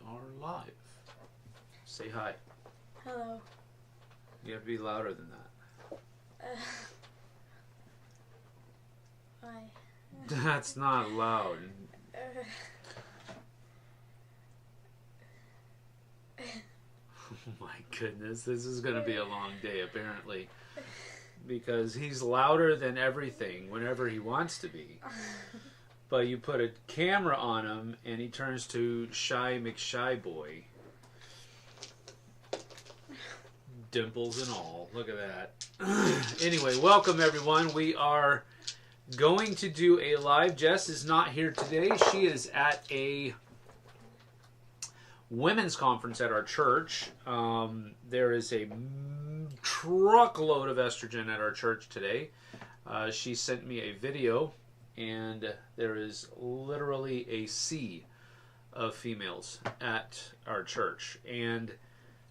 are live. Say hi. Hello. You have to be louder than that. Hi. That's not loud. Oh my goodness, this is going to be a long day apparently. Because he's louder than everything whenever he wants to be. But you put a camera on him and he turns to Shy McShy Boy. Dimples and all. Look at that. Anyway, welcome everyone. We are going to do a live. Jess is not here today. She is at a women's conference at our church. There is a truckload of estrogen at our church today. She sent me a video, and there is literally a sea of females at our church. And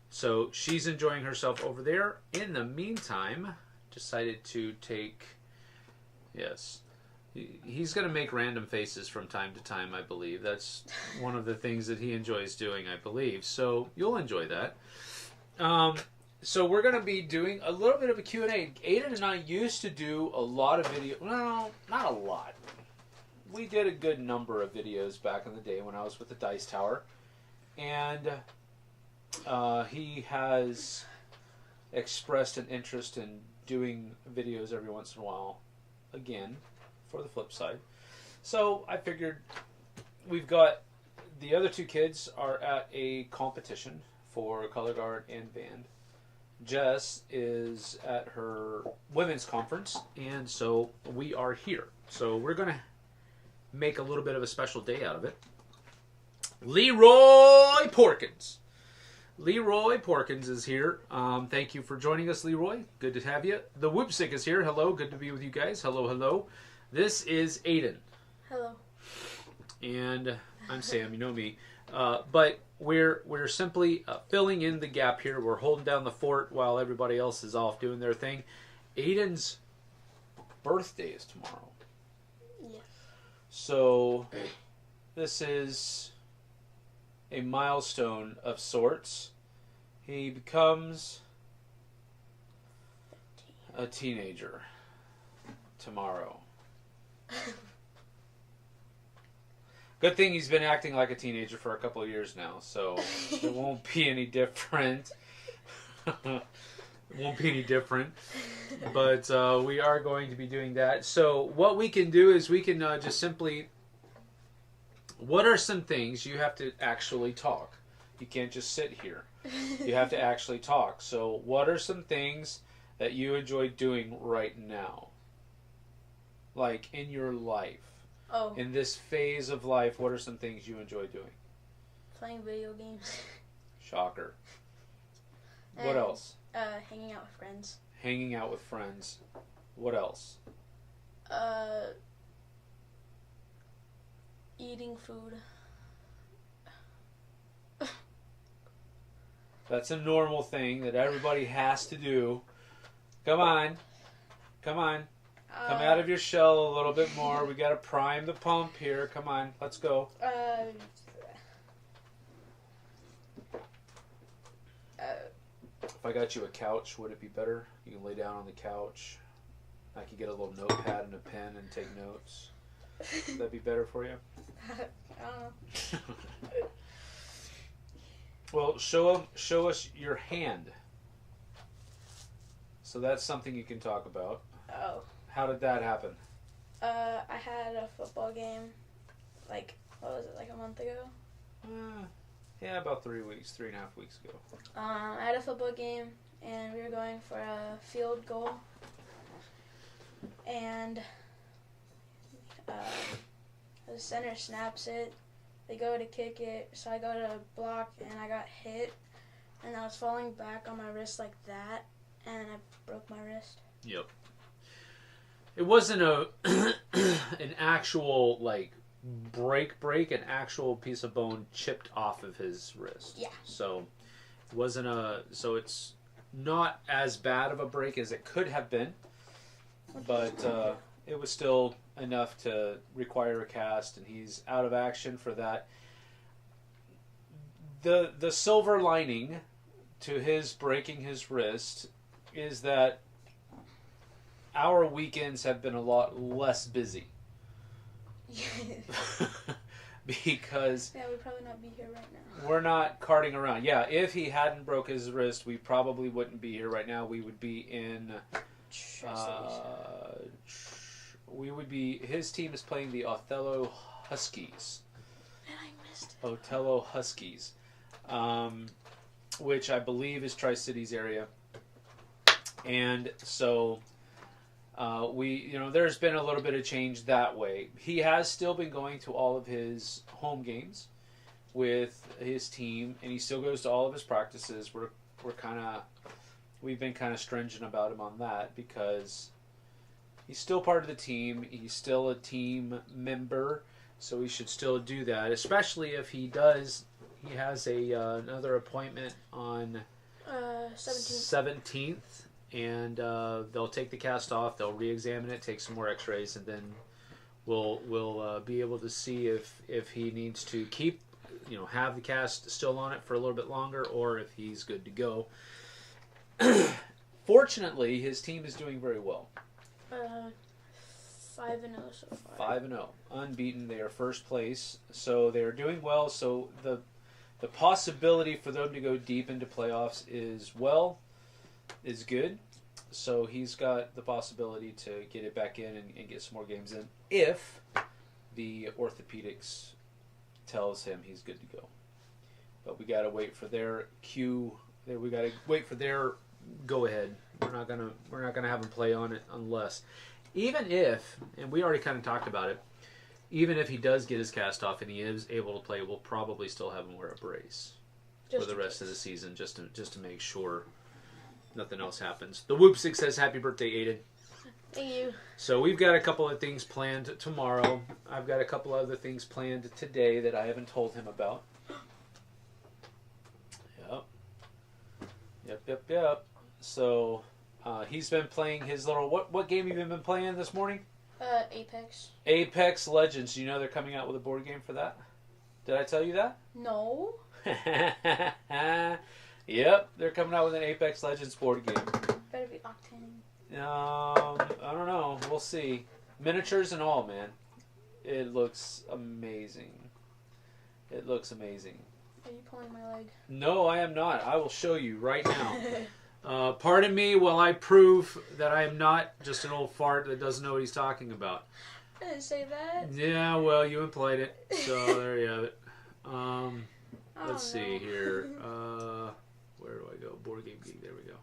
so she's enjoying herself over there. In the meantime, decided to take, yes, he's going to make random faces from time to time, I believe. That's one of the things that he enjoys doing, I believe. So you'll enjoy that. So we're going to be doing a little bit of a Q&A. Aiden and I used to do a lot of video. Well, not a lot. We did a good number of videos back in the day when I was with the Dice Tower. And he has expressed an interest in doing videos every once in a while. Again, for the Flipside. So I figured we've got the other two kids are at a competition for color guard and band. Jess is at her women's conference, and so we are here. So we're going to make a little bit of a special day out of it. Leroy Porkins. Leroy Porkins is here. Thank you for joining us, Leroy. Good to have you. The Whoopsick is here. Hello. Good to be with you guys. Hello, hello. This is Aiden. Hello. And I'm Sam. You know me. But we're simply filling in the gap here. We're holding down the fort while everybody else is off doing their thing. Aiden's birthday is tomorrow. Yes. So this is a milestone of sorts. He becomes a teenager tomorrow. Good thing he's been acting like a teenager for a couple of years now, so it won't be any different. It won't be any different. But we are going to be doing that. So what we can do is we can just simply... What are some things you have to actually talk? You can't just sit here. You have to actually talk. So what are some things that you enjoy doing right now? Like in your life. Oh. In this phase of life, what are some things you enjoy doing? Playing video games. Shocker. And, what else? Hanging out with friends. Hanging out with friends. What else? Eating food. That's a normal thing that everybody has to do. Come on. Come on. Come out of your shell a little bit more. We got to prime the pump here. Come on. Let's go. If I got you a couch, would it be better? You can lay down on the couch. I could get a little notepad and a pen and take notes. Would that be better for you? I don't know. Well, show us your hand. So that's something you can talk about. Oh. How did that happen? I had a football game, like, what was it, like a month ago? Yeah, about 3 weeks, 3.5 weeks ago. I had a football game, and we were going for a field goal, and the center snaps it. They go to kick it, so I go to block, and I got hit, and I was falling back on my wrist like that, and I broke my wrist. Yep. It wasn't an actual, like, break, an actual piece of bone chipped off of his wrist. Yeah. So it wasn't so it's not as bad of a break as it could have been, but it was still enough to require a cast, and he's out of action for that. the silver lining to his breaking his wrist is that our weekends have been a lot less busy. Because yeah, we'd probably not be here right now. We're not carting around. Yeah, if he hadn't broke his wrist, we probably wouldn't be here right now. We would be in. His team is playing the Othello Huskies. And I missed it. Othello Huskies, which I believe is Tri-Cities area, and so. There's been a little bit of change that way. He has still been going to all of his home games with his team, and he still goes to all of his practices. We've been kind of stringent about him on that because he's still part of the team. He's still a team member, so he should still do that. Especially if he does. He has another appointment on 17th. And they'll take the cast off. They'll re-examine it, take some more X-rays, and then we'll be able to see if he needs to keep, have the cast still on it for a little bit longer, or if he's good to go. Fortunately, his team is doing very well. 5-0 so far. 5-0, unbeaten. They are first place, so they are doing well. So the possibility for them to go deep into playoffs is good. So he's got the possibility to get it back in and get some more games in if the orthopedics tells him he's good to go. But we got to wait for their cue. We got to wait for their go ahead. We're not gonna have him play on it unless, even if, and we already kind of talked about it, even if he does get his cast off and he is able to play, we'll probably still have him wear a brace for the rest of the season just to make sure nothing else happens. The Whoopsick says, happy birthday, Aiden. Thank you. So we've got a couple of things planned tomorrow. I've got a couple other things planned today that I haven't told him about. Yep. So he's been playing his little... What game have you been playing this morning? Apex. Apex Legends. You know they're coming out with a board game for that? Did I tell you that? No. Yep, they're coming out with an Apex Legends board game. Better be Octane. I don't know. We'll see. Miniatures and all, man. It looks amazing. Are you pulling my leg? No, I am not. I will show you right now. Pardon me while I prove that I am not just an old fart that doesn't know what he's talking about. I didn't say that. Yeah, well, you implied it. So there you have it. Let's see here. Where do I go? Board Game Geek. There we go.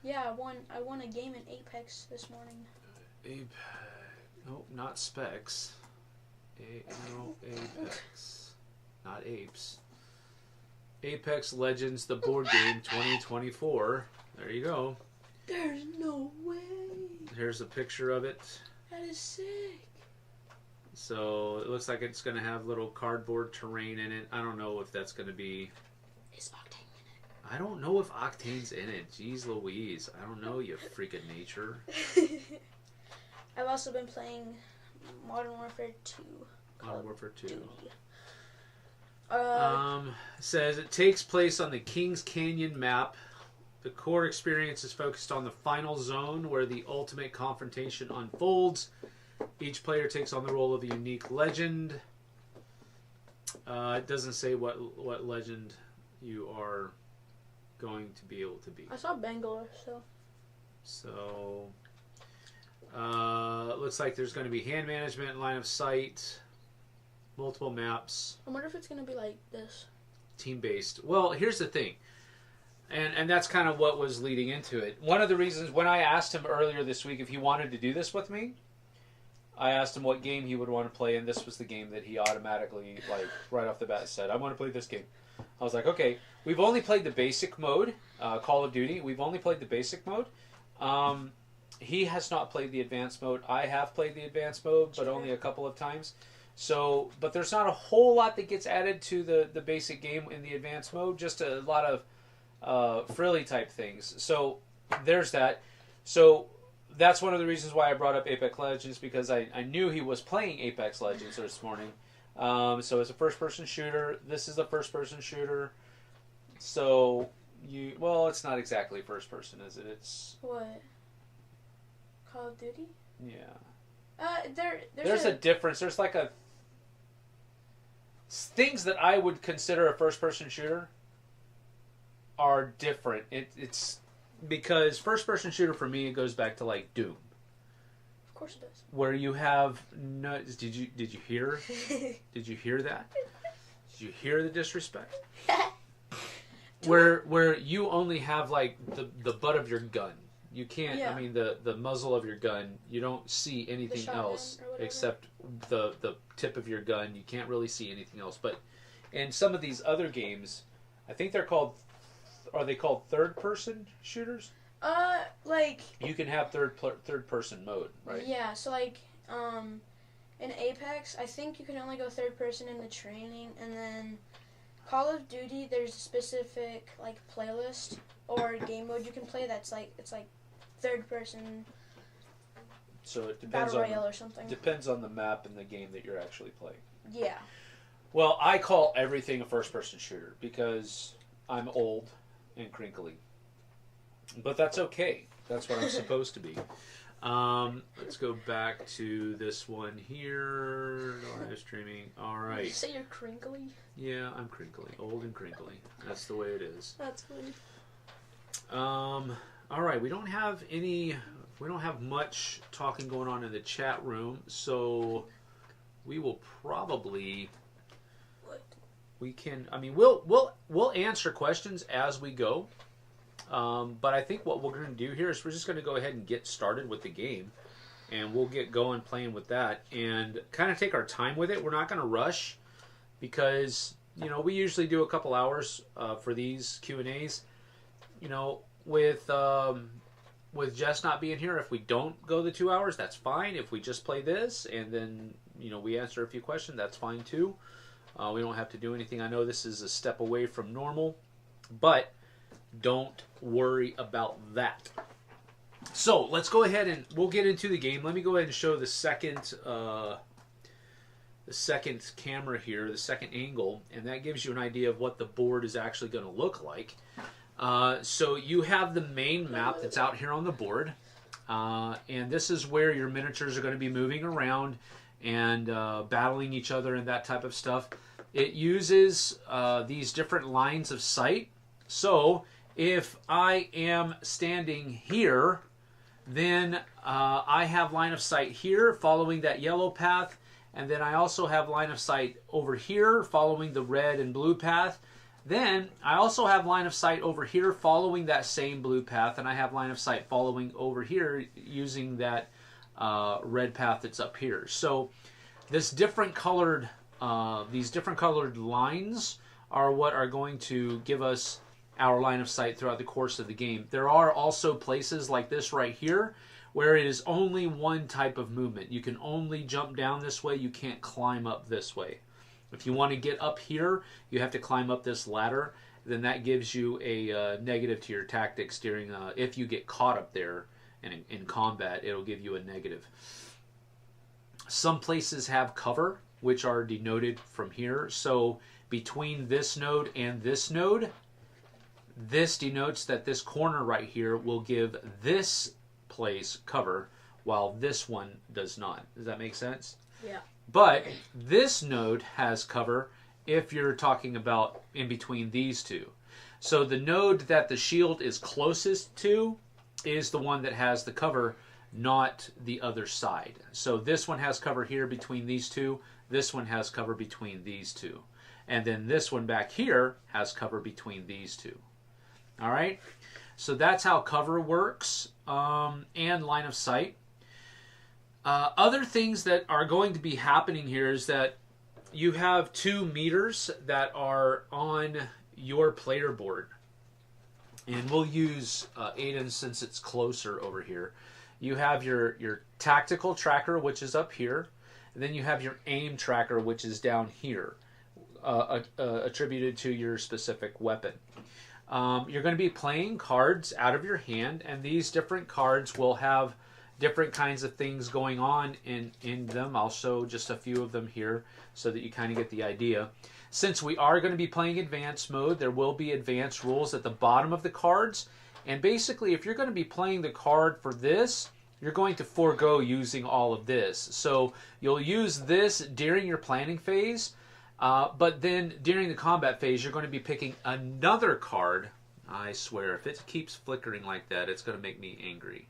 Yeah, I won a game in Apex this morning. Nope, not Specs. No, Apex. Not Apes. Apex Legends, the board game 2024. There you go. There's no way. Here's a picture of it. That is sick. So it looks like it's going to have little cardboard terrain in it. I don't know if that's going to be... Is Octane in it? I don't know if Octane's in it. Jeez Louise. I don't know, you freak of nature. I've also been playing Modern Warfare 2. Modern Warfare 2. Duty. Says it takes place on the Kings Canyon map. The core experience is focused on the final zone where the ultimate confrontation unfolds. Each player takes on the role of a unique legend. It doesn't say what legend you are going to be able to be. I saw Bangalore, so. So, it looks like there's going to be hand management, line of sight, multiple maps. I wonder if it's going to be like this. Team-based. Well, here's the thing. And that's kind of what was leading into it. One of the reasons, when I asked him earlier this week if he wanted to do this with me, I asked him what game he would want to play, and this was the game that he automatically, like, right off the bat said, I want to play this game. I was like, okay, we've only played the basic mode, Call of Duty. We've only played the basic mode. He has not played the advanced mode. I have played the advanced mode, but only a couple of times. So, but there's not a whole lot that gets added to the basic game in the advanced mode, just a lot of frilly type things. So, there's that. So, that's one of the reasons why I brought up Apex Legends, because I knew he was playing Apex Legends this morning. So it's a first-person shooter. This is a first-person shooter. So well, it's not exactly first-person, is it? It's What? Call of Duty? Yeah. There's a difference. There's like a things that I would consider a first-person shooter are different. It's because first-person shooter for me, it goes back to like Doom. Of course it does. Where you have no. Did you hear? Did you hear that? Did you hear the disrespect? Where you only have like the butt of your gun. You can't. Yeah. I mean the muzzle of your gun. You don't see anything else except the tip of your gun. You can't really see anything else. But in some of these other games, I think they're called. Are they called third-person shooters? Like You can have third-person mode, right? Yeah. So like, in Apex, I think you can only go third person in the training, and then Call of Duty, there's a specific like playlist or game mode you can play that's like it's like third person. So it depends Battle Royale or something. Depends on the map and the game that you're actually playing. Yeah. Well, I call everything a first-person shooter because I'm old and crinkly. But that's okay. That's what I'm supposed to be. Let's go back to this one here. Live streaming. All right. Did you say you're crinkly? Yeah, I'm crinkly. Old and crinkly. That's the way it is. That's funny. All right. We don't have much talking going on in the chat room, so we will probably. We can. I mean, we'll answer questions as we go. But I think what we're going to do here is we're just going to go ahead and get started with the game, and we'll get going playing with that and kind of take our time with it. We're not going to rush because we usually do a couple hours for these Q&As. With Jess not being here, if we don't go the 2 hours, that's fine. If we just play this and then we answer a few questions, that's fine too. We don't have to do anything. I know this is a step away from normal, but don't worry about that. So let's go ahead and we'll get into the game. Let me go ahead and show the second camera here, the second angle, and that gives you an idea of what the board is actually going to look like. So you have the main map that's out here on the board, and this is where your miniatures are going to be moving around and battling each other and that type of stuff. It uses these different lines of sight. So if I am standing here, then I have line of sight here following that yellow path, and then I also have line of sight over here following the red and blue path. Then I also have line of sight over here following that same blue path, and I have line of sight following over here using that red path that's up here. So these different colored lines are what are going to give us our line of sight throughout the course of the game. There are also places like this right here where it is only one type of movement. You can only jump down this way. You can't climb up this way. If you want to get up here, you have to climb up this ladder. Then that gives you a negative to your tactics during if you get caught up there and in combat, it'll give you a negative. Some places have cover, which are denoted from here. So between this node and this node, this denotes that this corner right here will give this place cover, while this one does not. Does that make sense? Yeah. But this node has cover if you're talking about in between these two. So the node that the shield is closest to is the one that has the cover, not the other side. So this one has cover here between these two. This one has cover between these two. And then this one back here has cover between these two. All right, so that's how cover works and line of sight. Other things that are going to be happening here is that you have 2 meters that are on your player board. And we'll use Aiden since it's closer over here. You have your tactical tracker, which is up here. And then you have your aim tracker, which is down here, attributed to your specific weapon. You're going to be playing cards out of your hand, and these different cards will have different kinds of things going on in them. I'll show just a few of them here so that you kind of get the idea. Since we are going to be playing advanced mode, there will be advanced rules at the bottom of the cards. And basically, if you're going to be playing the card for this, you're going to forego using all of this. So you'll use this during your planning phase, but then during the combat phase, you're going to be picking another card. I swear, if it keeps flickering like that, it's going to make me angry.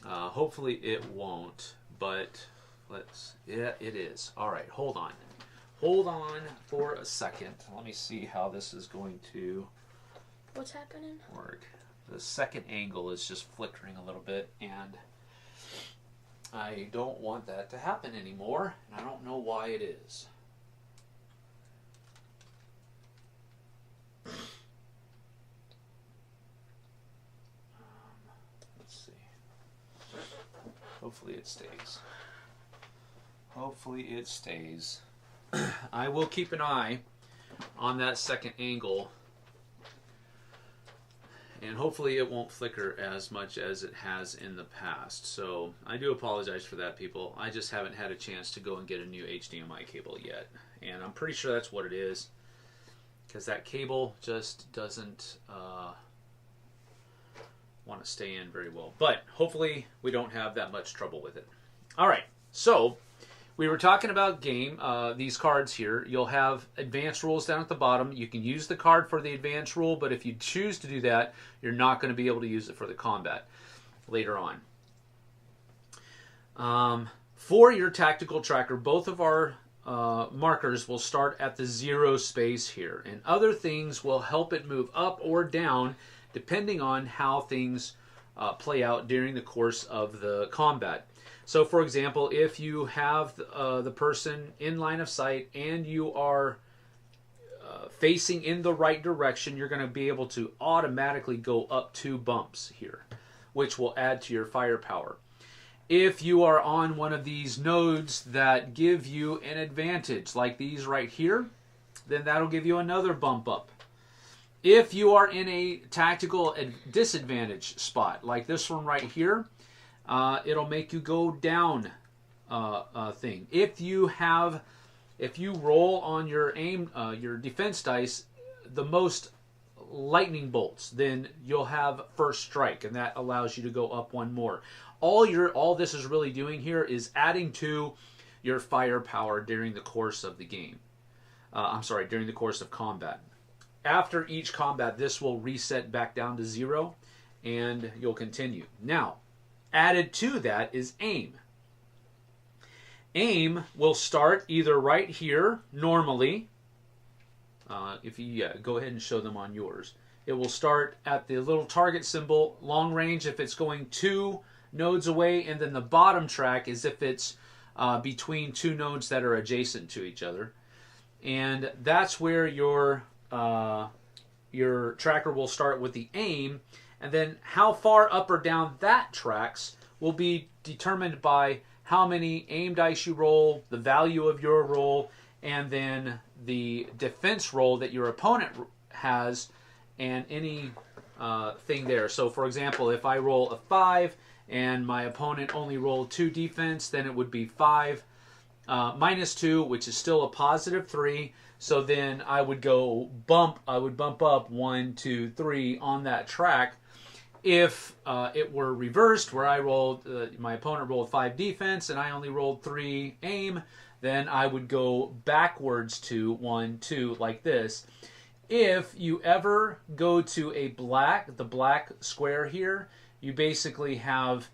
Hopefully it won't, but yeah, it is. All right, hold on. Hold on for a second. Let me see how this is going to... What's happening? Work. The second angle is just flickering a little bit, and I don't want that to happen anymore, and I don't know why it is. Let's see. Hopefully it stays. Hopefully it stays. I will keep an eye on that second angle, and hopefully it won't flicker as much as it has in the past. So I do apologize for that, people. I just haven't had a chance to go and get a new HDMI cable yet. And I'm pretty sure that's what it is, because that cable just doesn't want to stay in very well. But hopefully we don't have that much trouble with it. All right, so we were talking about game, these cards here. You'll have advanced rules down at the bottom. You can use the card for the advanced rule, but if you choose to do that, you're not going to be able to use it for the combat later on. For your tactical tracker, both of our markers will start at the 0 space here, and other things will help it move up or down depending on how things play out during the course of the combat. So, for example, if you have the person in line of sight and you are facing in the right direction, you're going to be able to automatically go up 2 bumps here, which will add to your firepower. If you are on one of these nodes that give you an advantage, like these right here, then that'll give you another bump up. If you are in a tactical disadvantage spot, like this one right here, it'll make you go down thing. If you roll on your your defense dice the most lightning bolts, then you'll have first strike, and that allows you to go up 1 more. All this is really doing here is adding to your firepower during the course of the game. During the course of combat. After each combat, this will reset back down to 0, and you'll continue. Now, added to that is aim. Aim will start either right here, normally. If you go ahead and show them on yours. It will start at the little target symbol, long range if it's going 2 nodes away, and then the bottom track is if it's between 2 nodes that are adjacent to each other. And that's where your tracker will start with the aim, and then how far up or down that tracks will be determined by how many aim dice you roll, the value of your roll, and then the defense roll that your opponent has, and any thing there. So, for example, if I roll a 5 and my opponent only rolled 2 defense, then it would be 5 minus 2, which is still a positive 3. So then I would bump up 1, 2, 3 on that track. If it were reversed, where I rolled, my opponent rolled 5 defense and I only rolled 3 aim, then I would go backwards to 1, 2, like this. If you ever go to the black square here, you basically have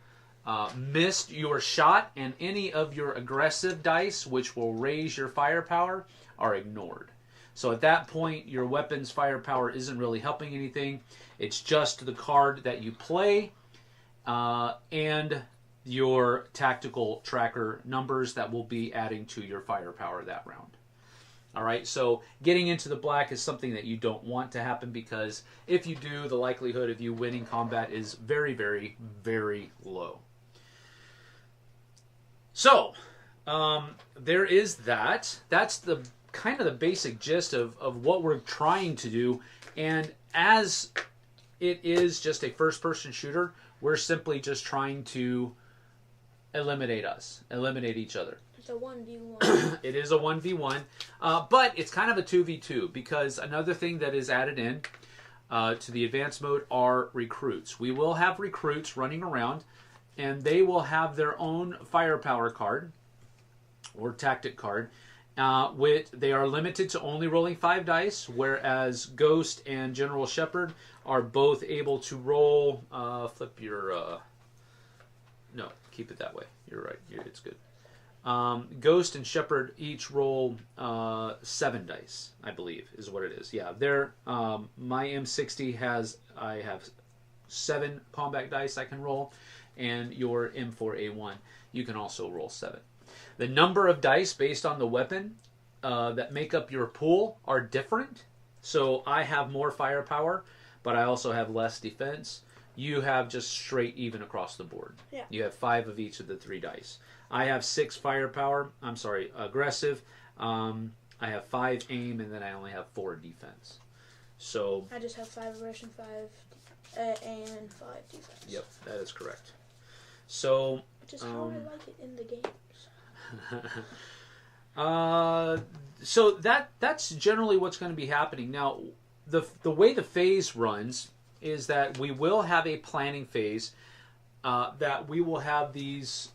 missed your shot, and any of your aggressive dice, which will raise your firepower, are ignored. So at that point, your weapon's firepower isn't really helping anything. It's just the card that you play and your tactical tracker numbers that will be adding to your firepower that round. All right, so getting into the black is something that you don't want to happen, because if you do, the likelihood of you winning combat is very, very, very low. So, there is that. That's the kind of the basic gist of what we're trying to do. And as it is just a first-person shooter, We're simply just trying to eliminate each other. It's a 1v1. It is a 1v1, but it's kind of a 2v2 because another thing that is added in to the advanced mode are recruits. We will have recruits running around, and they will have their own firepower card or tactic card. They are limited to only rolling 5 dice, whereas Ghost and General Shepherd are both able to roll. Flip your. No, keep it that way. You're right. It's good. Ghost and Shepherd each roll 7 dice, I believe, is what it is. Yeah, my M60 I have 7 combat dice I can roll, and your M4A1 you can also roll 7. The number of dice based on the weapon that make up your pool are different. So I have more firepower, but I also have less defense. You have just straight even across the board. Yeah. You have 5 of each of the 3 dice. I have 6 firepower. I'm sorry, aggressive. I have 5 aim, and then I only have 4 defense. So I just have 5 aggression, 5 aim, and 5 defense. Yep, that is correct. So which is how I like it in the games. So that's generally what's going to be happening. Now, the way the phase runs is that we will have a planning phase that we will have these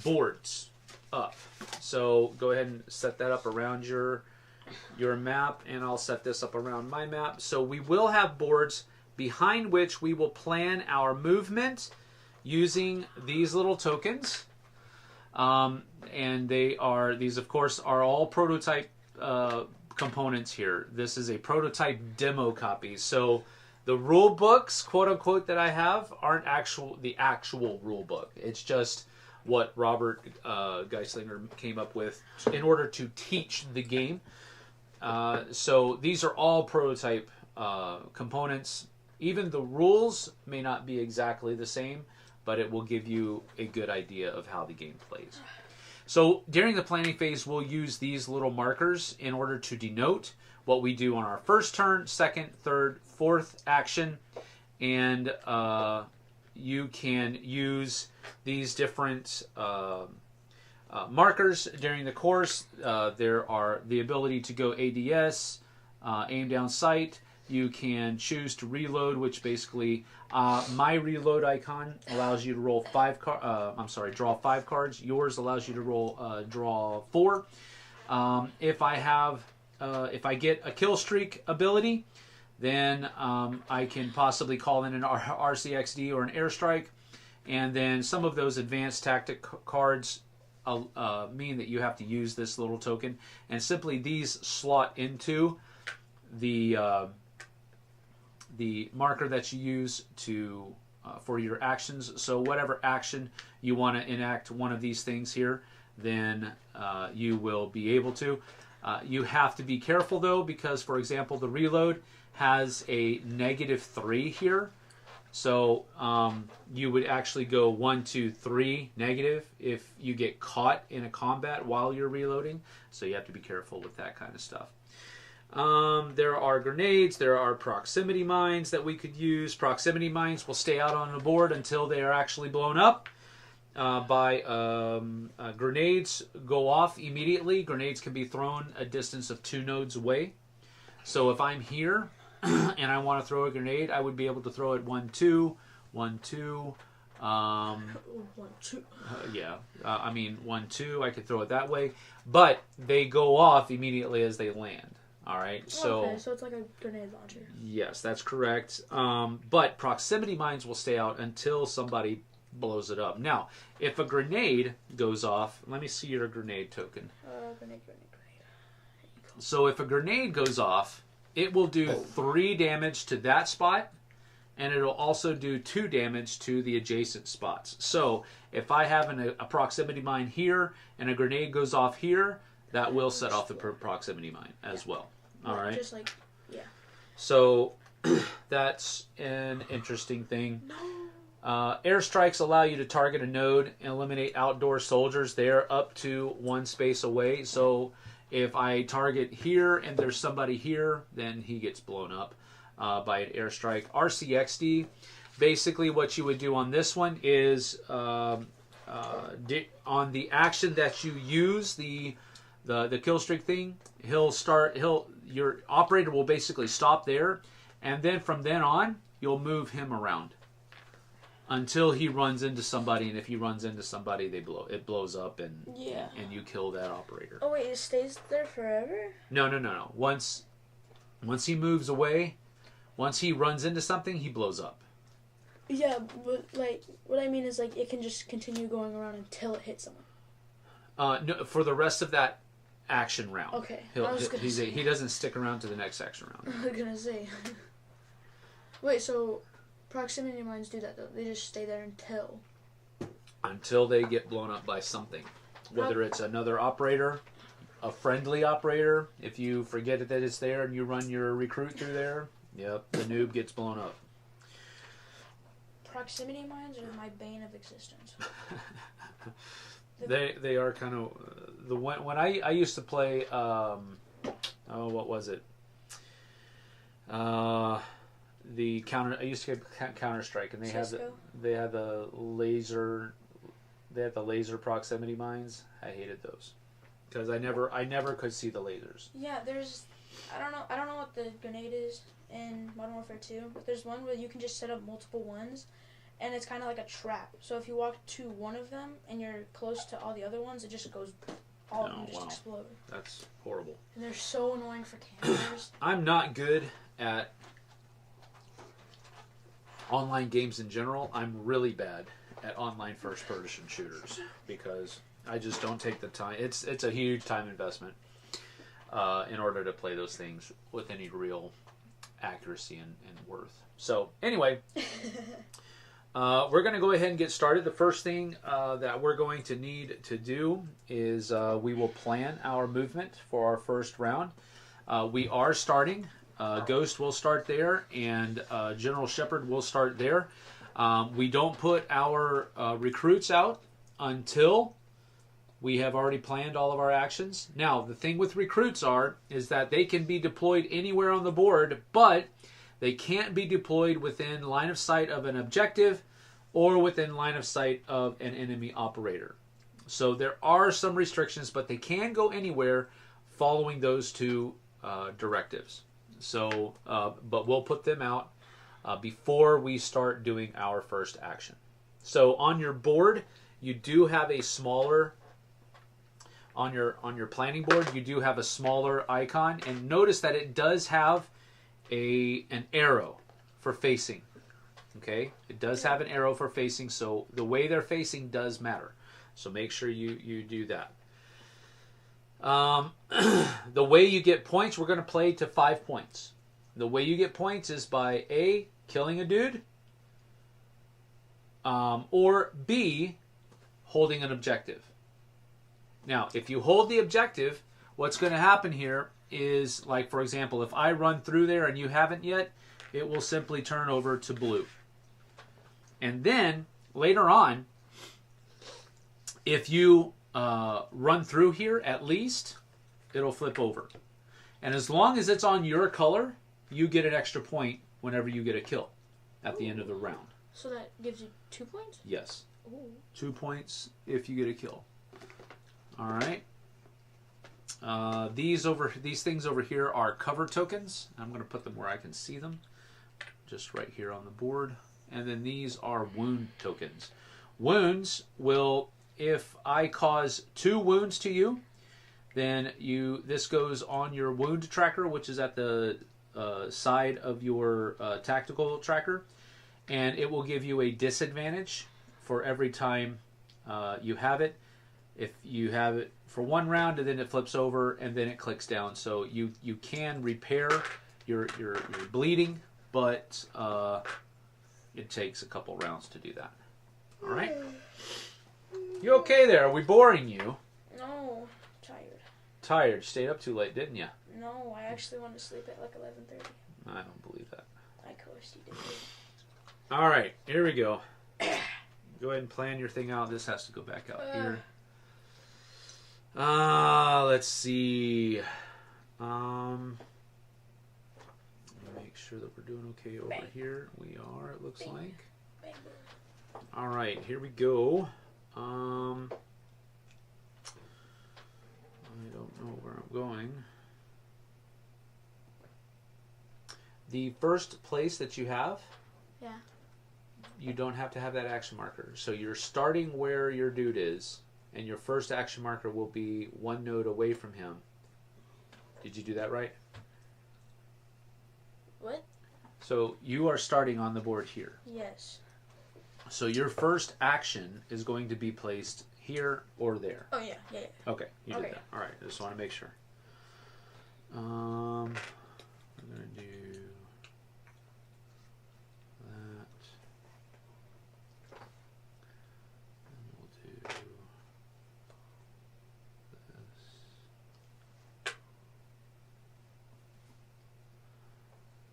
boards up. So go ahead and set that up around your map, and I'll set this up around my map. So we will have boards behind which we will plan our movement using these little tokens. And these of course are all prototype components here. This is a prototype demo copy. So the rule books, quote unquote, that I have aren't the actual rule book. It's just what Robert Geislinger came up with in order to teach the game. So these are all prototype components. Even the rules may not be exactly the same, but it will give you a good idea of how the game plays. So during the planning phase, we'll use these little markers in order to denote what we do on our first turn, second, third, fourth action. And you can use these different markers during the course. There are the ability to go ADS, aim down sight. You can choose to reload, which basically my reload icon allows you to roll draw 5 cards. Yours allows you to roll draw 4. If I get a kill streak ability, then I can possibly call in an RCXD or an airstrike, and then some of those advanced tactic cards mean that you have to use this little token, and simply these slot into the marker that you use for your actions. So whatever action you want to enact one of these things here, then you will be able to. You have to be careful though, because for example the reload has a -3 here. So you would actually go 1, 2, 3 negative if you get caught in a combat while you're reloading. So you have to be careful with that kind of stuff. There are grenades, there are proximity mines that we could use. Proximity mines will stay out on the board until they are actually blown up. Grenades go off immediately. Grenades can be thrown a distance of 2 nodes away. So if I'm here and I want to throw a grenade, I would be able to throw it 1, 2, 1, 2. 1, 2. Yeah, 1, 2. I could throw it that way, but they go off immediately as they land. All right, so okay, so it's like a grenade launcher. Yes, that's correct. But proximity mines will stay out until somebody blows it up. Now, if a grenade goes off, let me see your grenade token. Grenade. So if a grenade goes off, it will do 3 damage to that spot, and it'll also do 2 damage to the adjacent spots. So if I have a proximity mine here and a grenade goes off here, that will set off the proximity mine as well. All right. Just like, yeah. So that's an interesting thing. Airstrikes allow you to target a node and eliminate outdoor soldiers. They're up to 1 space away. So if I target here and there's somebody here, then he gets blown up by an airstrike. RCXD. basically what you would do on this one is on the action that you use, the kill streak thing, your operator will basically stop there, and then from then on you'll move him around until he runs into somebody, and if he runs into somebody, it blows up, and you kill that operator. Oh wait, it stays there forever? No. Once he moves away, once he runs into something, he blows up. Yeah, but like what I mean is like it can just continue going around until it hits someone. No, for the rest of that action round. Okay. He doesn't stick around to the next action round. I was gonna say. Wait, so proximity mines do that though? They just stay there until they get blown up by something, whether it's another operator, a friendly operator. If you forget that it's there and you run your recruit through there, yep, the noob gets blown up. Proximity mines are my bane of existence. They are kind of the one when I used to play. What was it? The counter. I used to get Counter-Strike, and they had the laser proximity mines. I hated those because I never could see the lasers. Yeah, I don't know what the grenade is in Modern Warfare 2, but there's one where you can just set up multiple ones, and it's kind of like a trap. So if you walk to one of them and you're close to all the other ones, it just goes, all of them just explode. That's horrible. And they're so annoying for campers. I'm not good at online games in general. I'm really bad at online first-person shooters because I just don't take the time. It's a huge time investment in order to play those things with any real accuracy and worth. So anyway, we're going to go ahead and get started. The first thing that we're going to need to do is we will plan our movement for our first round. We are starting. Ghost will start there, and General Shepard will start there. We don't put our recruits out until we have already planned all of our actions. Now, the thing with recruits is that they can be deployed anywhere on the board, but they can't be deployed within line of sight of an objective or within line of sight of an enemy operator. So there are some restrictions, but they can go anywhere following those two directives. So, but we'll put them out before we start doing our first action. So on your board, you do have a smaller, on your planning board, you do have a smaller icon, and notice that it does have an arrow for facing. Okay, it does have an arrow for facing, so the way they're facing does matter. So make sure you do that. The way you get points, we're going to play to 5 points. The way you get points is by A, killing a dude, or B, holding an objective. Now, if you hold the objective, what's going to happen here is, like, for example, if I run through there and you haven't yet, it will simply turn over to blue. And then, later on, if you run through here, at least, it'll flip over. And as long as it's on your color, you get an extra point whenever you get a kill at the end of the round. So that gives you 2 points? Yes. Ooh. 2 points if you get a kill. All right. These things over here are cover tokens. I'm going to put them where I can see them, just right here on the board. And then these are wound tokens. Wounds will, if I cause 2 wounds to you, then this goes on your wound tracker, which is at the side of your tactical tracker, and it will give you a disadvantage for every time you have it. If you have it for 1 round, and then it flips over, and then it clicks down. So you can repair your bleeding, but it takes a couple rounds to do that. All right? You okay there? Are we boring you? No, tired. Tired. You stayed up too late, didn't you? No, I actually wanted to sleep at like 11:30. I don't believe that. I course you did. All right, here we go. Go ahead and plan your thing out. This has to go back out here. Let's see. Make sure that we're doing okay over here. We are, it looks like. All right, here we go. I don't know where I'm going. The first place that you have, yeah, you don't have to have that action marker. So you're starting where your dude is, and your first action marker will be 1 node away from him. Did you do that right? What? So you are starting on the board here. Yes. So your first action is going to be placed here or there. Oh yeah, yeah. Okay, you did Okay. that. All right, I just want to make sure. I'm gonna do that. And we'll do this.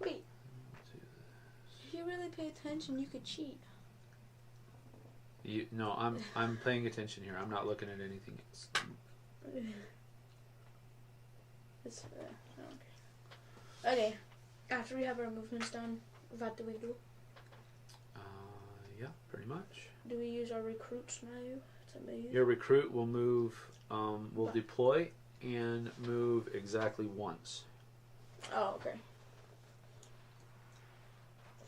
Wait, We'll do this. if you really pay attention, you could cheat. No, I'm paying attention here. I'm not looking at anything else. It's, okay. After we have our movements done, what do we do? Yeah, pretty much. Do we use our recruits now to move? Your recruit will move, will deploy and move exactly once. Oh, okay.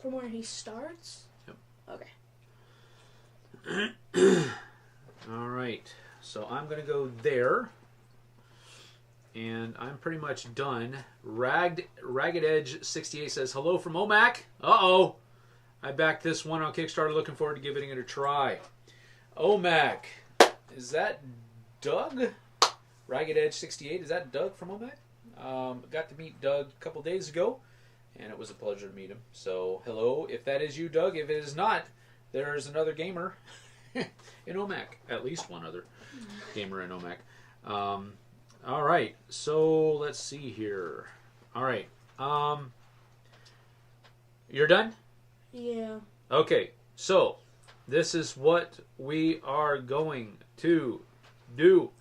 From where he starts? Yep. Okay. All right, so I'm going to go there, and I'm pretty much done. Ragged Edge 68 says, hello from OMAC. Uh-oh. I backed this one on Kickstarter, looking forward to giving it a try. OMAC. Is that Doug? Ragged Edge 68, is that Doug from OMAC? Got to meet Doug a couple days ago, and it was a pleasure to meet him. So, hello, if that is you, Doug. If it is not, there's another gamer in OMAC. At least one other gamer in OMAC. All right, so let's see here. All right, you're done? Yeah. Okay, so this is what we are going to do.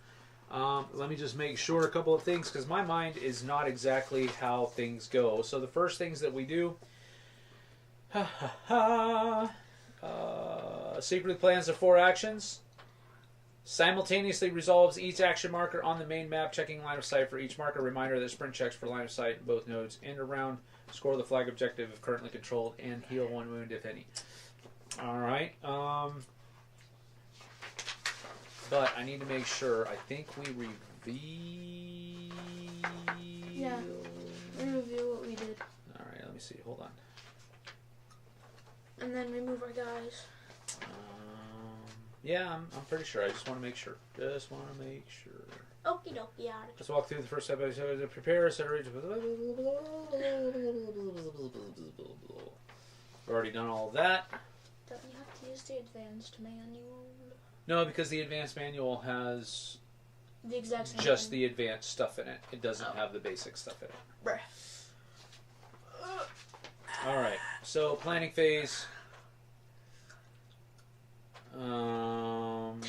Let me just make sure a couple of things, because my mind is not exactly how things go. So the first things that we do, secretly plans the 4 actions, simultaneously resolves each action marker on the main map, checking line of sight for each marker, reminder that sprint checks for line of sight in both nodes, end around, score the flag objective if currently controlled, and heal 1 wound if any. Alright, but I need to make sure, I think we reveal... Yeah, we reveal what we did. Alright, let me see, hold on. And then remove our guys. Yeah, I'm pretty sure. I just want to make sure. Just want to make sure. Okie dokie, yeah. Let's walk through the first step. Prepare, etc. We've already done all of that. Don't you have to use the advanced manual? No, because the advanced manual has The exact same just thing. the advanced stuff in it. It doesn't have the basic stuff in it. Bruh. Alright, so planning phase. When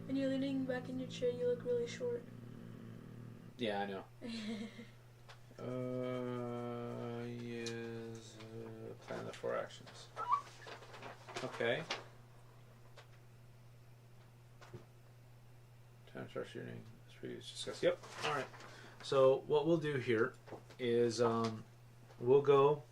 you're leaning back in your chair, you look really short. Yeah, I know. Plan the 4 actions. Okay. Time to start shooting. As previously discussed. Yep. All right. So what we'll do here is we'll go.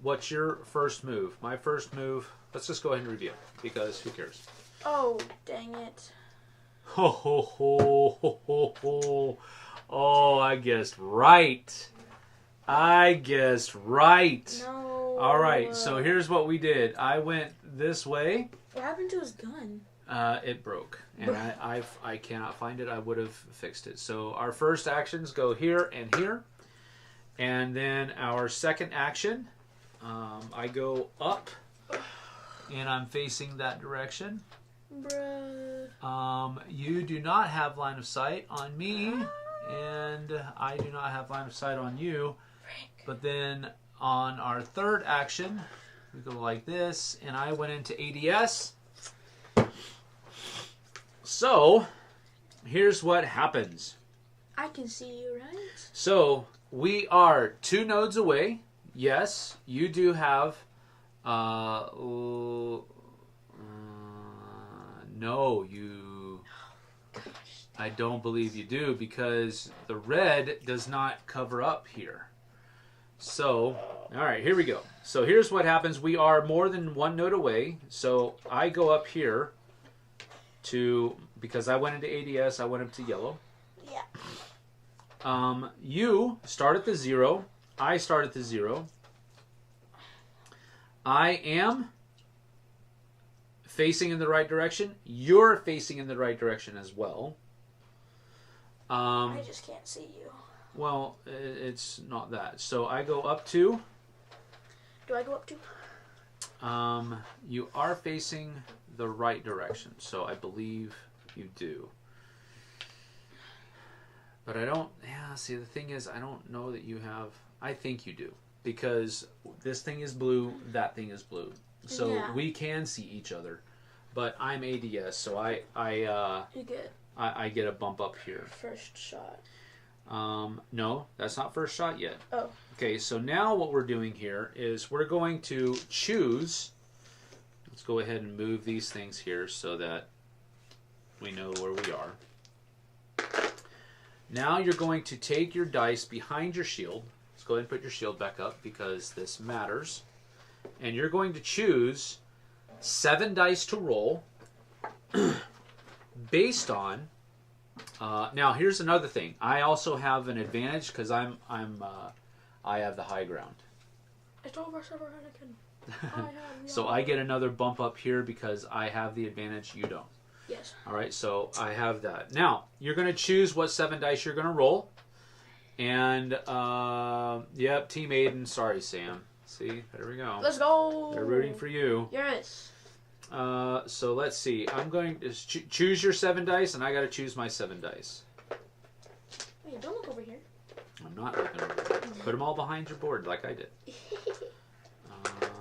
What's your first move? My first move. Let's just go ahead and review because who cares? Oh, dang it. Ho ho ho ho ho ho. Oh, I guessed right. I guessed right. No. All right, so here's what we did. I went this way. What happened to his gun? It broke, and I cannot find it. I would have fixed it. So our first actions go here and here, and then our second action, I go up, and I'm facing that direction. Bruh. You do not have line of sight on me, and I do not have line of sight on you. But then on our third action, we go like this, and I went into ADS. So, here's what happens. I can see you, right? So, we are 2 nodes away. Yes, you do have No, you... I don't believe you do, because the red does not cover up here. So, all right, here we go. So here's what happens. We are more than one node away. So I go up here to, because I went into ADS, I went up to yellow. Yeah. You start at the 0. I start at the 0. I am facing in the right direction. You're facing in the right direction as well. I just can't see you. Well, it's not that. So I go up to... Do I go up to? You are facing the right direction, so I believe you do. But I don't... Yeah, see, the thing is, I don't know that you have... I think you do. Because this thing is blue, that thing is blue. So yeah. We can see each other. But I'm ADS, so I get a bump up here. First shot. No, that's not first shot yet. Oh. Okay, so now what we're doing here is we're going to choose. Let's go ahead and move these things here so that we know where we are. Now you're going to take your dice behind your shield. Let's go ahead and put your shield back up because this matters. And you're going to choose 7 dice to roll based on... now here's another thing. I also have an advantage because I have the high ground. It's over, Anakin. So I get another bump up here because I have the advantage. You don't. Yes. All right. So I have that. Now you're going to choose what 7 dice you're going to roll. And yep, Team Aiden. Sorry, Sam. See, there we go. Let's go. They're rooting for you. Yes. So let's see. I'm going to choose your 7 dice, and I got to choose my 7 dice. Wait, don't look over here. I'm not looking over there. Put them all behind your board like I did.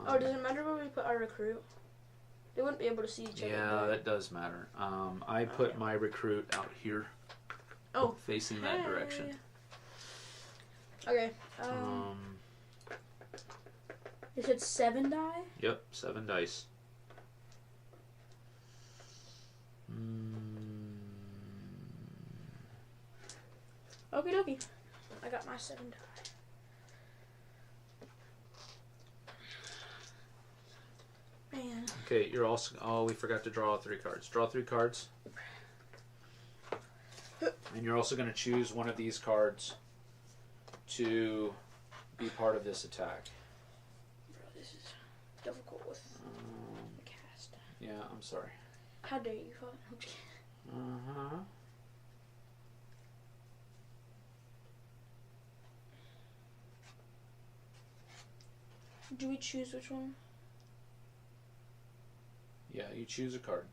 Oh, does it matter where we put our recruit? They wouldn't be able to see each other. Yeah, that does matter. I put my recruit out here. Oh. Facing that direction. Okay. You said 7 die? Yep, 7 dice. Okie dokie. I got my 7 die. Man. Okay, you're also... Oh, we forgot to draw 3 cards. Draw 3 cards. And you're also going to choose one of these cards to be part of this attack. Bro, this is difficult with the cast. Yeah, I'm sorry. How dare you? Uh-huh. Do we choose which one? Yeah, you choose a card.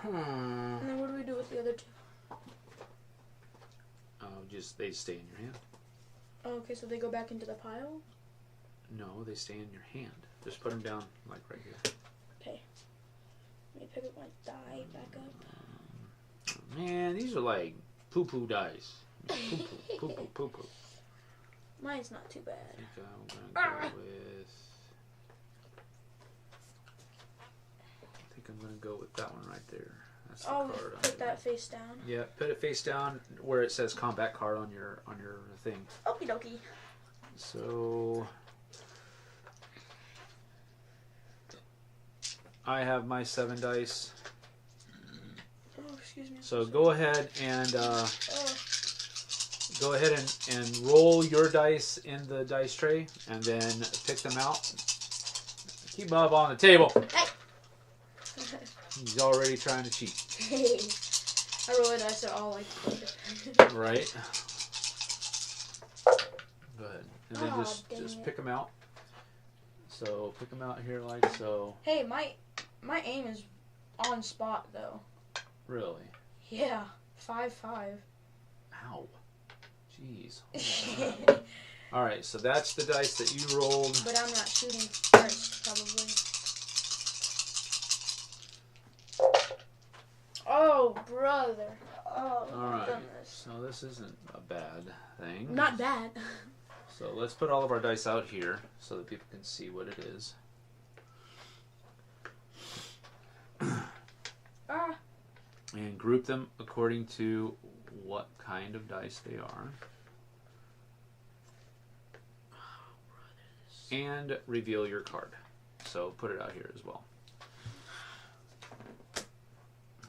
And then what do we do with the other 2? They stay in your hand. Oh, okay, so they go back into the pile? No, they stay in your hand. Just put them down, like right here. Okay. Let me pick up my die back up. Man, these are like poo-poo dice. Poo-poo, poo-poo. Mine's not too bad. I think I'm gonna go with that one right there. That's the card. Put that face down. Yeah, put it face down where it says combat card on your thing. Okie dokie. So I have my 7 dice. Oh, excuse me. So go ahead and roll your dice in the dice tray, and then pick them out. Keep Bob on the table. Hey. He's already trying to cheat. I roll a dice at all like. Right. Go ahead, and then just pick them out. So pick them out here like so. Hey, my aim is on spot though. Really? Yeah, 5-5. Ow. Jeez. All right, so that's the dice that you rolled. But I'm not shooting first, probably. Oh, brother. Oh, all right. goodness. So this isn't a bad thing. Not bad. So let's put all of our dice out here so that people can see what it is. And group them according to what kind of dice they are. And reveal your card. So put it out here as well,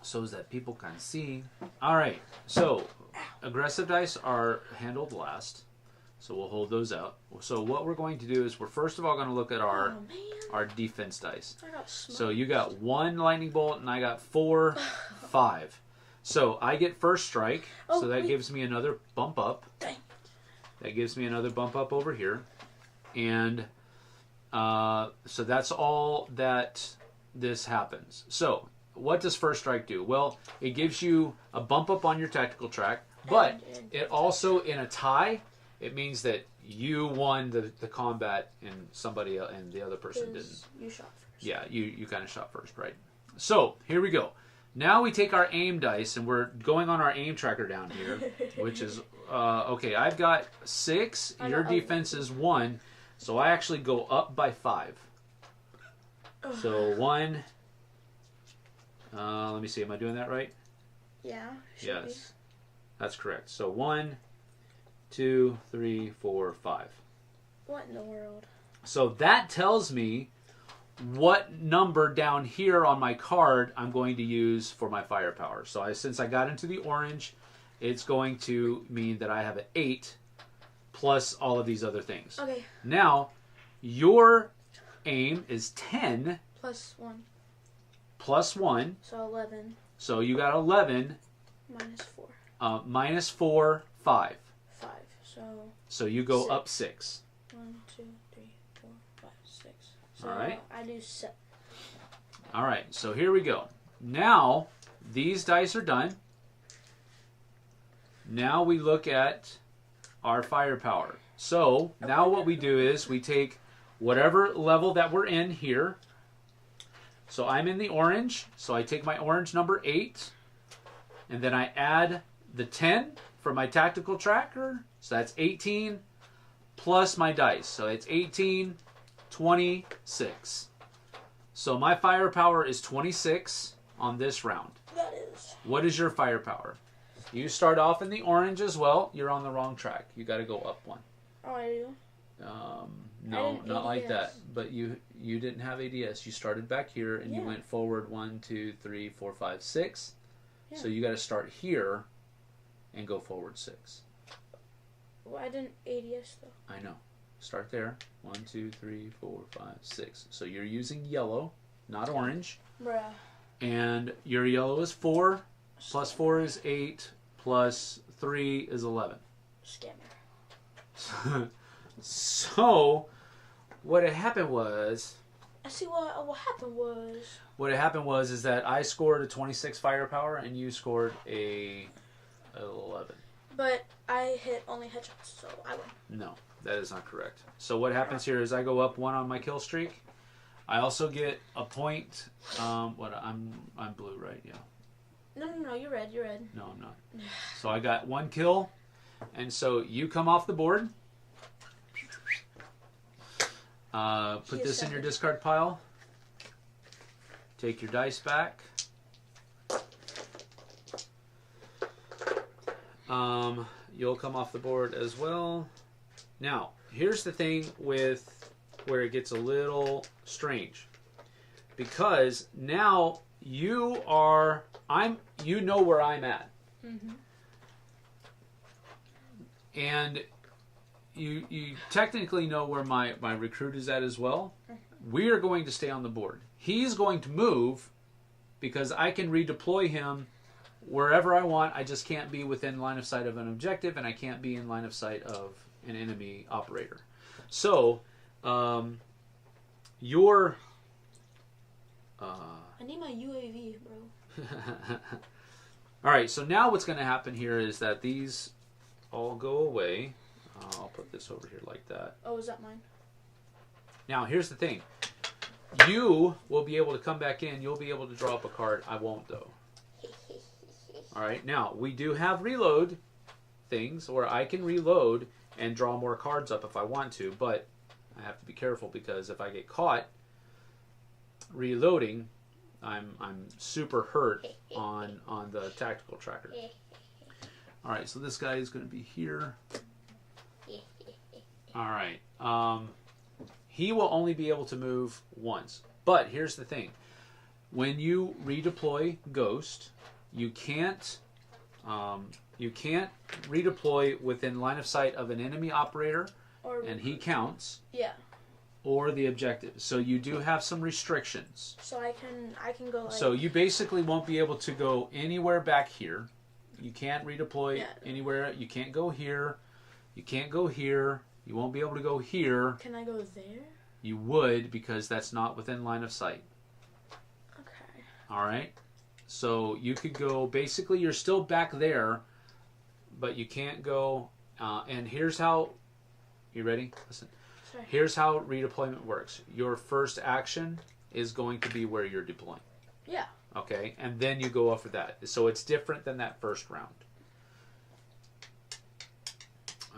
so that people can see. All right, so aggressive dice are handled last, so we'll hold those out. So what we're going to do is we're first of all going to look at our defense dice. So you got 1 lightning bolt and I got 4, 5. So I get first strike, so that gives me another bump up. That gives me another bump up over here. And so that's all that this happens. So what does first strike do? Well, it gives you a bump up on your tactical track, but it also, in a tie, it means that you won the combat and somebody else, and the other person didn't. You shot first. Yeah, you kind of shot first, right? So here we go. Now we take our aim dice and we're going on our aim tracker down here, which is okay. I've got 6. Your defense is 1, so I actually go up by 5. So 1. Let me see. Am I doing that right? Yeah. Yes, that's correct. So 1, 2, 3, 4, 5. What in the world? So that tells me what number down here on my card I'm going to use for my firepower. So since I got into the orange, it's going to mean that I have an 8 plus all of these other things. Okay. Now, your aim is 10. Plus 1. Plus 1. So 11. So you got 11. Minus 4. Minus 4, 5. 5. So you go 6. up 6. 1, 2, 3, 4, 5, 6. So all right. I do 7. All right. So here we go. Now these dice are done. Now we look at our firepower. So now what we do is we take whatever level that we're in here. So I'm in the orange. So I take my orange number 8. And then I add the 10 for my tactical tracker. So that's 18 plus my dice. So it's 18, 26. So my firepower is 26 on this round. That is. What is your firepower? You start off in the orange as well. You're on the wrong track. You got to go up 1. Oh, I do? No, not like that. But you didn't have ADS. You started back here and you went forward 1, 2, 3, 4, 5, 6. Yeah. So you got to start here and go forward 6. Well, I didn't ADS though. I know. Start there. 1, 2, 3, 4, 5, 6. So you're using yellow, not orange. Bruh. And your yellow is 4. Plus 4 is 8. Plus 3 is 11. Scammer. So, what had happened was... I see what happened was... What had happened was is that I scored a 26 firepower and you scored a 11. But I hit only headshots, so I win. No, that is not correct. So what happens here is I go up 1 on my kill streak. I also get a point... I'm blue, right? Yeah. No, you're red. No, I'm not. So I got 1 kill, and so you come off the board. Put this in your discard pile. Take your dice back. You'll come off the board as well. Now, here's the thing with where it gets a little strange. Because now you know where I'm at. Mm-hmm. And you technically know where my recruit is at as well. We are going to stay on the board. He's going to move because I can redeploy him wherever I want. I just can't be within line of sight of an objective, and I can't be in line of sight of an enemy operator. So, your... I need my UAV, bro. Alright, so now what's going to happen here is that these all go away. I'll put this over here like that. Oh, is that mine? Now, here's the thing. You will be able to come back in. You'll be able to draw up a card. I won't, though. Alright, now, we do have reload things where I can reload, and draw more cards up if I want to, but I have to be careful because if I get caught reloading, I'm super hurt on the tactical tracker. All right, so this guy is going to be here. All right. He will only be able to move once. But here's the thing. When you redeploy Ghost, you can't redeploy within line of sight of an enemy operator, and he counts. Yeah. Or the objective. So you do have some restrictions. So I can go like... So you basically won't be able to go anywhere back here. You can't redeploy anywhere. You can't go here. You can't go here. You won't be able to go here. Can I go there? You would, because that's not within line of sight. Okay. All right? So you could go... Basically, you're still back there, but you can't go... and here's how... You ready? Listen. Sorry. Here's how redeployment works. Your first action is going to be where you're deploying. Yeah. Okay? And then you go off of that. So it's different than that first round.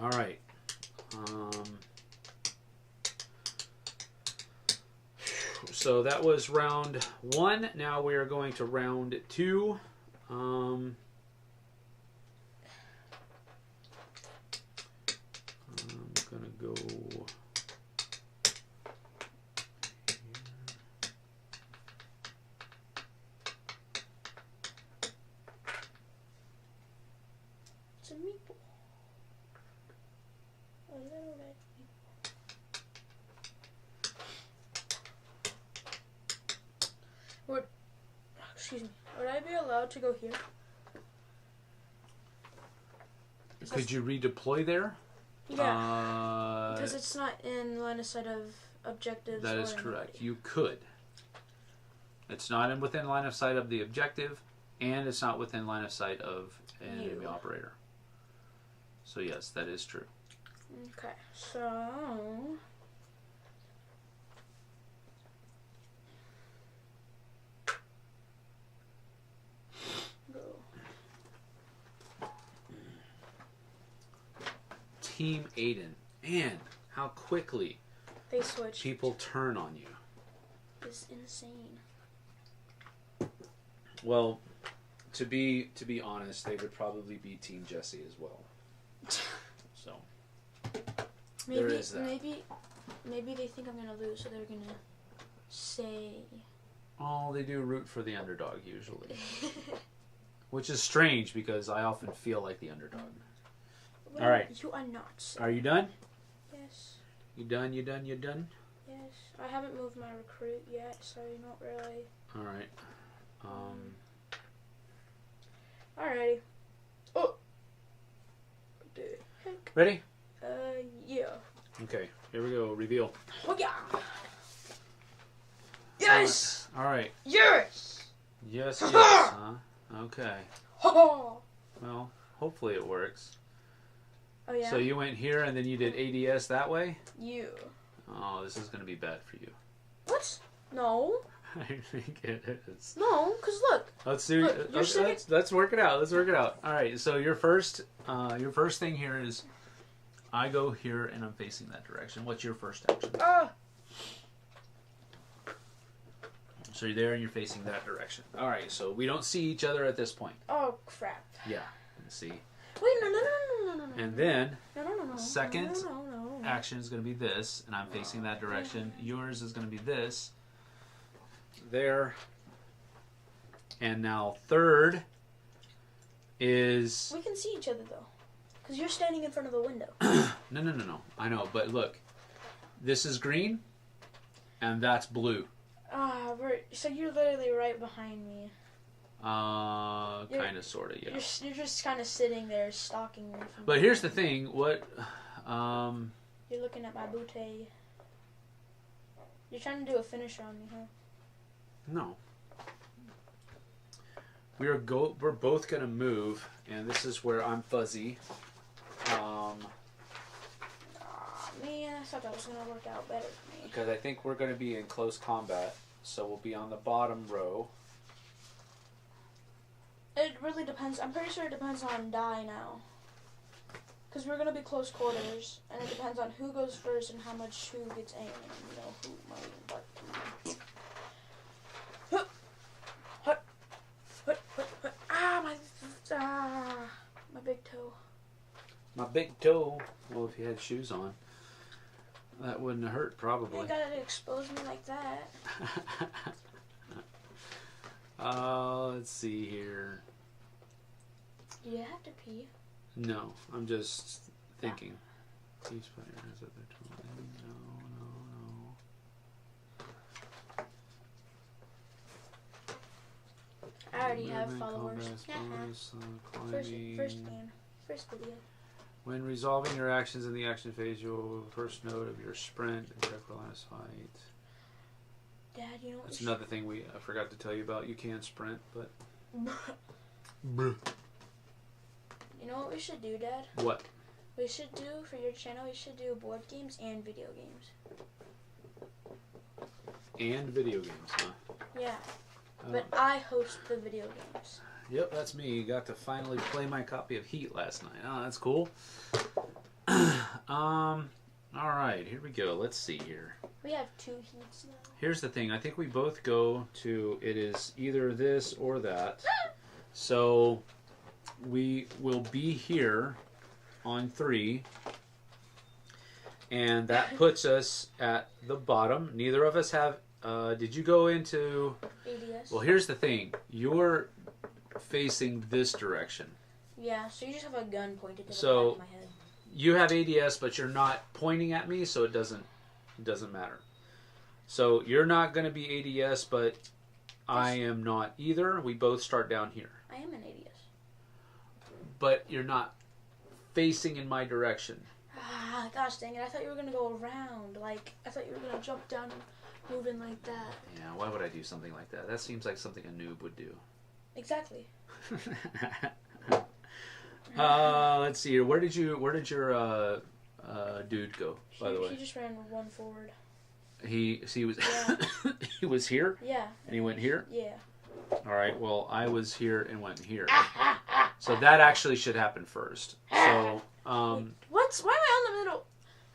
All right. So that was round 1. Now we are going to round 2. I'm going to go... It's a meatball. A little red meatball. Excuse me. Would I be allowed to go here? Could you redeploy there? Yeah. Because it's not in line of sight of objectives. That is correct. You could. It's not within line of sight of the objective, and it's not within line of sight of an enemy operator. So yes, that is true. Okay, so... Go. Team Aiden. Man, how quickly They switched. people turn on you. It's insane. Well, to be honest, they would probably be Team Jesse as well. So there is that. Maybe they think I'm gonna lose, so they're gonna say. Oh, they do root for the underdog usually, which is strange because I often feel like the underdog. Well, all right, you are not. Are you done? Yes. You done? You done? You done? Yes. I haven't moved my recruit yet, so not really. All right. Alrighty. Oh. What the heck? Ready? Yeah. Okay. Here we go. Reveal. Oh yeah. Yes. All right. Yes. Yes. Yes. Huh? Okay. Oh. Well, hopefully it works. Oh yeah. So you went here and then you did ADS that way? You. Oh, this is going to be bad for you. What? No. I think it is. No, cause look. Let's do. Let's work it out. Let's work it out. All right. So your first thing here is, I go here and I'm facing that direction. What's your first action? So you're there and you're facing that direction. All right. So we don't see each other at this point. Oh crap. Yeah. Let's see. Wait, no. And then, no. Second No. action is going to be this, and I'm facing that direction. Yours is going to be this. There. And now third is... We can see each other though, because you're standing in front of the window. No. I know, but look. This is green, and that's blue. So you're literally right behind me. Kind of, sort of, yeah. You're just kind of sitting there stalking me. But here's the thing, what... You're looking at my booty. You're trying to do a finisher on me, huh? No. We're both gonna move, and this is where I'm fuzzy. Aw, man, I thought that was gonna work out better for me. Because I think we're gonna be in close combat, so we'll be on the bottom row. It really depends. I'm pretty sure it depends on die now. Because we're gonna be close quarters, and it depends on who goes first and how much who gets aim, and you know who might butt. My big toe. My big toe. Well, if you had shoes on, that wouldn't have hurt probably. You gotta expose me like that. Let's see here. You have to pee. No, I'm just thinking. Please put your hands up there. No. I already have followers. First video. When resolving your actions in the action phase, you'll first note of your sprint and check the line of sight. Dad, you know what? That's another thing I forgot to tell you about. You can sprint, but. You know what we should do, Dad? What? We should do for your channel. We should do board games and video games. And video games, huh? Yeah. But I host the video games. Yep, that's me. You got to finally play my copy of Heat last night. Oh, that's cool. All right, here we go. Let's see here. We have 2 heats now. Here's the thing. I think we both go to, it is either this or that. So we will be here on 3. And that puts us at the bottom. Neither of us have, did you go into... ADS. Well, here's the thing. You're facing this direction. Yeah, so you just have a gun pointed to the So, back of my head. You have ADS, but you're not pointing at me, so it doesn't matter. So you're not going to be ADS, but I am not either. We both start down here. I am an ADS. But you're not facing in my direction. Ah, gosh dang it. I thought you were going to go around. Like, I thought you were going to jump down and move in like that. Yeah, why would I do something like that? That seems like something a noob would do. Exactly. Let's see here. Where did your dude go, by the way? He just ran 1 forward. He was Yeah. he was here? Yeah. And he went here? Yeah. All right. Well, I was here and went here. So that actually should happen first. So Why am I on the middle?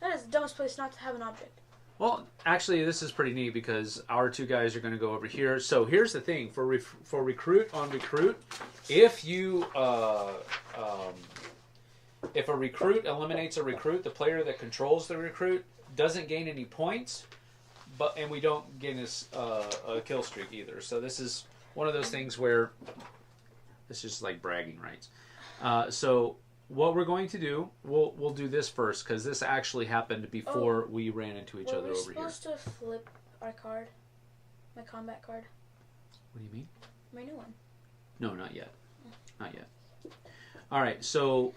That is the dumbest place not to have an object. well, actually, this is pretty neat because our 2 guys are going to go over here. So here's the thing for recruit on recruit, if you if a recruit eliminates a recruit, the player that controls the recruit doesn't gain any points, and we don't gain a kill streak either. So this is one of those things where this is like bragging rights. So what we're going to do, we'll do this first because this actually happened before we ran into each other over here. Were we supposed to flip our card? My combat card? What do you mean? My new one. No, not yet. Not yet. All right, so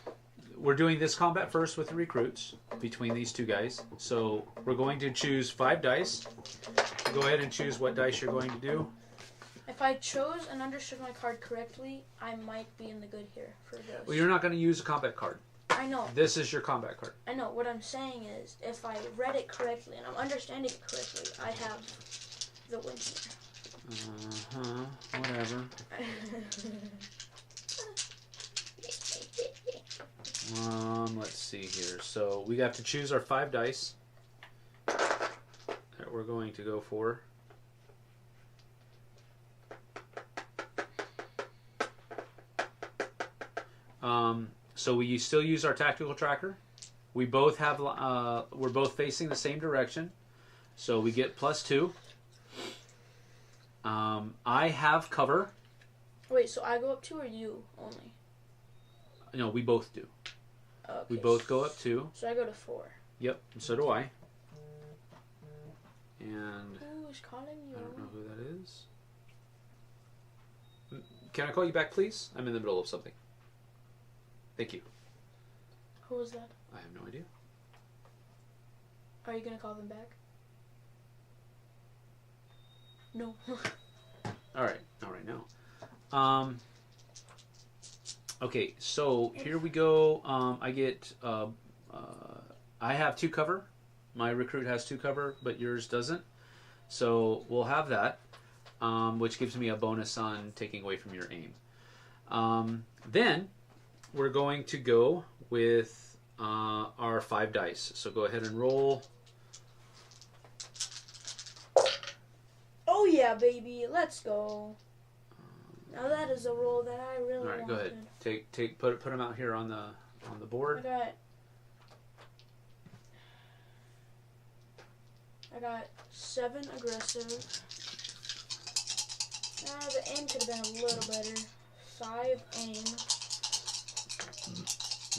we're doing this combat first with the recruits between these 2 guys. So we're going to choose 5 dice. Go ahead and choose what dice you're going to do. If I chose and understood my card correctly, I might be in the good here for this. Well, you're not going to use a combat card. I know. This is your combat card. I know. What I'm saying is, if I read it correctly and I'm understanding it correctly, I have the win here. Whatever. Let's see here. So we got to choose our 5 dice that we're going to go for. So we still use our tactical tracker. We both have. We're both facing the same direction, so we get +2. I have cover. Wait, so I go up 2 or you only? No, we both do. Okay. We both go up 2. So I go to 4. Yep, and so do I. And Who is calling you? I don't know who that is. Can I call you back, please? I'm in the middle of something. Thank you. Who was that? I have no idea. Are you going to call them back? No. All right now. Okay, so here we go. I get. I have 2 cover. My recruit has 2 cover, but yours doesn't. So we'll have that, which gives me a bonus on taking away from your aim. Then we're going to go with are 5 dice. So go ahead and roll. Oh yeah, baby, let's go. Now that is a roll that I really wanted. All right, go ahead. Put them out here on the board. I got 7 aggressive. The aim could have been a little better. 5 aim.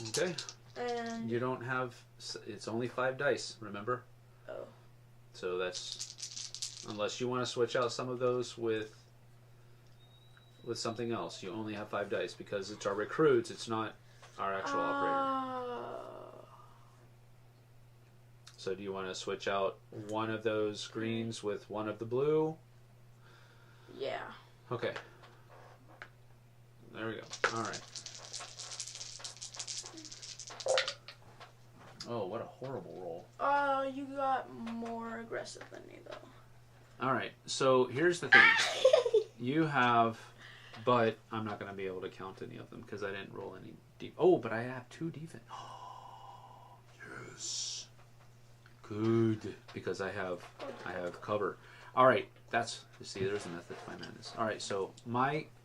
Okay. And you don't have. It's only 5 dice. Remember. Oh. So that's unless you want to switch out some of those with something else. You only have 5 dice because it's our recruits. It's not our actual operator. So do you want to switch out one of those greens with one of the blue? Yeah. Okay. There we go. All right. Oh, what a horrible roll. You got more aggressive than me, though. All right. So here's the thing. You have, but I'm not going to be able to count any of them because I didn't roll any deep. Oh, but I have 2 defense. Oh, yes. Good, because I have cover. All right, see, there's a method to my madness. All right, so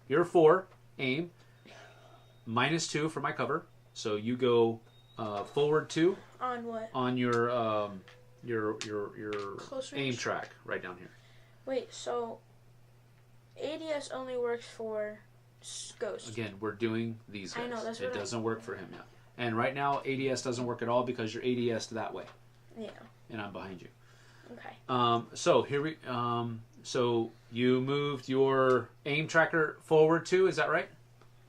you're 4 aim, -2 for my cover. So you go forward 2 on what? On your aim track right down here. Wait, so ADS only works for Ghost. Again, we're doing these guys. I know, that's what it doesn't work for him yet. And right now ADS doesn't work at all because you're ADS that way. Yeah. And I'm behind you. Okay. So here we. So you moved your aim tracker forward 2. Is that right?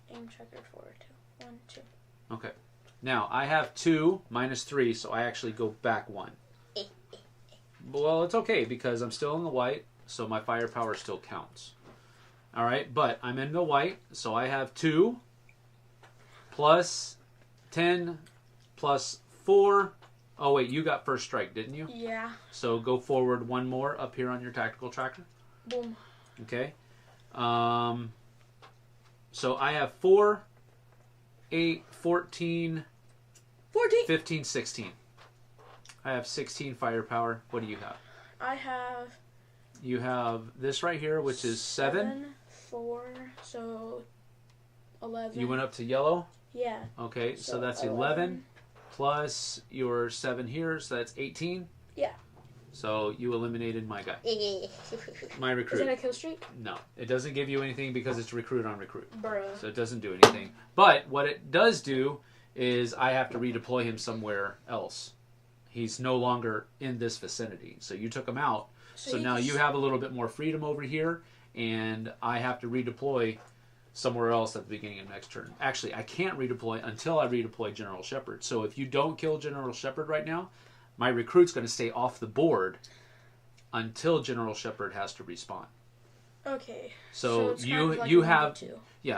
Aim tracker forward 2. 1, 2. Okay. Now I have 2 -3, so I actually go back 1. Well, it's okay because I'm still in the white, so my firepower still counts. All right, but I'm in the white, so I have 2 plus 10 plus 4. Oh, wait, you got first strike, didn't you? Yeah. So go forward 1 more up here on your tactical tracker. Boom. Okay. So I have 4, 8, 14, 15, 16. I have 16 firepower. What do you have? You have this right here, which is 7. 4, so 11. You went up to yellow? Yeah. Okay, so that's 11. Plus your 7 here, so that's 18. Yeah. So you eliminated my guy. My recruit. Is that a kill streak? No. It doesn't give you anything because it's recruit on recruit. Bruh. So it doesn't do anything. But what it does do is I have to redeploy him somewhere else. He's no longer in this vicinity. So you took him out. So now you have a little bit more freedom over here, and I have to redeploy somewhere else at the beginning of next turn. Actually, I can't redeploy until I redeploy General Shepard. So if you don't kill General Shepard right now, my recruit's going to stay off the board until General Shepard has to respawn. Okay. So you have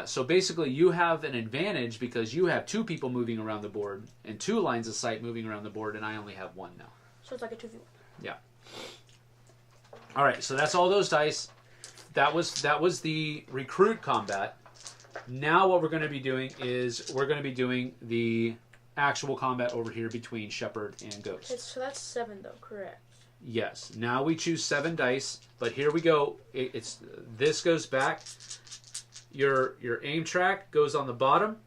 so basically you have an advantage because you have 2 people moving around the board and 2 lines of sight moving around the board, and I only have 1 now. So it's like a 2v1. Yeah. All right, so that's all those dice. That was the recruit combat. Now what we're going to be doing is we're going to be doing the actual combat over here between Shepard and Ghost. Okay, so that's 7 though, correct? Yes. Now we choose 7 dice, but here we go. This goes back. Your aim track goes on the bottom,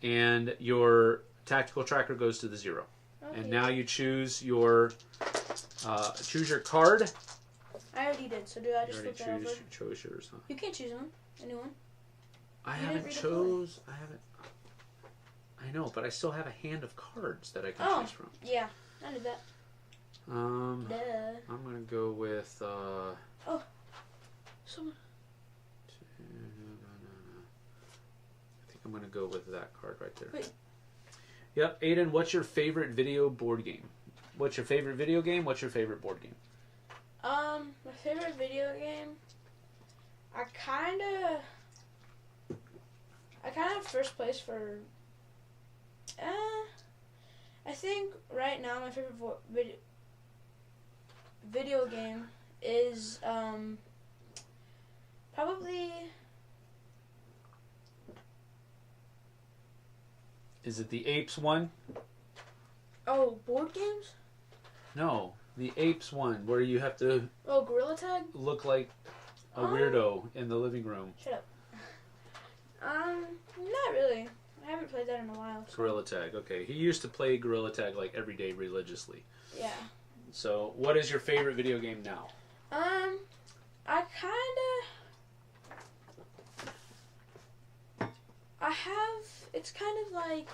and your tactical tracker goes to the 0. Okay. And now you choose your card. I already did. So do I just flip that over? You chose yours, huh? You can't choose one. Anyone? I haven't chose. I know, but I still have a hand of cards that I can choose from. Yeah, I did that. I'm gonna go with. Someone. I think I'm gonna go with that card right there. Wait. Yep, Aiden. What's your favorite video board game? What's your favorite video game? What's your favorite board game? My favorite video game. I kind of first place for. I think right now my favorite video game is probably. Is it the apes one? Oh, board games? No, the apes one where you have to Oh, Gorilla Tag? look like a weirdo in the living room. Shut up. Not really. I haven't played that in a while. So. Gorilla Tag. Okay, he used to play Gorilla Tag like every day religiously. Yeah. So, what is your favorite video game now? It's kind of like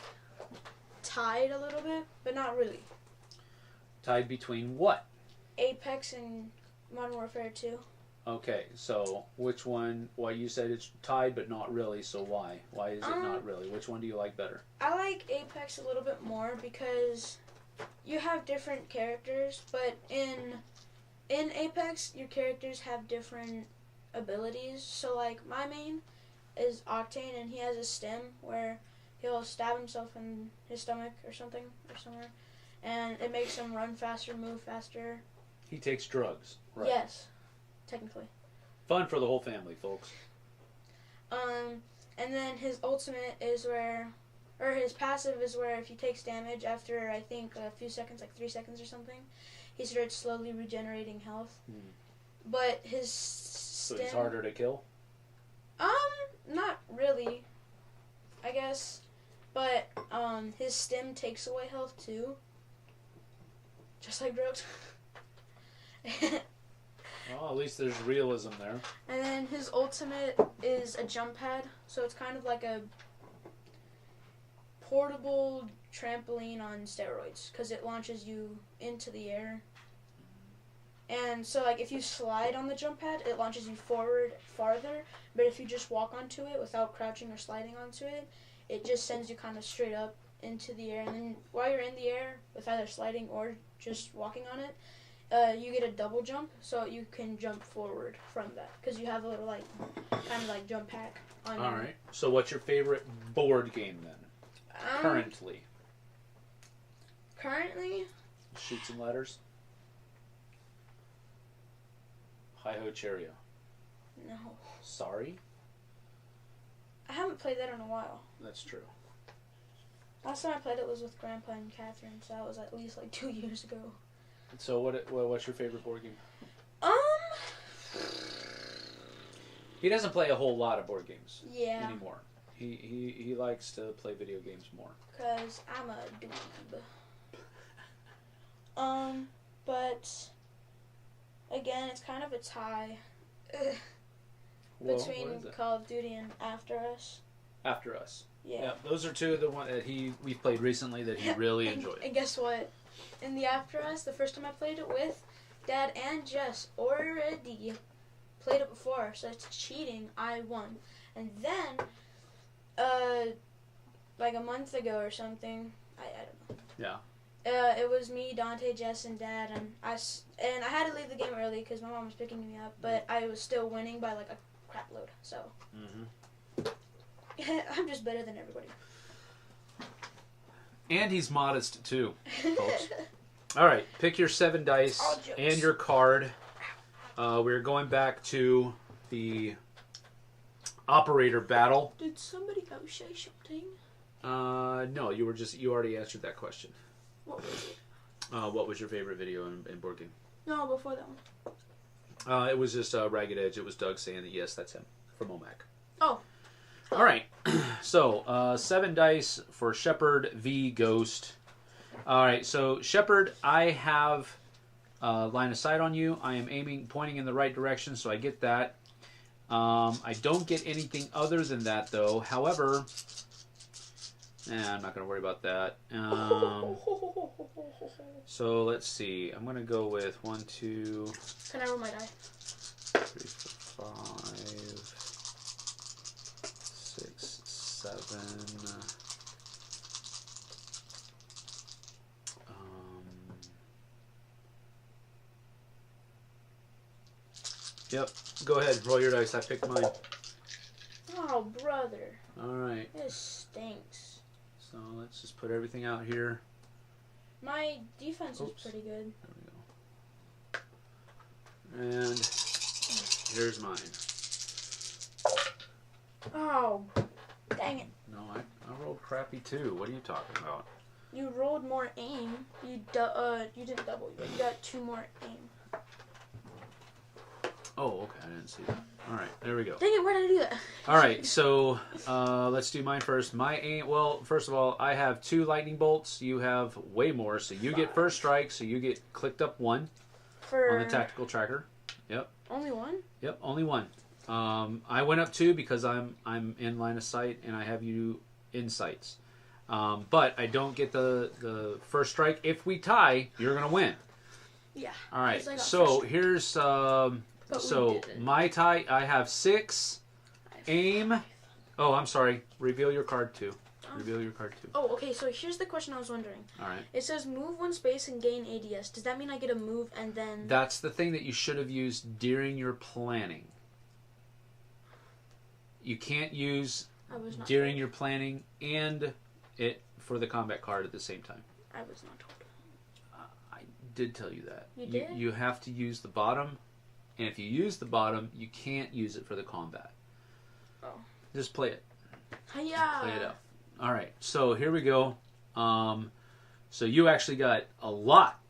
tied a little bit, but not really. Tied between what? Apex and Modern Warfare 2. Okay, so which one? Well, you said it's tied, but not really. So why? Why is it not really? Which one do you like better? I like Apex a little bit more because you have different characters, but in Apex, your characters have different abilities. So, like, my main is Octane, and he has a stem where he'll stab himself in his stomach or something, or somewhere, and it makes him run faster, move faster. He takes drugs, right? Yes, technically. Fun for the whole family, folks. And then his ultimate is where, or his passive is where if he takes damage after, I think, a few seconds, like 3 seconds or something, he starts slowly regenerating health. But his So stem... he's harder to kill? Not really, I guess. But, his stem takes away health, too. Just like drugs. Well, at least there's realism there. And then his ultimate is a jump pad, so it's kind of like a portable trampoline on steroids, because it launches you into the air. And so, like, if you slide on the jump pad, it launches you forward farther, but if you just walk onto it without crouching or sliding onto it, it just sends you kind of straight up into the air. And then while you're in the air, with either sliding or just walking on it, you get a double jump, so you can jump forward from that, because you have a little, like, kind of like jump pack on you. Alright, so what's your favorite board game then? Currently? Shoots and Ladders? Hi-Ho Cheerio. No. Sorry? I haven't played that in a while. That's true. Last time I played it was with Grandpa and Catherine, so that was at least like 2 years ago. So what's your favorite board game? He doesn't play a whole lot of board games anymore. He likes to play video games more. 'Cause I'm a dweeb. But again, it's kind of a tie between Call of Duty and After Us. After Us. Yeah. Those are two of the ones that we've played recently that he really enjoyed. And guess what? In the After Us, the first time I played it with Dad and Jess already played it before, so it's cheating. I won. And then, like a month ago or something, I don't know. Yeah. It was me, Dante, Jess, and Dad, and I had to leave the game early because my mom was picking me up, but I was still winning by like a crap load, so. I'm just better than everybody. And he's modest too, folks. All right, pick your 7 dice and your card. We're going back to the operator battle. Did somebody else say something? No, you already answered that question. What was it? What was your favorite video in board game? No, before that one. It was just Ragged Edge. It was Doug saying that yes, that's him from OMAC. Oh. All right. So 7 dice for Shepard v Ghost. All right. So Shepard, I have line of sight on you. I am pointing in the right direction, so I get that. I don't get anything other than that, though. However, I'm not going to worry about that. So let's see. I'm going to go with 1, 2. Can I roll my die? 3, 4, 5, 6, 7. Yep. Go ahead. Roll your dice. I picked mine. Oh, brother. All right. This stinks. So let's just put everything out here. My defense is pretty good. There we go. And here's mine. Oh, dang it. No, I rolled rolled crappy too. What are you talking about? You rolled more aim. You didn't double. You got 2 more aim. Oh, okay. I didn't see that. All right, there we go. Dang it! Why did I do that? All right, so let's do mine first. My aim. Well, first of all, I have 2 lightning bolts. You have way more, so you get first strike. So you get clicked up 1 on the tactical tracker. Yep. Only 1? Yep, only 1. I went up 2 because I'm in line of sight and I have you in sights. But I don't get the first strike. If we tie, you're gonna win. Yeah. All right. So here's so my tie. I have 6 aim. Oh, I'm sorry. Reveal your card too. Reveal your card too. Oh, okay. So here's the question I was wondering. All right. It says move 1 space and gain ADS. Does that mean I get a move and then? That's the thing that you should have used during your planning. You can't use during your planning and it for the combat card at the same time. I was not told. I did tell you that. You did? You have to use the bottom, and if you use the bottom, you can't use it for the combat. Oh. Just play it. Hiya! Play it out. All right, so here we go. So you actually got a lot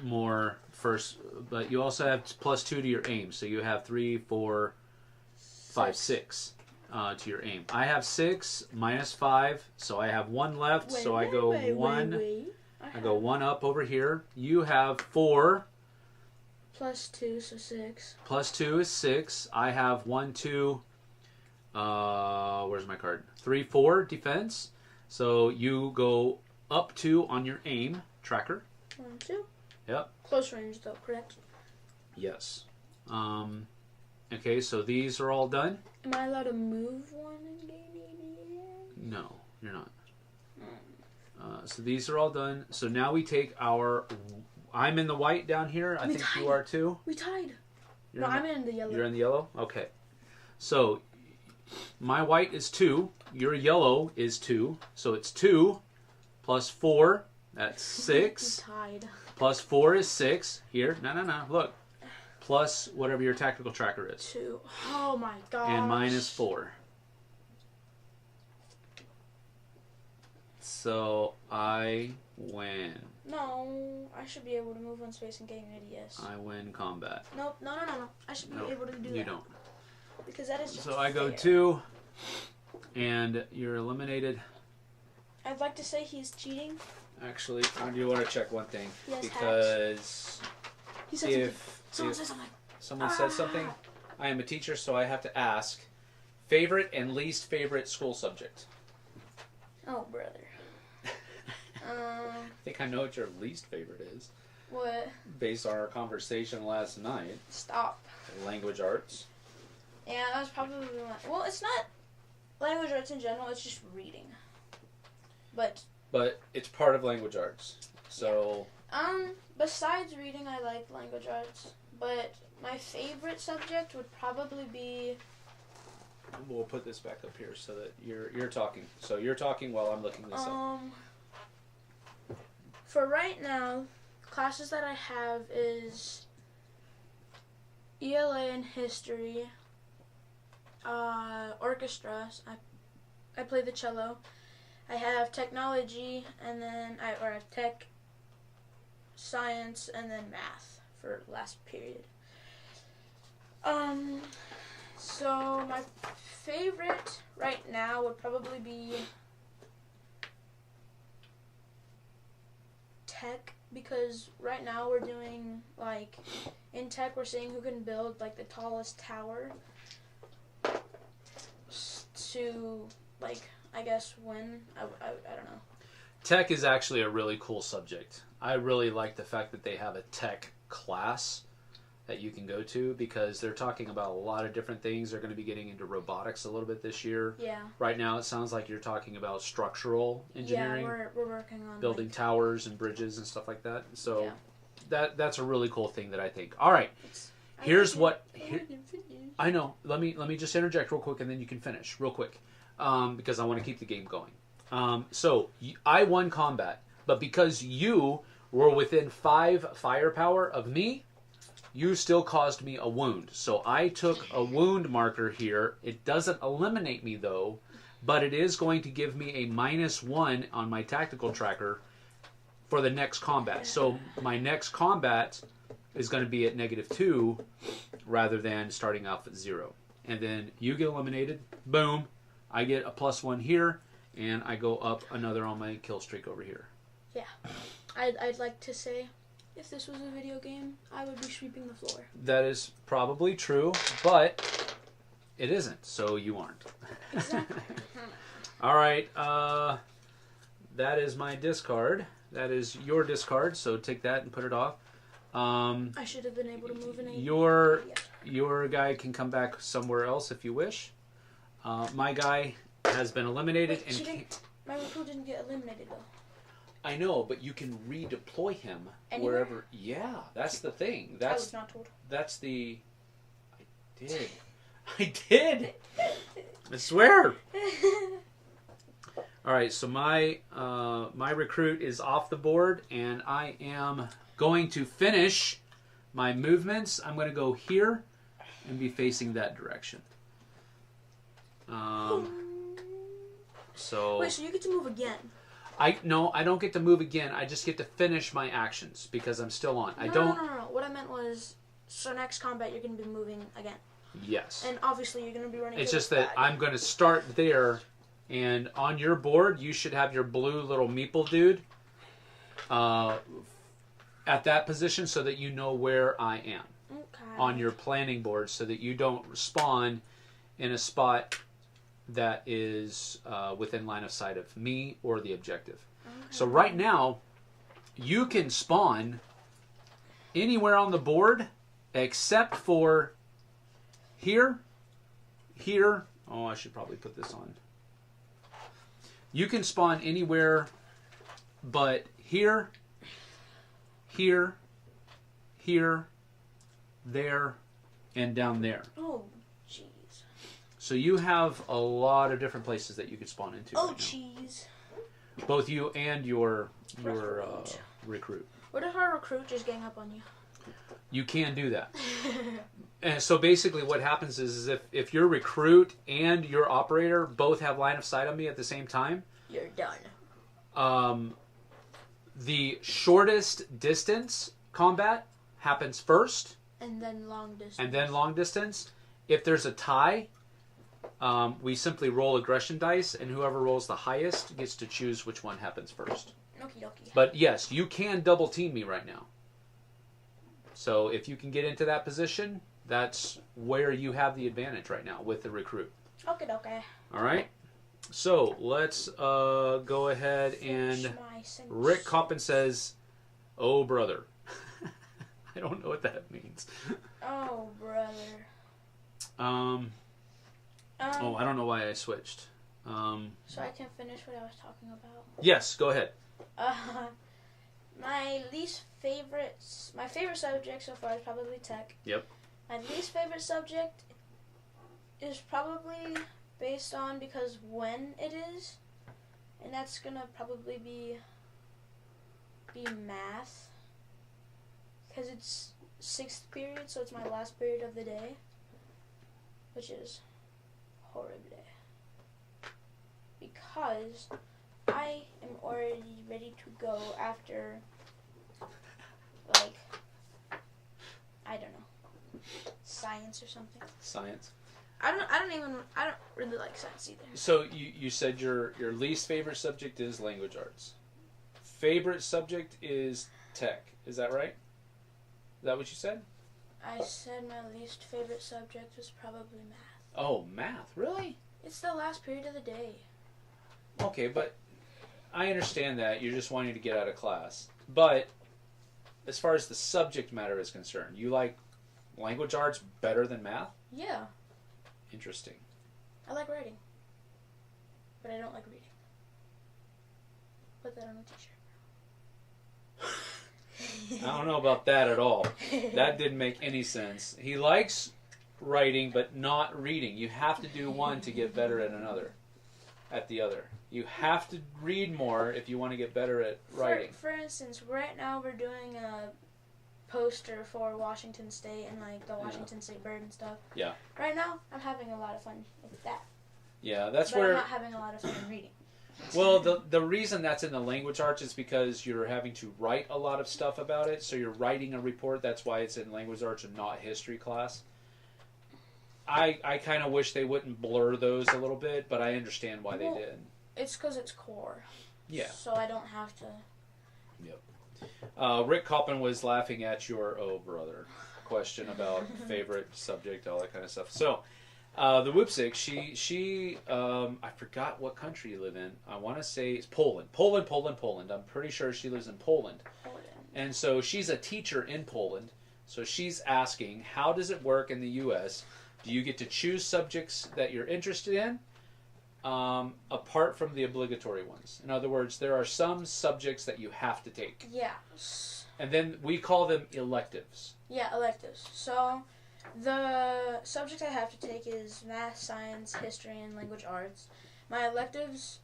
more first, but you also have +2 to your aim. So you have 3, 4, 5, 6 to your aim. I have 6 -5, so I have 1 left. So I go 1. I go 1 up over here. You have 4. +2, so 6. +2 is 6. I have 1, 2. Where's my card? 3, 4 defense. So you go up 2 on your aim tracker. 1, 2. Yep. Close range though, correct? Yes. Okay, so these are all done. Am I allowed to move 1 and gain ADS? No, you're not. So these are all done. So now we take our... I'm in the white down here. I think you are too. We tied. No, I'm in the yellow. You're in the yellow? Okay. So my white is 2. Your yellow is 2. So it's 2 plus 4. That's 6. We tied. Plus 4 is 6. Here. No. Look. Plus whatever your tactical tracker is. 2. Oh my god. And mine is 4. So I win. No, I should be able to move 1 space and gain ADS. I win combat. Nope, no. I should be able to do that. You don't. Because that is just So I go fair. 2, and you're eliminated. I'd like to say he's cheating. Actually, I do want to check one thing. He has Because He said something. Someone said something. Someone says something, I am a teacher, so I have to ask, favorite and least favorite school subject? Oh, brother. I think I know what your least favorite is. What? Based on our conversation last night. Stop. Language arts. Yeah, that was probably one. Well, it's not language arts in general, it's just reading. But it's part of language arts. So besides reading, I like language arts, but my favorite subject would probably be... We'll put this back up here so that you're talking. So you're talking while I'm looking this up. For right now, classes that I have is ELA and history, orchestras. I play the cello. I have technology, and then I have tech, science, and then math for last period. So my favorite right now would probably be tech, because right now we're doing, like, in tech we're seeing who can build, like, the tallest tower to, like, I guess win. I don't know. Tech is actually a really cool subject. I really like the fact that they have a tech class that you can go to, because they're talking about a lot of different things. They're going to be getting into robotics a little bit this year. Yeah. Right now it sounds like you're talking about structural engineering. Yeah, we're working on building like, towers and bridges and stuff like that. So yeah. that's a really cool thing that I think. All right. Here's what I know. Let me just interject real quick and then you can finish real quick. Because I want to keep the game going. So I won combat, but because you were within 5 firepower of me, you still caused me a wound. So I took a wound marker here. It doesn't eliminate me, though, but it is going to give me a -1 on my tactical tracker for the next combat. So my next combat is going to be at -2 rather than starting off at 0. And then you get eliminated. Boom. I get a +1 here, and I go up another on my kill streak over here. Yeah. I'd like to say, if this was a video game, I would be sweeping the floor. That is probably true, but it isn't, so you aren't. Exactly. All right. That is my discard. That is your discard, so take that and put it off. I should have been able to move an Aiden. Your guy can come back somewhere else if you wish. My guy has been eliminated. Wait, my recruit didn't get eliminated, though. I know, but you can redeploy him Anywhere? wherever. Yeah, that's the thing. I was not told. That's the. I did. I did. I swear. All right, so my recruit is off the board, and I am going to finish my movements. I'm going to go here and be facing that direction. So. Wait, so you get to move again? No, I don't get to move again. I just get to finish my actions because I'm still on. No. What I meant was, so next combat you're going to be moving again. Yes. And obviously you're going to be running. It's just that I'm going to start there, and on your board you should have your blue little meeple dude at that position so that you know where I am. Okay. On your planning board so that you don't spawn in a spot that is within line of sight of me or the objective. Okay. So right now, you can spawn anywhere on the board except for here, here. Oh, I should probably put this on. You can spawn anywhere but here, here, here, there, and down there. Oh, jeez. So you have a lot of different places that you could spawn into. Oh, jeez. Both you and your recruit. What if our recruit just gang up on you? You can do that. And so basically what happens is if your recruit and your operator both have line of sight on me at the same time, you're done. The shortest distance combat happens first. And then long distance. And then long distance. If there's a tie, we simply roll aggression dice, and whoever rolls the highest gets to choose which one happens first. Okie dokie. But yes, you can double team me right now. So if you can get into that position, that's where you have the advantage right now with the recruit. Okay, okay. All right. So let's go ahead and Rick Coppin says, "Oh brother." I don't know what that means. Oh brother. Oh, I don't know why I switched. So I can finish what I was talking about. Yes, go ahead. My favorite subject so far is probably tech. Yep. My least favorite subject is probably based on because when it is, and that's gonna probably be math, because it's 6th period, so it's my last period of the day, which is horrible. Because I am already ready to go after, like, I don't know, science or something. Science. I don't really like science either. So you said your least favorite subject is language arts. Favorite subject is tech. Is that right? Is that what you said? I said my least favorite subject was probably math. Oh, math. Really? It's the last period of the day. Okay, but I understand that. You're just wanting to get out of class. But as far as the subject matter is concerned, you like language arts better than math? Yeah. Interesting. I like writing. But I don't like reading. Put that on a t-shirt. I don't know about that at all. That didn't make any sense. He likes writing, but not reading. You have to do one to get better at the other. You have to read more if you want to get better at writing. For instance, right now we're doing a poster for Washington State and like the Washington State bird and stuff. Yeah. Right now, I'm having a lot of fun with that. Yeah, that's but where... I'm not having a lot of fun reading. Well, the reason that's in the language arts is because you're having to write a lot of stuff about it. So you're writing a report. That's why it's in language arts and not history class. I kind of wish they wouldn't blur those a little bit, but I understand why they did. It's because it's core. Yeah. So I don't have to. Yep. Rick Coppin was laughing at your question about favorite subject, all that kind of stuff. So, the Whoopsick, she I forgot what country you live in. I want to say it's Poland. Poland. I'm pretty sure she lives in Poland. And so she's a teacher in Poland. So she's asking, how does it work in the U.S.? Do you get to choose subjects that you're interested in, apart from the obligatory ones? In other words, there are some subjects that you have to take. Yeah. And then we call them electives. Yeah, electives. So the subject I have to take is math, science, history, and language arts. My electives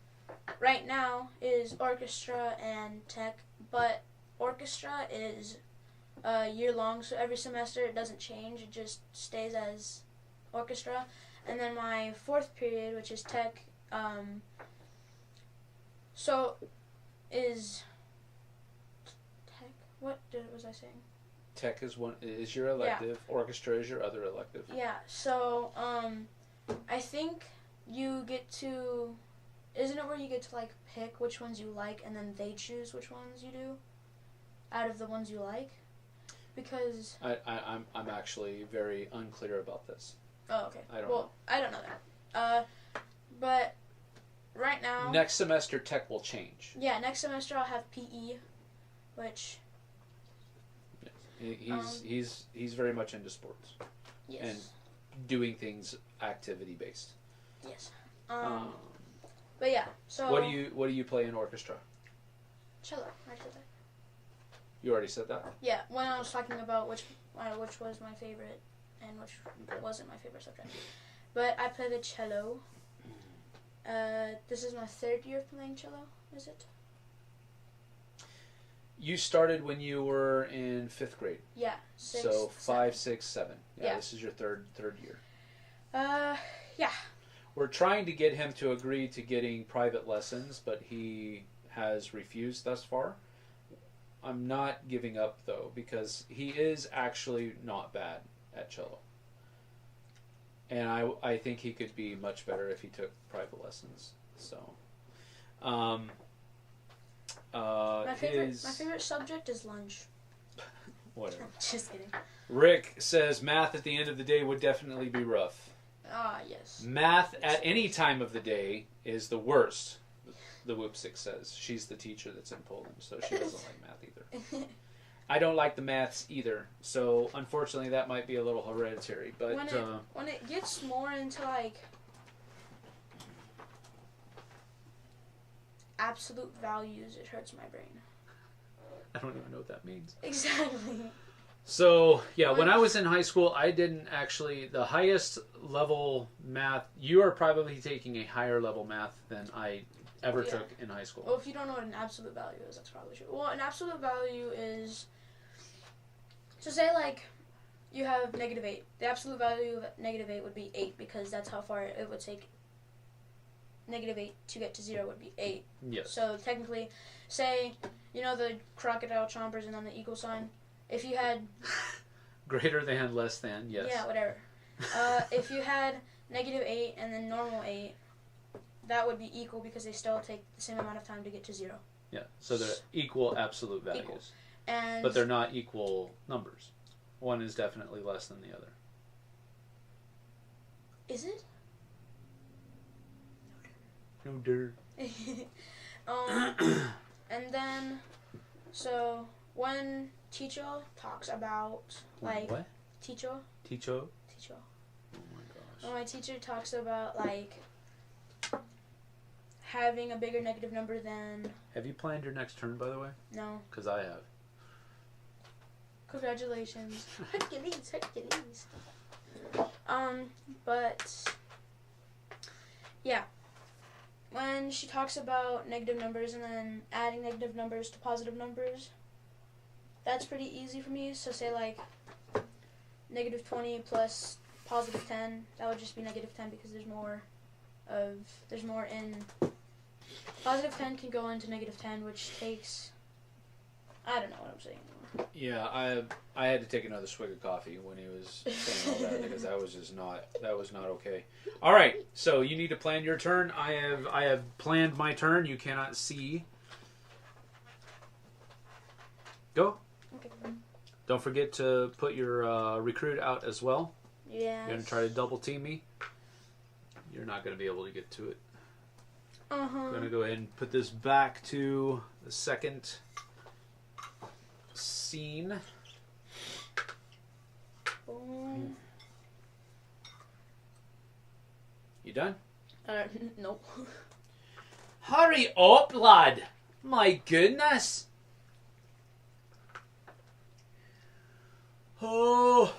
right now is orchestra and tech, but orchestra is year-long, so every semester it doesn't change. It just stays as orchestra. And then my fourth period, which is tech, is tech. What was I saying? Tech is your elective. Yeah. Orchestra is your other elective. Yeah. So I think you get to. Isn't it where you get to like pick which ones you like, and then they choose which ones you do, out of the ones you like? Because I'm actually very unclear about this. Oh, okay. I don't know. I don't know that. But right now... Next semester, tech will change. Yeah, next semester I'll have PE, which... He's very much into sports. Yes. And doing things activity-based. Yes. But yeah, so... What do you play in orchestra? Cello. I said that. You already said that? Yeah, when I was talking about which was my favorite and which wasn't my favorite subject. But I play the cello. This is my third year of playing cello, is it? You started when you were in 5th grade. Yeah, 6, so 5, 7. 6, 7. Yeah, this is your third year. Yeah. We're trying to get him to agree to getting private lessons, but he has refused thus far. I'm not giving up, though, because he is actually not bad at cello. And I think he could be much better if he took private lessons. So, my favorite subject is lunch. Whatever. Just kidding. Rick says math at the end of the day would definitely be rough. Yes. Math at any time of the day is the worst. The Whoopsick says. She's the teacher that's in Poland, so she doesn't like math either. I don't like the maths either, so unfortunately that might be a little hereditary. But when it gets more into like absolute values, it hurts my brain. I don't even know what that means. Exactly. So, yeah, when I was in high school, I didn't actually, the highest level math, you are probably taking a higher level math than I ever took in high school. Well, if you don't know what an absolute value is, that's probably true. Well, an absolute value is, so say like you have -8. The absolute value of -8 would be 8 because that's how far it would take -8 to get to 0 would be 8. Yes. So technically, say, you know the crocodile chompers and then the equal sign? If you had... Greater than, less than, yes. Yeah, whatever. If you had -8 and then normal 8, that would be equal because they still take the same amount of time to get to 0. Yeah, so they're equal absolute values. Equal. And but they're not equal numbers. One is definitely less than the other. Is it? No dirt. And then, so when Ticho talks about like what? Ticho. Ticho. Oh my gosh. When my teacher talks about like having a bigger negative number than. Have you planned your next turn, by the way? No. Because I have. Congratulations. Hercules. But yeah. When she talks about negative numbers and then adding negative numbers to positive numbers, that's pretty easy for me. So say like -20 plus +10, that would just be -10 because there's more There's more in positive 10 can go into negative 10, which takes. I don't know what I'm saying anymore. Yeah, I had to take another swig of coffee when he was saying all that because that was not okay. All right, so you need to plan your turn. I have planned my turn. You cannot see. Go. Okay. Don't forget to put your recruit out as well. Yeah. You're gonna try to double team me. You're not gonna be able to get to it. I'm gonna go ahead and put this back to the second scene. Boom. You done? Nope. Hurry up, lad! My goodness! Oh!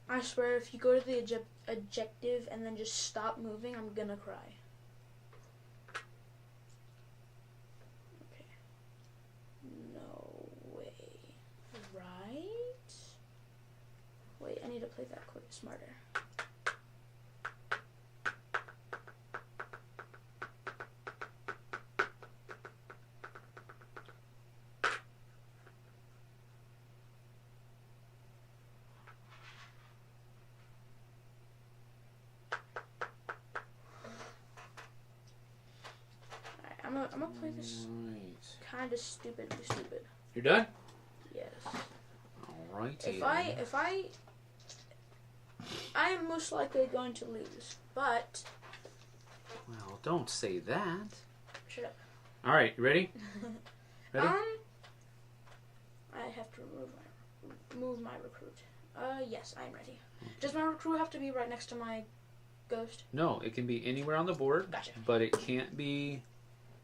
I swear, if you go to the objective and then just stop moving, I'm gonna cry. Okay. No way. Right? Wait, I need to play that smarter. I'm gonna play this kind of stupid. You're done? Yes. Alright. If I am most likely going to lose, but Well, don't say that. shut up. Alright, you ready? Ready? I have to move my recruit. Yes, I'm ready. Does my recruit have to be right next to my ghost? No, it can be anywhere on the board. Gotcha. But it can't be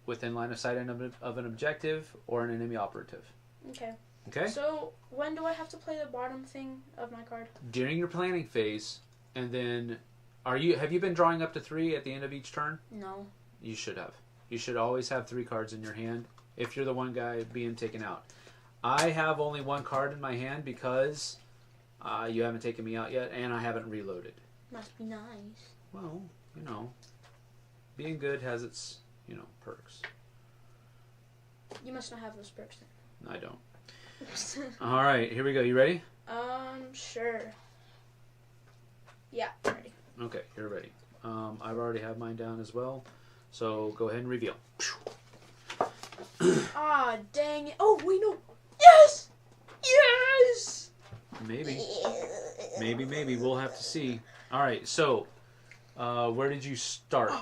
within line of sight of an objective or an enemy operative. Okay. Okay? So, when do I have to play the bottom thing of my card? During your planning phase, and then have you been drawing up to 3 at the end of each turn? No. You should have. You should always have 3 cards in your hand if you're the one guy being taken out. I have only 1 card in my hand because you haven't taken me out yet, and I haven't reloaded. Must be nice. Well, being good has its, perks. You must not have those perks then. I don't. All right, here we go. You ready? Sure. Yeah, I'm ready. Okay, you're ready. I've already have mine down as well, so go ahead and reveal. Ah, dang it. Oh, wait, no. Yes! Yes! Maybe. Maybe. We'll have to see. All right, so where did you start?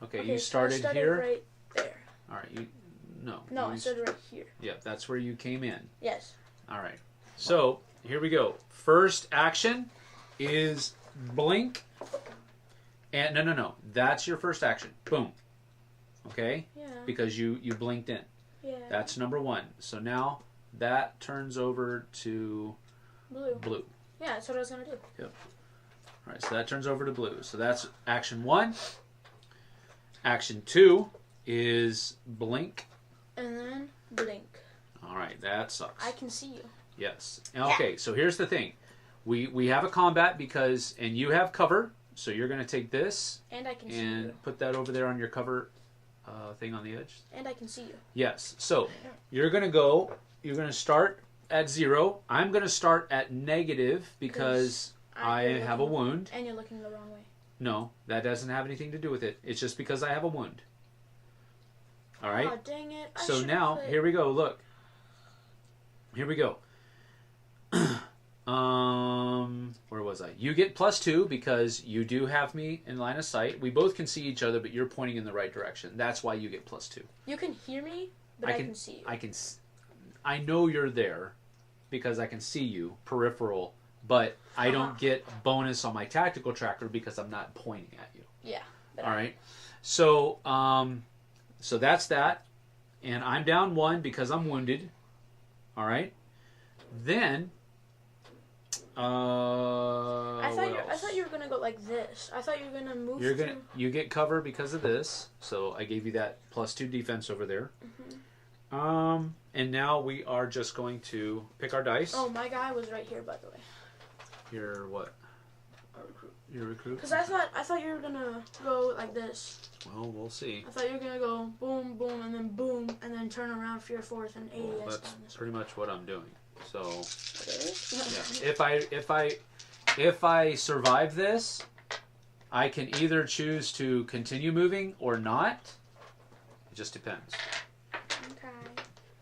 Okay, you started so I here? right there. All right, No, I started right here. Yeah, that's where you came in. Yes. All right. So, here we go. First action is blink. And no. That's your first action. Boom. Okay? Yeah. Because you blinked in. Yeah. That's number 1. So now that turns over to blue. Yeah, that's what I was going to do. Yep. All right, so that turns over to blue. So that's action 1. Action 2 is blink. And then blink. All right, that sucks. I can see you. Yes. Okay, so here's the thing. We have a combat and you have cover, so you're going to take this and I can see you. And put that over there on your cover thing on the edge. And I can see you. Yes. So you're going to start at 0. I'm going to start at negative because I have a wound. And you're looking the wrong way. No, that doesn't have anything to do with it. It's just because I have a wound. All right? Oh, dang it. So now, here we go. Look. Here we go. Where was I? You get +2 because you do have me in line of sight. We both can see each other, but you're pointing in the right direction. That's why you get +2. You can hear me, but I can see you. I know you're there because I can see you, peripheral, but I don't get bonus on my tactical tracker because I'm not pointing at you. Yeah. All right. So, so that's that, and I'm down 1 because I'm wounded. All right. Then, I thought you were gonna go like this. I thought you were gonna move. You get cover because of this. So I gave you that +2 defense over there. Mm-hmm. And now we are just going to pick our dice. Oh, my guy was right here, by the way. Your what? A recruit. Your recruit? Because I thought you were gonna go like this. Well, we'll see. I thought you were gonna go boom, boom, and then turn around for your fourth and ADS. Well, that's pretty much what I'm doing. So, Okay. yeah. If I survive this, I can either choose to continue moving or not. It just depends. Okay.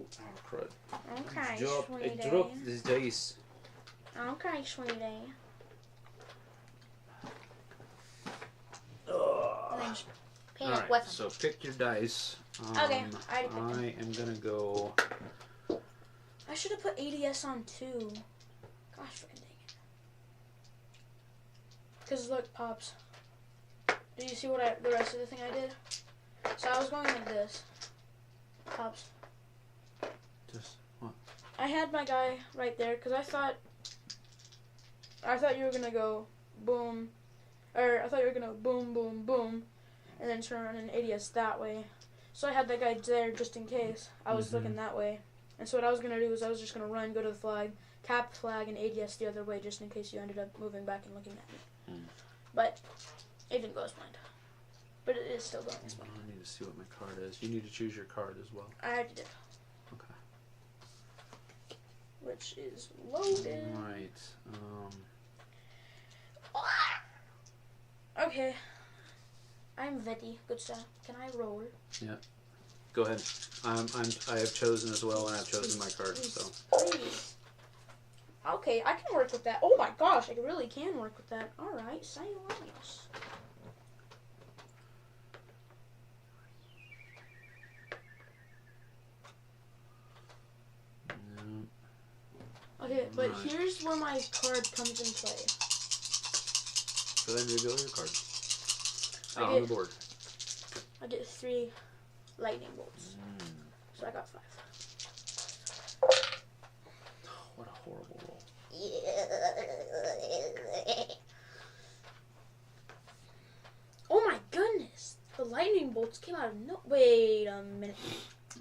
Oh, crud. Okay, sweetie. I dropped this dice. Okay, sweetie. Alright, so pick your dice. Okay, I already picked them. I am gonna go. I should have put ADS on 2. Gosh, freaking dang it. Because look, Pops. Did you see what the rest of the thing I did? So I was going like this. Pops. Just what? I had my guy right there because I thought you were gonna go boom, or I thought you were gonna boom, boom, boom, and then turn around and ADS that way. So I had that guy there just in case I was looking that way. And so what I was gonna do is I was just gonna run, go to the flag, tap the flag, and ADS the other way just in case you ended up moving back and looking at me. But it didn't go as planned. But it is still going as planned. I need to see what my card is. You need to choose your card as well. I already did. Okay. Which is loaded. Right. Okay. I'm ready. Good stuff. Can I roll? Yeah. Go ahead. I have chosen as well, and I've chosen my card. So. Please. Okay, I can work with that. Oh my gosh, I really can work with that. All right, say less. Okay, but here's where my card comes in play. Go ahead and reveal your card. On the board. I get 3 lightning bolts. So I got 5. What a horrible roll. Oh my goodness! The lightning bolts came out of no. Wait a minute.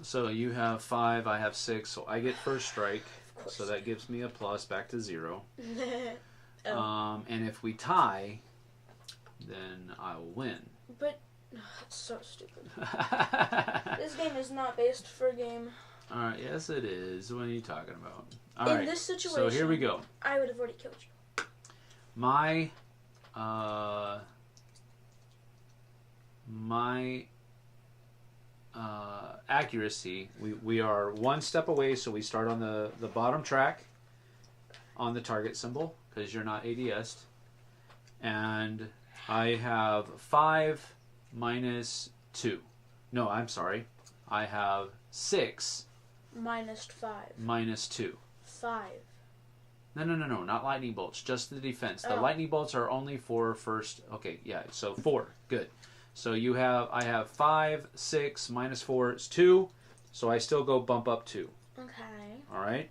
So you have 5, I have 6, so I get first strike. So that gives me a plus back to 0. And if we tie, then I will win. But that's so stupid. This game is not based for a game. Alright, yes it is. What are you talking about? Alright, in this situation, so here we go. I would have already killed you. My accuracy, we are 1 step away, so we start on the bottom track on the target symbol, because you're not ADS'd. And I have 5 minus 2. No, I'm sorry. I have 6 minus 5. Minus 2. 5. No, not lightning bolts, just the defense. The lightning bolts are only for first. Okay, yeah, so 4. Good. So I have 5, 6, minus 4 is 2. So I still go bump up 2. Okay. All right.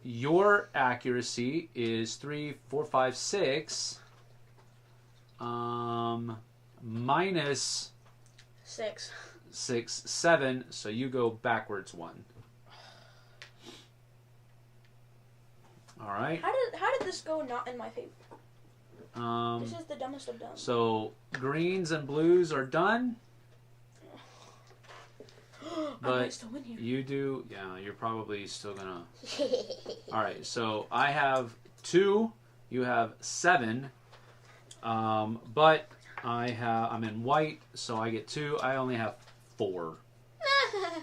Your accuracy is 3, 4, 5, 6. Minus 6. 6, 7. So you go backwards 1. All right. How did this go not in my favor? This is the dumbest of dumb. So greens and blues are done. But still win here. You do, yeah. You're probably still gonna. All right. So I have 2. You have 7. But I'm in white, so I get 2. I only have 4.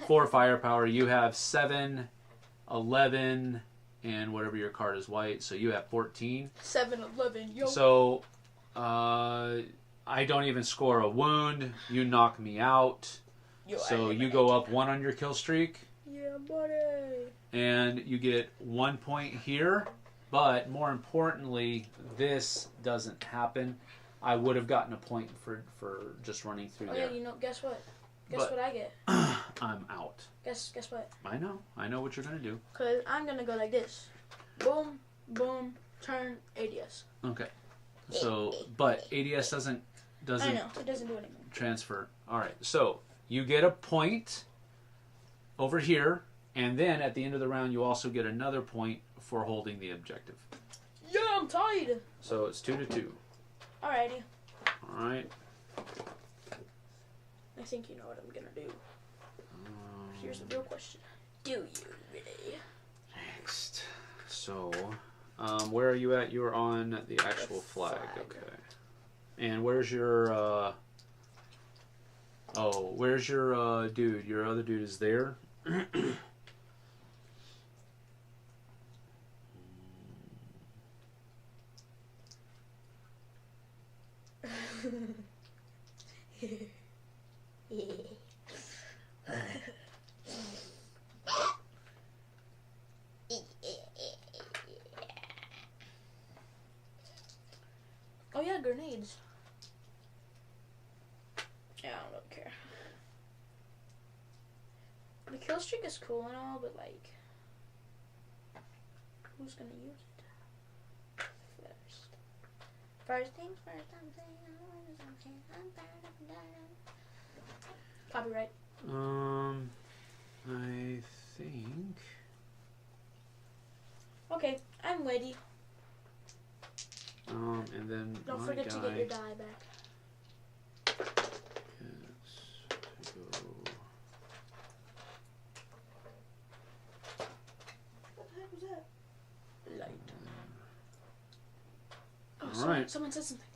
4 firepower. You have 7, 11. And whatever your card is white, so you have 14. 7-11, yo. So, I don't even score a wound. You knock me out. So you go up 1 on your kill streak. Yeah, buddy. And you get 1 point here. But more importantly, this doesn't happen. I would have gotten a point for just running through there. Yeah, guess what? Guess what I get? I'm out. Guess what? I know what you're gonna do. Cause I'm gonna go like this. Boom, boom, turn, ADS. Okay. So, but ADS doesn't. I know it doesn't do anything. Transfer. All right. So you get a point over here, and then at the end of the round, you also get another point for holding the objective. Yeah. tied. So it's 2-2. Alrighty. All right. I think you know what I'm gonna do. Here's the real question. Do you really? Next. So, where are you at? You're on the actual flag. Okay. And where's your, where's your, dude? Your other dude is there? Oh yeah, grenades. Yeah, I don't really care. The kill streak is cool and all, but like, who's gonna use it first? First things first, I'm saying. Copyright. I think. Okay, I'm ready. And then Don't my forget guy to get your die back. is to go. What the heck was that? Light. Oh, All right. Someone said something.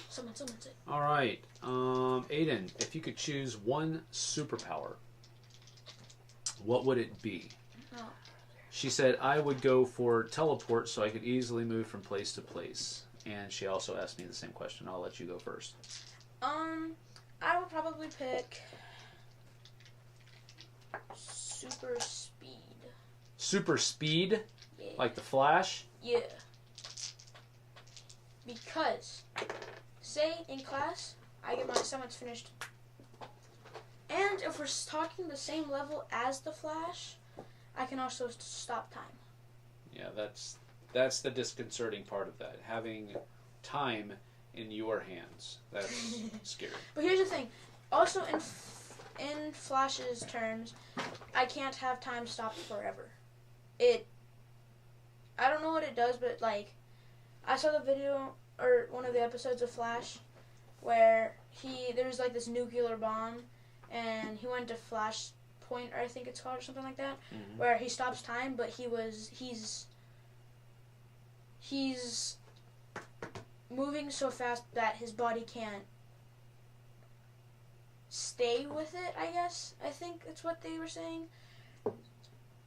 Someone said. All right, Aiden, if you could choose one superpower, what would it be? Oh. She said, I would go for teleport so I could easily move from place to place. And she also asked me the same question. I'll let you go first. I would probably pick super speed. Super speed? Yeah. Like the Flash? Yeah. Because, say in class, I get my assignments finished. And if we're talking the same level as the Flash, I can also stop time. Yeah, that's the disconcerting part of that. Having time in your hands. That's scary. But here's the thing. Also, in Flash's terms, I can't have time stopped forever. I don't know what it does, but like, I saw the video or one of the episodes of Flash where there was like this nuclear bomb, and he went to Flashpoint, or I think it's called, or something like that, where he stops time, but he's moving so fast that his body can't stay with it, I guess. I think that's what they were saying.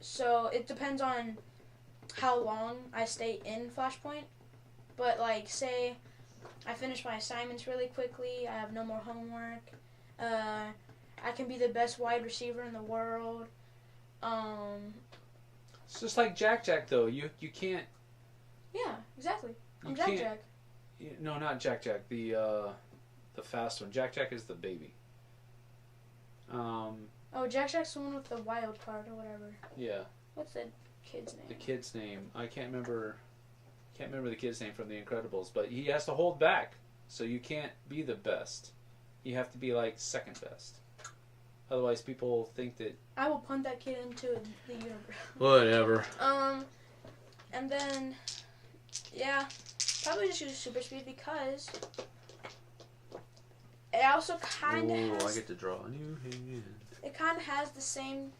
So it depends on how long I stay in Flashpoint. But like, say I finish my assignments really quickly, I have no more homework, I can be the best wide receiver in the world. It's just like Jack though. You can't. Yeah, exactly. I'm Jack. No, not Jack. The fast one. Jack is the baby. Oh, Jack's the one with the wild card or whatever. Yeah. What's the kid's name? The kid's name. I can't remember the kid's name from The Incredibles, but he has to hold back, so you can't be the best. You have to be like second best. Otherwise, people think that I will punt that kid into the universe. Whatever. And then, yeah, probably just use super speed because it also kind of has. I get to draw a new hand. It kind of has the same,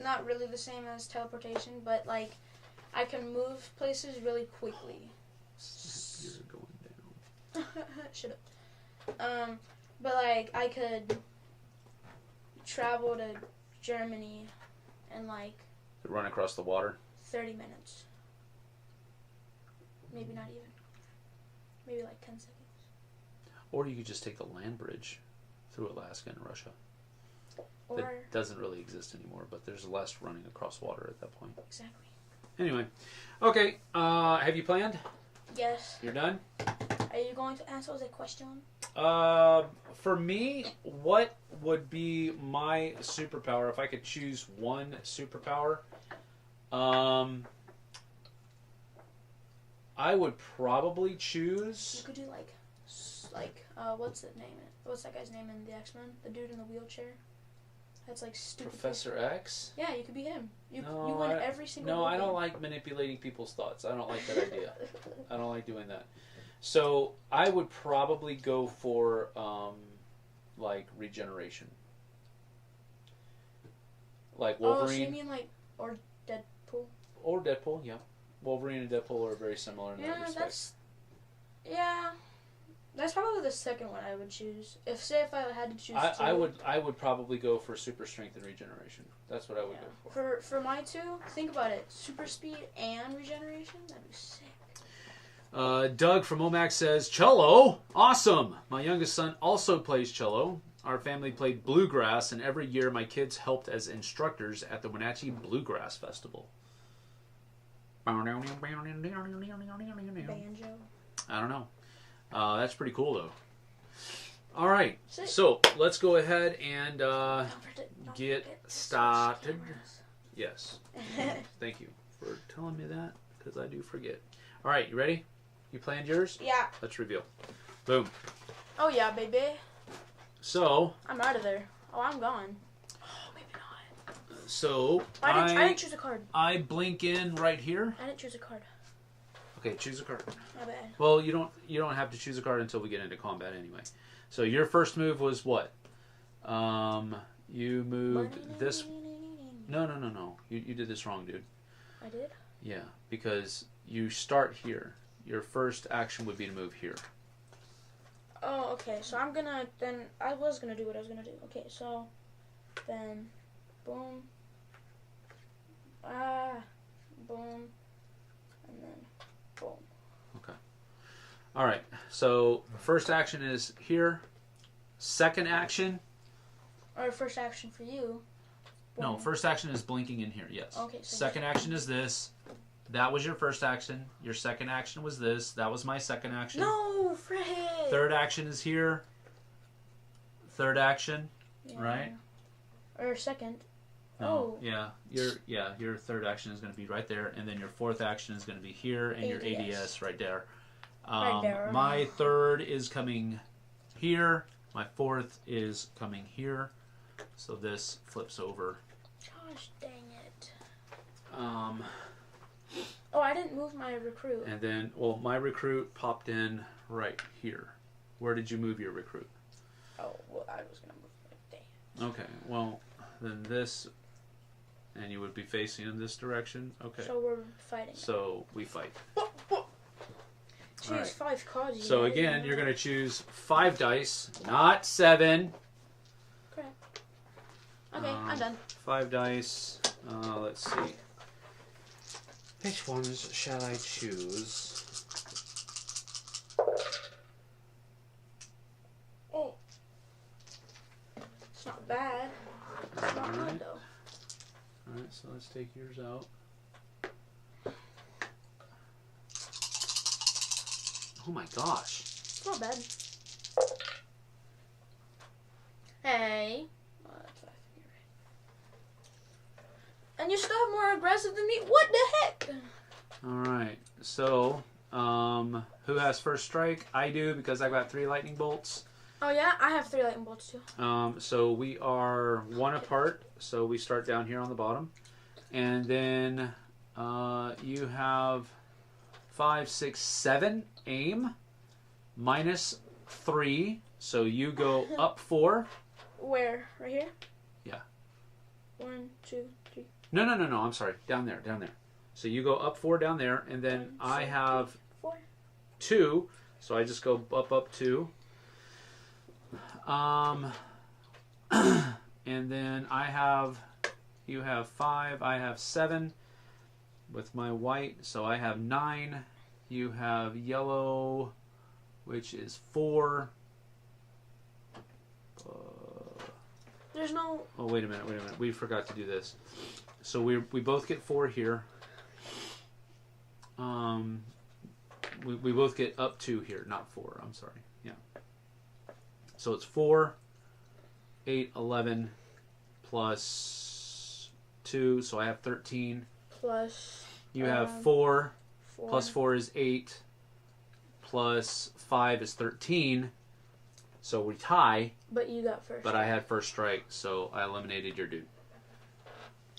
not really the same as teleportation, but like I can move places really quickly. You're going down. Shut up. But like I could travel to Germany in like To run across the water. 30 minutes. Maybe not even. Maybe like 10 seconds. Or you could just take the land bridge through Alaska and Russia. Or That doesn't really exist anymore, but there's less running across water at that point. exactly. Anyway, okay. Have you planned? Yes. You're done? Are you going to answer the question? For me, what would be my superpower if I could choose one superpower? I would probably choose. You could do what's the name? What's that guy's name in the X-Men? The dude in the wheelchair. That's like stupid. Professor X? Yeah, you could be him. You No, win every single No, I game. don't like manipulating people's thoughts. I don't like that idea. I don't like doing that. So I would probably go for like regeneration. Like Wolverine. Oh, so you mean like or Deadpool? Or Deadpool, yeah. Wolverine and Deadpool are very similar in that respect. That's probably the second one I would choose. If I had to choose two. I would probably go for super strength and regeneration. That's what I would go for. For my two, think about it. Super speed and regeneration? That'd be sick. Doug from Omax says, cello! Awesome! My youngest son also plays cello. Our family played bluegrass, and every year my kids helped as instructors at the Wenatchee Bluegrass Festival. Banjo. I don't know. That's pretty cool, though. All right, so let's go ahead and get started. Yes. Thank you for telling me that, because I do forget. All right, you ready? You planned yours? Yeah. Let's reveal. Boom. Oh, yeah, baby. So. I'm out of there. Oh, I'm gone. Oh, maybe not. So. I didn't choose a card. I blink in right here. I didn't choose a card. Okay, choose a card. My bad. Well, you don't have to choose a card until we get into combat anyway. So your first move was what? You moved this. No. You did this wrong, dude. I did? Yeah, because you start here. Your first action would be to move here. Oh, okay. So I was gonna do what I was gonna do. Okay, so then boom. Boom. And then boom. Okay. All right. So first action is here. Second action. Or first action for you. Boom. No, first action is blinking in here. Yes. Okay. So second action is this. That was your first action. Your second action was this. That was my second action. No, Fred. Third action is here. Third action, right? Or second. No, yeah. Your third action is going to be right there, and then your fourth action is going to be here, and your ADS right there. Right there. My third is coming here. My fourth is coming here. So this flips over. Gosh dang it. Oh, I didn't move my recruit. And then, well, my recruit popped in right here. Where did you move your recruit? Oh, well, I was going to move it there. Okay, well, then this, and you would be facing in this direction. Okay. So we're fighting. So we fight. Choose 5 cards. So again, you're going to choose 5 dice, not 7. Correct. Okay, I'm done. 5 dice. Let's see. Which ones shall I choose? Oh. It's not bad. It's not good, though. Alright, so let's take yours out. Oh my gosh. It's not bad. Hey. Oh, that's fine. You're right. And you still have more aggressive than me? What the heck? Alright, so, who has first strike? I do, because I've got 3 lightning bolts. Oh yeah? I have 3 lightning bolts too. So we are 1 apart, so we start down here on the bottom. And then you have 5, 6, 7 aim, minus 3, so you go up 4. Where? Right here? Yeah. 1, 2, 3. No, I'm sorry. Down there. So you go up 4 down there, and then I have 4. 2, so I just go up 2. And then you have 5, I have 7 with my white, so I have 9. You have yellow, which is 4. There's no... Oh, wait a minute. We forgot to do this. So we both get 4 here. We both get up 2 here, not 4. I'm sorry. Yeah. So it's 4, 8, 11, plus 2, so I have 13. Plus... You have 4, plus 4 is 8, plus 5 is 13. So we tie. But you got first. But I had first strike, so I eliminated your dude.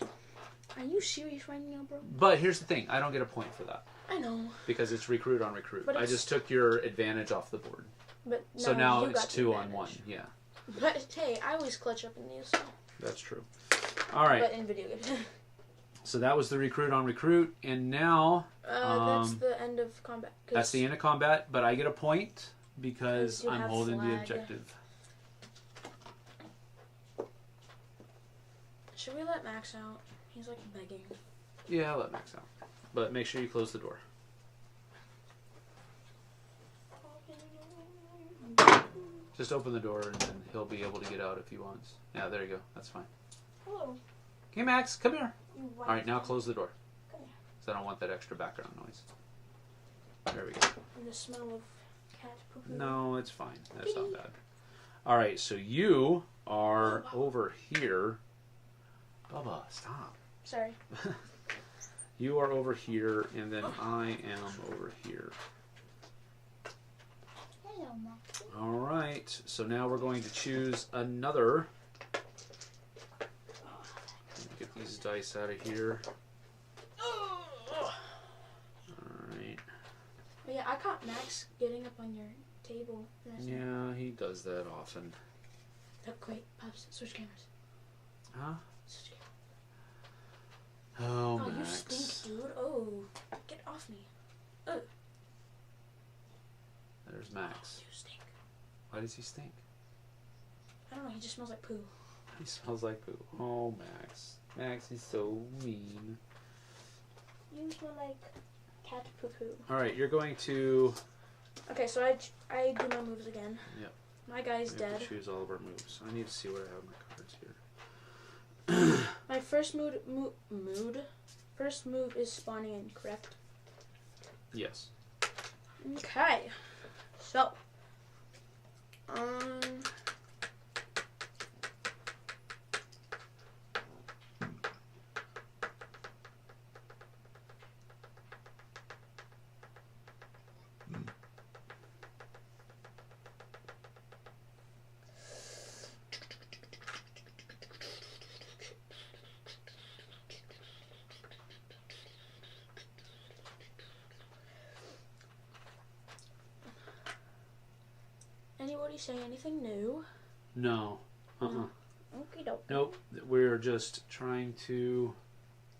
Are you serious right now, bro? But here's the thing. I don't get a point for that. I know. Because it's recruit on recruit. But I just took your advantage off the board. But so now it's 2 on 1. Yeah. But hey, I always clutch up in these. So. That's true. All right. But in video games. So that was the recruit on recruit, and now that's the end of combat. That's the end of combat, but I get a point because I'm holding the objective. Should we let Max out? He's like begging. Yeah, I'll let Max out, but make sure you close the door. Just open the door, and then he'll be able to get out if he wants. Yeah, there you go. That's fine. Hello. Okay, Max, come here. All right, now close the door. Come here. Because I don't want that extra background noise. There we go. And the smell of cat poo-poo. No, it's fine. That's not bad. All right, so you are over here. Bubba, stop. Sorry. You are over here, and then I am over here. Hello, Mom. All right, so now we're going to choose another. Get these dice out of here. All right. Oh, yeah, I caught Max getting up on your table. Yeah, he does that often. Look, wait, Pops, switch cameras. Huh? Switch cameras. Oh, Max. Max. You stink, dude. Oh, get off me. Oh. There's Max. You stink. Why does he stink? I don't know, he just smells like poo. He smells like poo. Oh, Max. Max is so mean. You smell like cat poo-poo. All right, you're going to... Okay, so I do my moves again. Yep. My guy's We have dead. to choose all of our moves. I need to see where I have my cards here. My first first move is spawning in, correct? Yes. Okay. So. Anybody say anything new? No. Okay, dope. Nope. We're just trying to...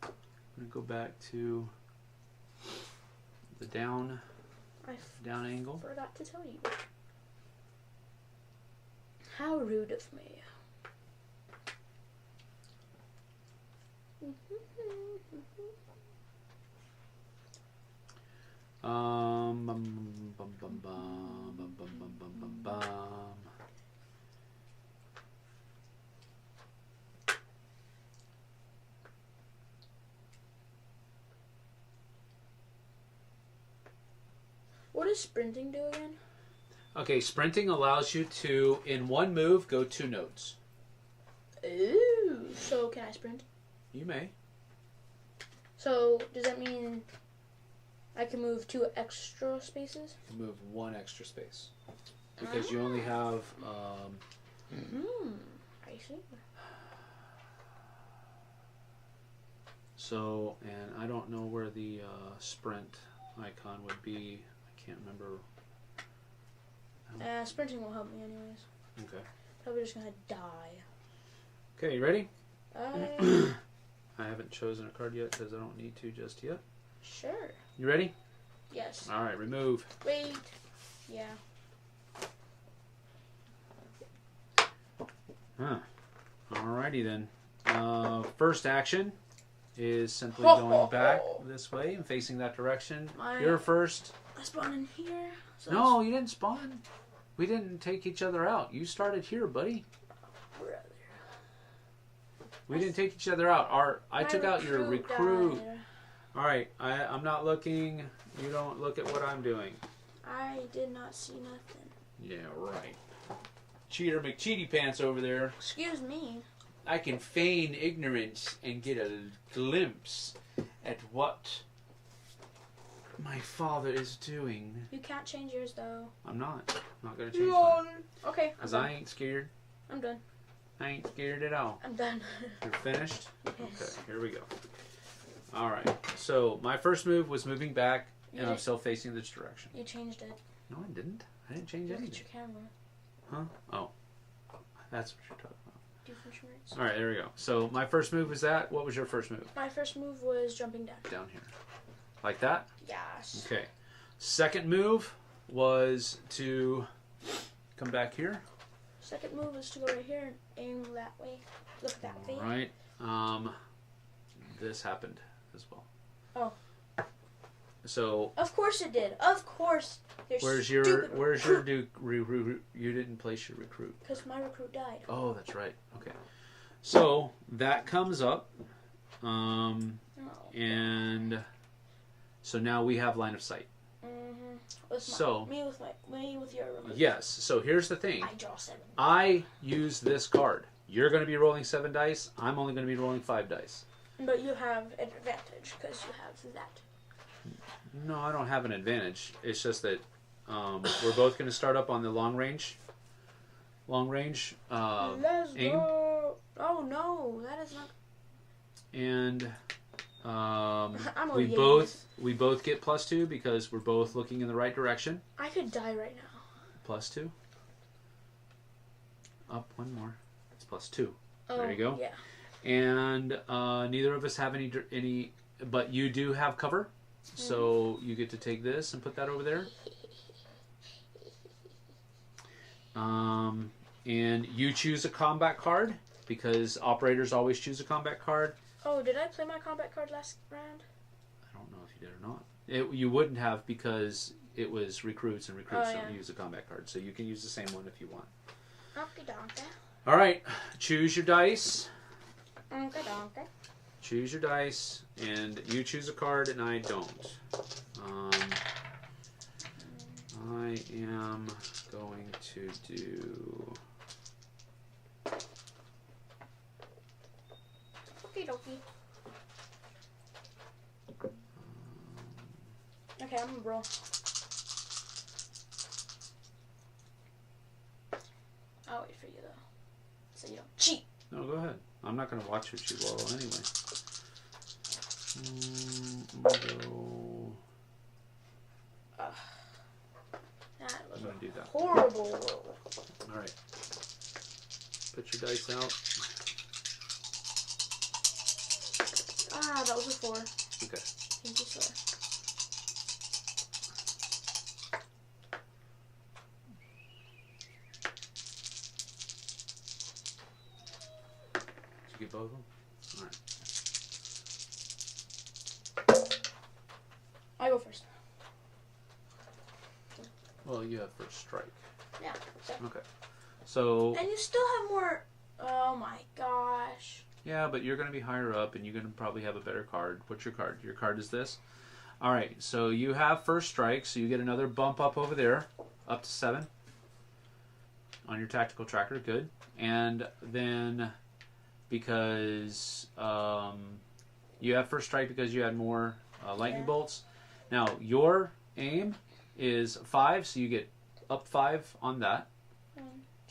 I'm going to go back to the down angle. Forgot to tell you. How rude of me. What does sprinting do again? Okay, sprinting allows you to, in one move, go 2 nodes. Ooh. So can I sprint? You may. So does that mean I can move 2 extra spaces? You can move 1 extra space. Because you only have... I see. So, and I don't know where the sprint icon would be. I can't remember. Sprinting will help me anyways. Okay. Probably just gonna die. Okay, you ready? I haven't chosen a card yet because I don't need to just yet. Sure. You ready? Yes. All right, remove. Wait. Yeah. Huh. Alrighty then. First action is simply going back this way and facing that direction. You're first. I spawned in here. So No, you didn't spawn. We didn't take each other out. You started here, buddy. Brother. We didn't take each other out. I took out your recruit. Died. Alright, I'm not looking. You don't look at what I'm doing. I did not see nothing. Yeah, right. Cheater McCheaty Pants over there. Excuse me. I can feign ignorance and get a glimpse at what my father is doing. You can't change yours though. I'm not. I'm not gonna change mine. Okay. Cause I ain't scared. I'm done. I ain't scared at all. I'm done. You're finished? Yes. Okay, here we go. Alright, so my first move was moving back, and I'm still facing this direction. You changed it. No, I didn't. I didn't change Look anything. at your camera. Huh? Oh. That's what you're talking about. Doofenshmirtz. Alright, there we go. So my first move was that. What was your first move? My first move was jumping down. Down here. Like that? Yes. Okay. Second move was to come back here. Second move is to go right here and aim that way. Look that way. Alright. This happened as well. Oh. So of course it did. Of course. where's your you didn't place your recruit. Because my recruit died. Oh, that's right. Okay. So that comes up. And so now we have line of sight. Me with your remote. Yes. So here's the thing. I draw 7. I use this card. You're going to be rolling 7 dice. I'm only going to be rolling 5 dice. But you have an advantage because you have that. No, I don't have an advantage. It's just that we're both going to start up on the long range. Let's aim. Go. Oh no, that is not. And we both get +2 because we're both looking in the right direction. I could die right now. +2. Up one more. It's +2. Oh, there you go. Yeah. And neither of us have any, but you do have cover, so you get to take this and put that over there. And you choose a combat card because operators always choose a combat card. Oh, did I play my combat card last round? I don't know if you did or not. You wouldn't have because it was recruits and recruits don't use a combat card, so you can use the same one if you want. Okay, donkey. All right, choose your dice. Okay, donkey. Choose your dice, and you choose a card, and I don't. I am going to do. Okie dokie. Okay, I'm gonna roll. I'll wait for you though, so you don't cheat. No, go ahead. I'm not going to watch what you roll anyway. Go. That was I'm going to do that. Horrible roll. All right. Put your dice out. Ah, that was a 4. Okay. Thank you, sir. Did you get both of them? All right. I go first. Well, you have first strike. Yeah. So. Okay. So. And you still have more. Oh my gosh. Yeah, but you're going to be higher up, and you're going to probably have a better card. What's your card? Your card is this. All right. So you have first strike, so you get another bump up over there, up to 7 on your tactical tracker. Good. And then because you have first strike because you had more lightning bolts. Now your aim is 5, so you get up 5 on that. 1,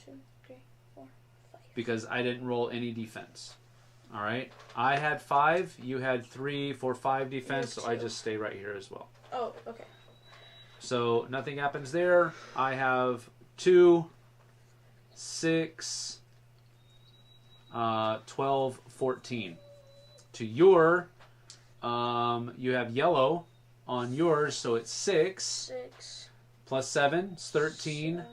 2, 3, 4, 5. Because I didn't roll any defense. All right. I had 5. You had 3, 4, 5 defense, so I just stay right here as well. Oh, okay. So nothing happens there. I have 2, 6, 12, 14. To your, you have yellow on yours, so it's 6. 6. Plus 7 is 13.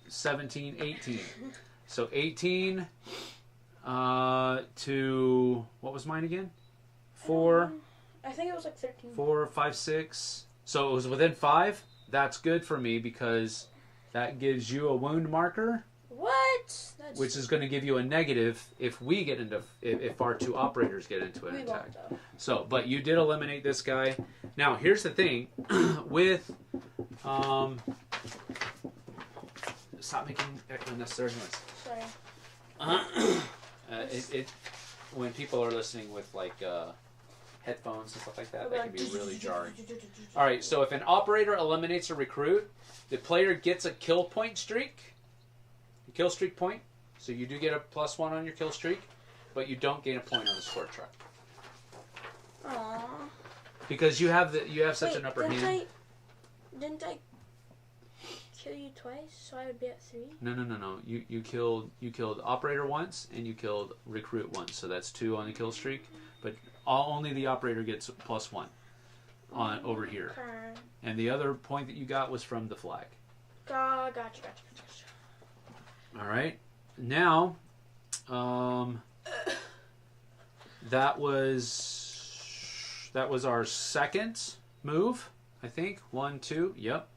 17, 18. So 18 to, what was mine again? 4. I think it was like 13. 4, 5, 6. So it was within 5. That's good for me because that gives you a wound marker. What? That's Which is going to give you a negative if we get into, if our 2 operators get into an attack. So, but you did eliminate this guy. Now, here's the thing with, stop making unnecessary noise. Sorry. When people are listening with like headphones and stuff like that, that can be really jarring. All right, so if an operator eliminates a recruit, the player gets a kill streak point. So you do get a +1 on your kill streak, but you don't gain a point on the score chart. Aww. Because you have such an upper hand. Didn't I kill you twice, so I would be at 3? No. You killed operator once, and you killed recruit once. So that's 2 on the kill streak. But only the operator gets +1 on over here. Okay. And the other point that you got was from the flag. Gotcha. All right. Now, that was our second move, I think. 1, 2. Yep.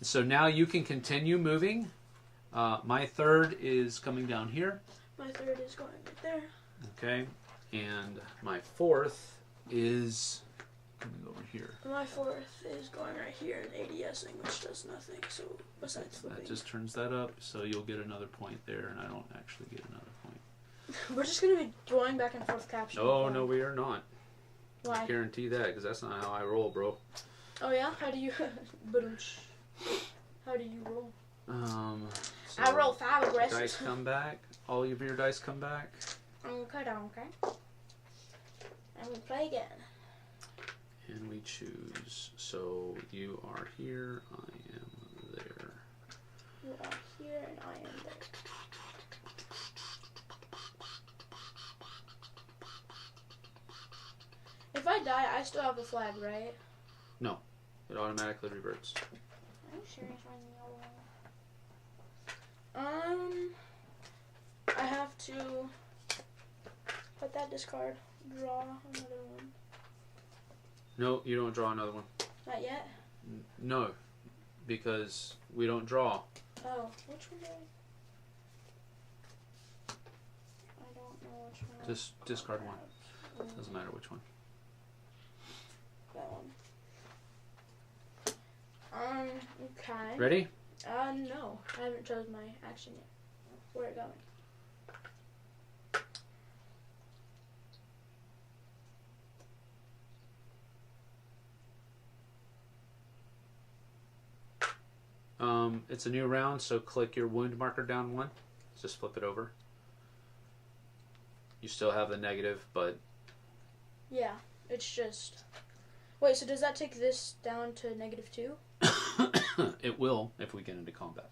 So now you can continue moving. My third is coming down here. My third is going right there. Okay. And my fourth is coming over here. My fourth is going right here and ADSing, which does nothing. So besides flipping. That just turns that up, so you'll get another point there, and I don't actually get another point. We're just going to be going back and forth captioning. Oh, no, we are not. Why? I guarantee that, because that's not how I roll, bro. Oh, yeah? How do you... How do you roll? So I roll 5 aggressive. Dice come back. All of your dice come back. Okay. And we play again. And we choose. So you are here, I am there. You are here and I am there. If I die, I still have the flag, right? No. It automatically reverts. Are you serious right now? I have to put that discard, draw another one. No, you don't draw another one. Not yet? No, because we don't draw. Oh, which one do I don't know which one. Just discard one. Doesn't matter which one. That one. Okay. Ready? No. I haven't chosen my action yet. Where it going? It's a new round, so click your wound marker down 1. Just flip it over. You still have the negative, but... Yeah, it's just... Wait, so does that take this down to -2? It will if we get into combat.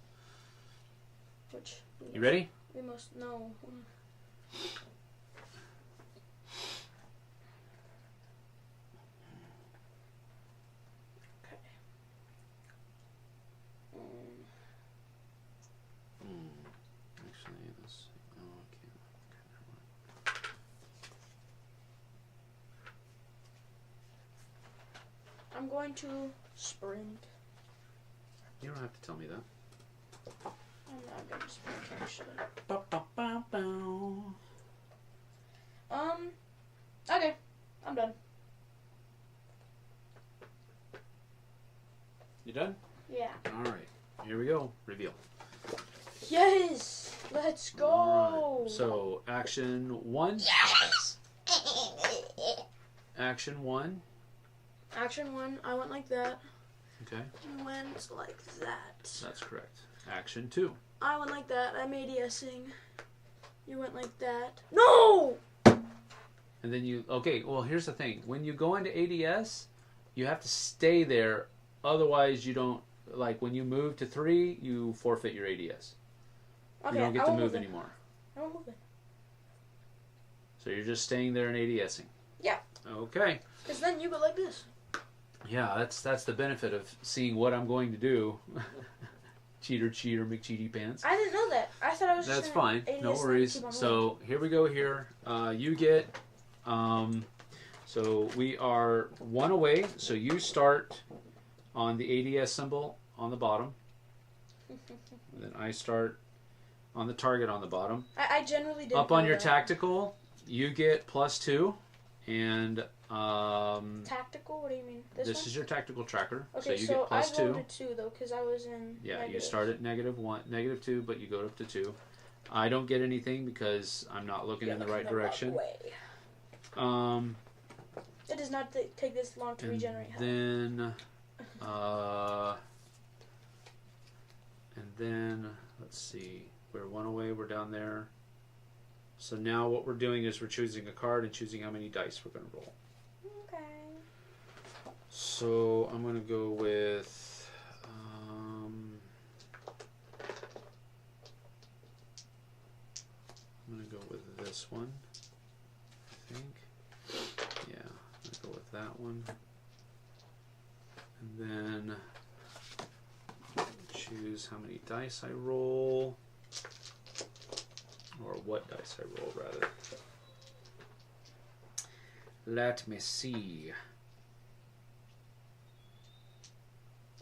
Which... You ready? We must know. Okay. Actually, let's see. Oh, okay. I'm going to sprint. You don't have to tell me that. I'm not going to sprint, actually. Okay. I'm done. You done? Yeah. Alright. Here we go. Reveal. Yes! Let's go! All right. So, action 1. Yes! Action 1. Action 1, I went like that. Okay. You went like that. That's correct. Action 2. I went like that. I'm ADSing. You went like that. No! And then you... Okay, well, here's the thing. When you go into ADS, you have to stay there. Otherwise, you don't... Like, when you move to 3, you forfeit your ADS. Okay, You don't get to move anymore. I won't move it. So you're just staying there and ADSing. Yeah. Okay. Because then you go like this. Yeah, that's the benefit of seeing what I'm going to do. Cheater, McCheaty pants. I didn't know that. I thought I was That's just fine. No worries. So here we go here. You get... so we are 1 away. So you start on the ADS symbol on the bottom. Then I start on the target on the bottom. I generally did. Up on your tactical, you get +2. And tactical? What do you mean? This is your tactical tracker. Okay, so you so get +2. I voted 2 though, because I was in. Yeah, negative. you start at -2, but you go up to 2. I don't get anything because I'm not looking in the right direction. It does not take this long to regenerate health. And then, let's see. We're one away. We're down there. So now what we're doing is we're choosing a card and choosing how many dice we're going to roll. Okay. So I'm going to go with... I'm going to go with this one, I think. Yeah, I'm going to go with that one. And then choose how many dice I roll. Or what dice I roll, rather. Let me see.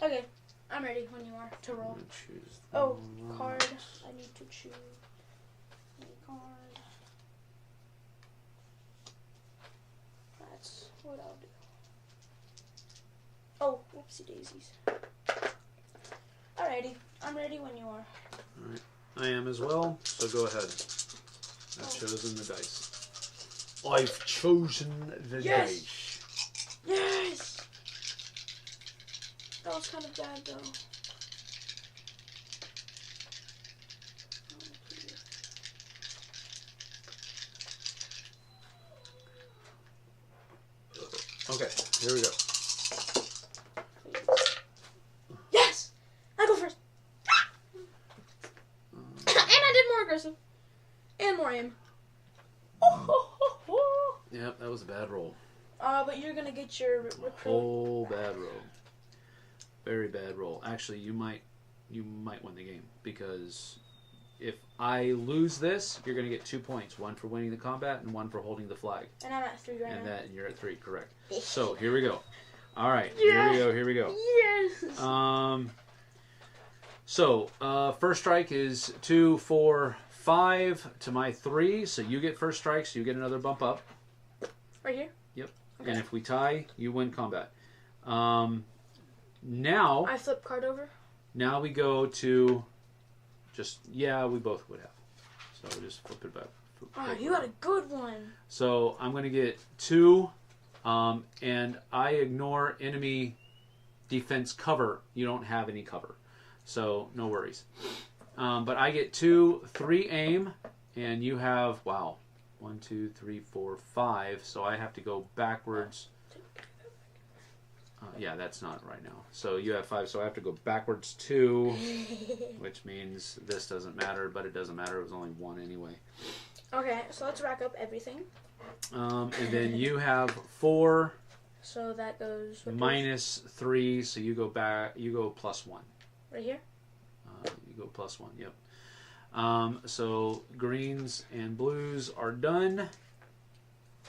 Okay, I'm ready when you are to roll. I'm going to choose card. I need to choose a card. That's what I'll do. Oh, whoopsie daisies. Alrighty, I'm ready when you are. Alright, I am as well, so go ahead. I've chosen the dice. I've chosen the dice. Yes! That was kind of bad though. Okay, here we go. Yes! I go first! And I did more aggressive. And more aim. Yep, that was a bad roll. But you're gonna get your recruit. Whole bad roll. Very bad roll. Actually, you might win the game, because if I lose this, you're gonna get 2 points. One for winning the combat and one for holding the flag. And I'm at 3 right now. And you're at 3, correct. So here we go. All right, Yeah. here we go. Yes! First strike is 2, 4, 5 to my 3, so you get first strike, so you get another bump up. Right here? Yep. Okay. And if we tie, you win combat. Now I flip card over. Now we go to we both would have. So we'll just flip it back. You got a good one. So I'm going to get 2, and I ignore enemy defense cover. You don't have any cover, so no worries. But I get 2, 3 aim, and you have, 1, 2, 3, 4, 5. So I have to go backwards. Yeah, that's not right now. So you have 5, so I have to go backwards 2, which means this doesn't matter, but it doesn't matter. It was only 1 anyway. Okay, so let's rack up everything. And then you have 4. So that goes... Minus 3, so you go back. You go plus 1. Right here? You go plus 1, yep. So greens and blues are done.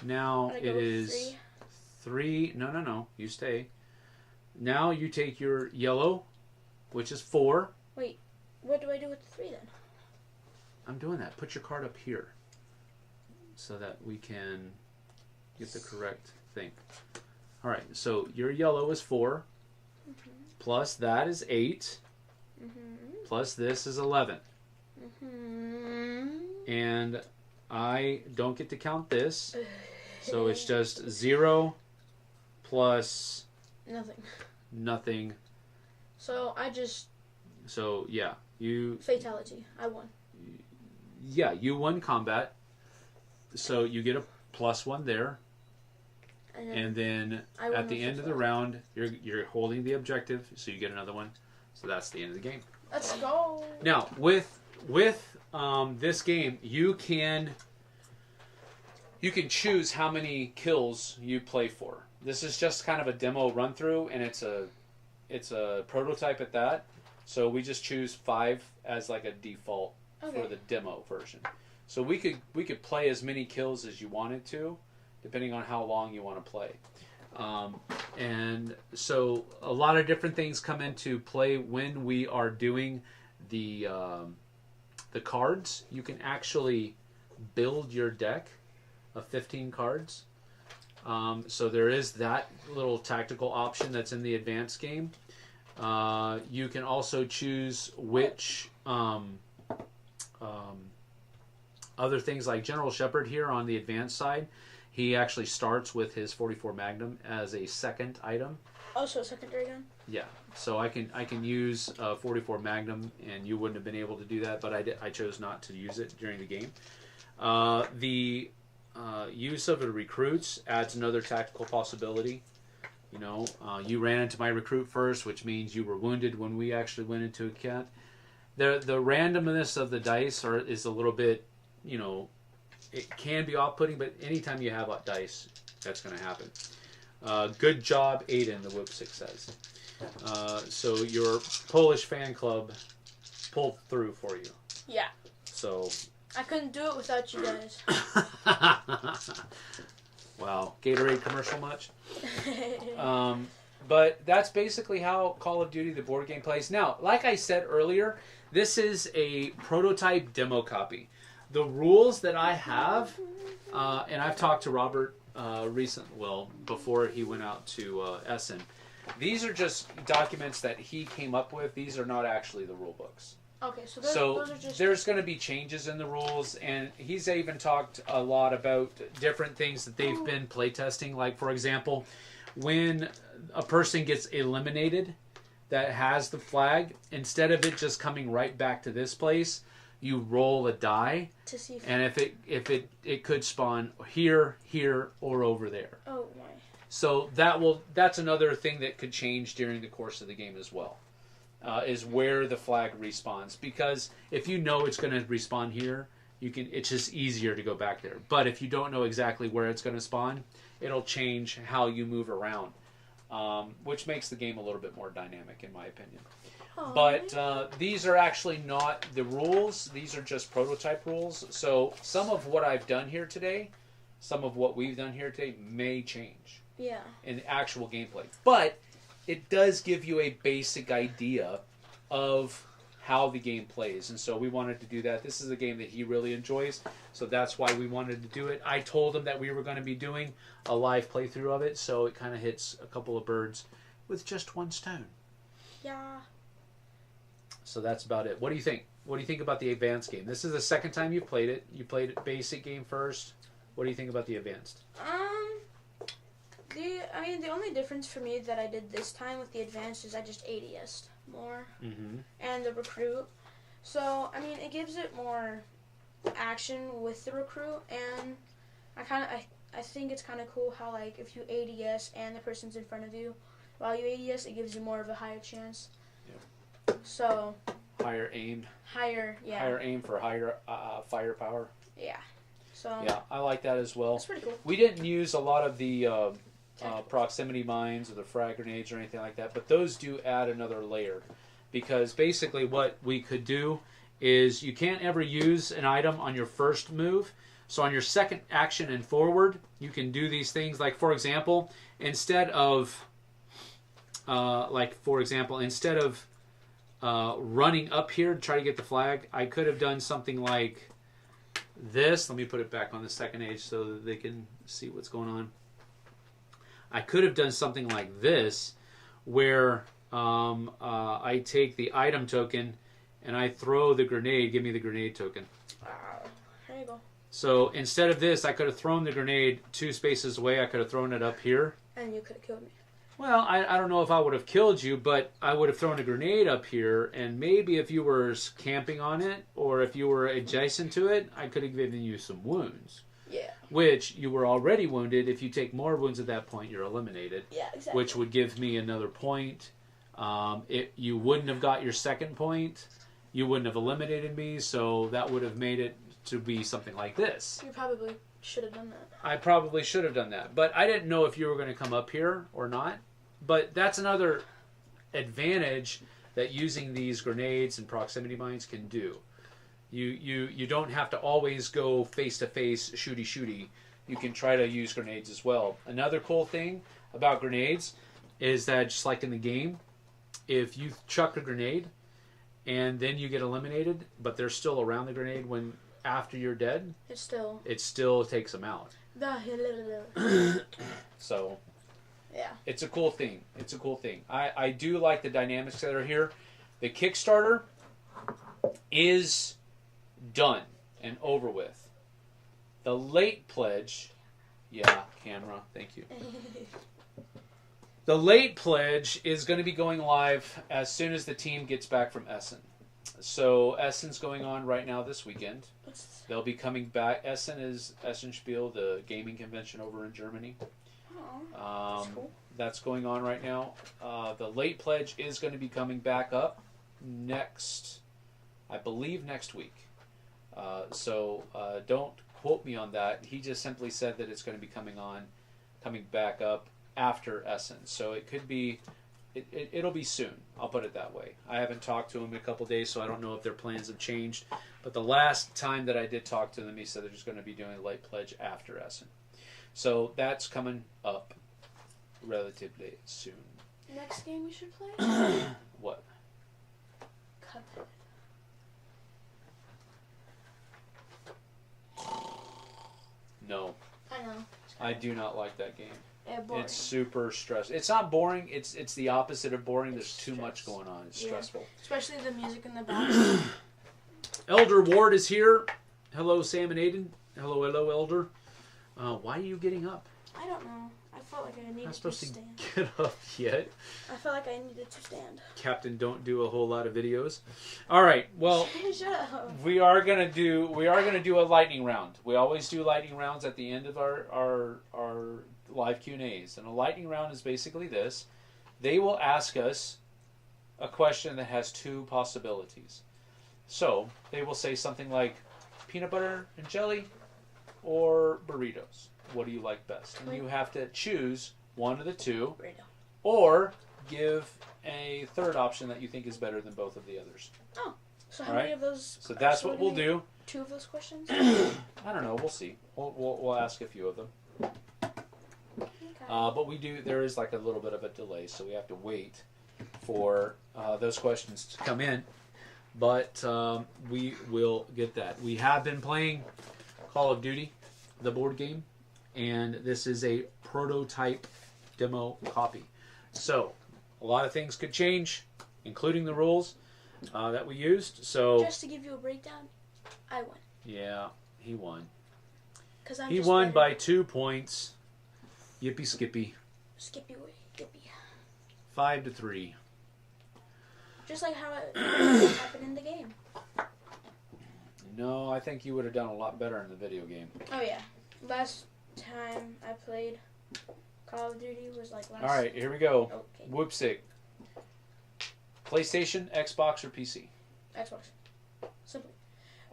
Now it is 3. No. You stay. Now you take your yellow, which is 4. Wait, what do I do with the 3 then? I'm doing that. Put your card up here so that we can get the correct thing. All right, so your yellow is 4. Mm-hmm. Plus that is 8. Mm-hmm. Plus this is 11. Mm-hmm. And I don't get to count this. So it's just 0 plus nothing. So I just... So yeah, you... Fatality. I won. Yeah, you won combat. So you get a plus 1 there. And then at the end of the round, you're holding the objective, so you get another one. So that's the end of the game. Let's go. Now, with this game, you can choose how many kills you play for. This is just kind of a demo run through, and it's a prototype at that. So we just choose 5 as like a default for the demo version. So we could play as many kills as you wanted to, depending on how long you want to play. And so a lot of different things come into play when we are doing the cards. You can actually build your deck of 15 cards. So there is that little tactical option that's in the advanced game. You can also choose which other things like General Shepherd here on the advanced side. He actually starts with his 44 Magnum as a second item. Also a secondary gun? Yeah, so I can use a 44 Magnum, and you wouldn't have been able to do that, but I chose not to use it during the game. The use of the recruits adds another tactical possibility. You know, you ran into my recruit first, which means you were wounded when we actually went into a cat. The randomness of the dice is a little bit, you know, it can be off-putting, but anytime you have dice, that's going to happen. Good job, Aiden, the Whoopsick says. So your Polish fan club pulled through for you. Yeah. So I couldn't do it without you guys. Wow. Gatorade commercial much? But that's basically how Call of Duty, the board game, plays. Now, like I said earlier, this is a prototype demo copy. The rules that I have, and I've talked to Robert before he went out to Essen. These are just documents that he came up with. These are not actually the rule books. Okay, so those are just... there's going to be changes in the rules, and he's even talked a lot about different things that they've been playtesting. Like, for example, when a person gets eliminated that has the flag, instead of it just coming right back to this place, you roll a die to see and if it could spawn here, or over there. Oh my. So that's another thing that could change during the course of the game as well. Is where the flag respawns, because if you know it's going to respawn here, it's just easier to go back there. But if you don't know exactly where it's going to spawn, it'll change how you move around, which makes the game a little bit more dynamic, in my opinion. Aww. But these are actually not the rules; these are just prototype rules. So some of what I've done here today, some of what we've done here today, may change. Yeah. In the actual gameplay, but it does give you a basic idea of how the game plays. And so we wanted to do that. This is a game that he really enjoys, so that's why we wanted to do it. I told him that we were going to be doing a live playthrough of it, so it kind of hits a couple of birds with just one stone. Yeah. So that's about it. What do you think? What do you think about the advanced game? This is the second time you've played it. You played it basic game first. What do you think about the advanced? The only difference for me that I did this time with the advanced is I just ADS'd more. Mm-hmm. And the recruit. So, I mean, it gives it more action with the recruit, and I think it's kind of cool how, like, if you ADS and the person's in front of you, while you ADS, it gives you more of a higher chance. Yeah. So. Higher aim. Higher, yeah. Higher aim for higher firepower. Yeah. So. Yeah, I like that as well. That's pretty cool. We didn't use a lot of the proximity mines or the frag grenades or anything like that, but those do add another layer, because basically what we could do is you can't ever use an item on your first move. So on your second action and forward, you can do these things. Like, for example, instead of running up here to try to get the flag, I could have done something like this. Let me put it back on the second age so that they can see what's going on. I could have done something like this, where I take the item token and I throw the grenade. Give me the grenade token. There you go. So instead of this, I could have thrown the grenade 2 spaces away. I could have thrown it up here. And you could have killed me. Well, I don't know if I would have killed you, but I would have thrown a grenade up here, and maybe if you were camping on it, or if you were adjacent to it, I could have given you some wounds. Yeah. Which, you were already wounded. If you take more wounds at that point, you're eliminated. Yeah, exactly. Which would give me another point. You wouldn't have got your second point. You wouldn't have eliminated me, so that would have made it to be something like this. You probably should have done that. I probably should have done that. But I didn't know if you were going to come up here or not. But that's another advantage that using these grenades and proximity mines can do. You don't have to always go face-to-face, shooty-shooty. You can try to use grenades as well. Another cool thing about grenades is that, just like in the game, if you chuck a grenade and then you get eliminated, but they're still around the grenade after you're dead, it still takes them out. So, yeah, it's a cool thing. It's a cool thing. I do like the dynamics that are here. The Kickstarter is done and over with. The late pledge Yeah, camera. Thank you. The late pledge is going to be going live as soon as the team gets back from Essen. So Essen's going on right now this weekend. They'll be coming back. Essen is Essenspiel, the gaming convention over in Germany. That's cool. That's going on right now. The late pledge is going to be coming back up I believe next week. So don't quote me on that. He just simply said that it's going to be coming back up after Essen. So it could be, it'll be soon. I'll put it that way. I haven't talked to him in a couple days, so I don't know if their plans have changed. But the last time that I did talk to them, he said they're just going to be doing a late pledge after Essen. So that's coming up relatively soon. Next game we should play? What? Cuphead. No. I know. I do not like that game. Yeah, boring. It's super stressful. It's not boring. It's the opposite of boring. There's It's too stress. much going on. It's stressful. Especially the music in the background. Elder Ward is here. Hello, Sam and Aiden. Hello, Elder. Why are you getting up? I don't know. I felt like I needed Not to supposed to stand. get up yet. I felt like I needed to stand. Captain, don't do a whole lot of videos. All right. Well, Shut up. we are gonna do a lightning round. We always do lightning rounds at the end of our live Q&As, and a lightning round is basically this: they will ask us a question that has two possibilities. So they will say something like peanut butter and jelly or burritos. What do you like best? And you have to choose one of the two, Burrito. or give a third option that you think is better than both of the others. Oh, so how All many right. of those? So that's what we'll do. 2 of those questions. I don't know. We'll see. We'll ask a few of them. Okay. But there is like a little bit of a delay, so we have to wait for those questions to come in. But we will get that. We have been playing Call of Duty, the board game, and this is a prototype demo copy. So a lot of things could change, including the rules that we used. So Just to give you a breakdown, I won. yeah, he won. He Won by 2 points. Yippee skippy. Skippy way, Skippy. 5-3. Just like how it happened in the game. No, I think you would have done a lot better in the video game. Oh yeah, last time I played Call of Duty was like last. All right, here we go. Okay. Whoopsick. PlayStation, Xbox, or PC? Xbox. Simply.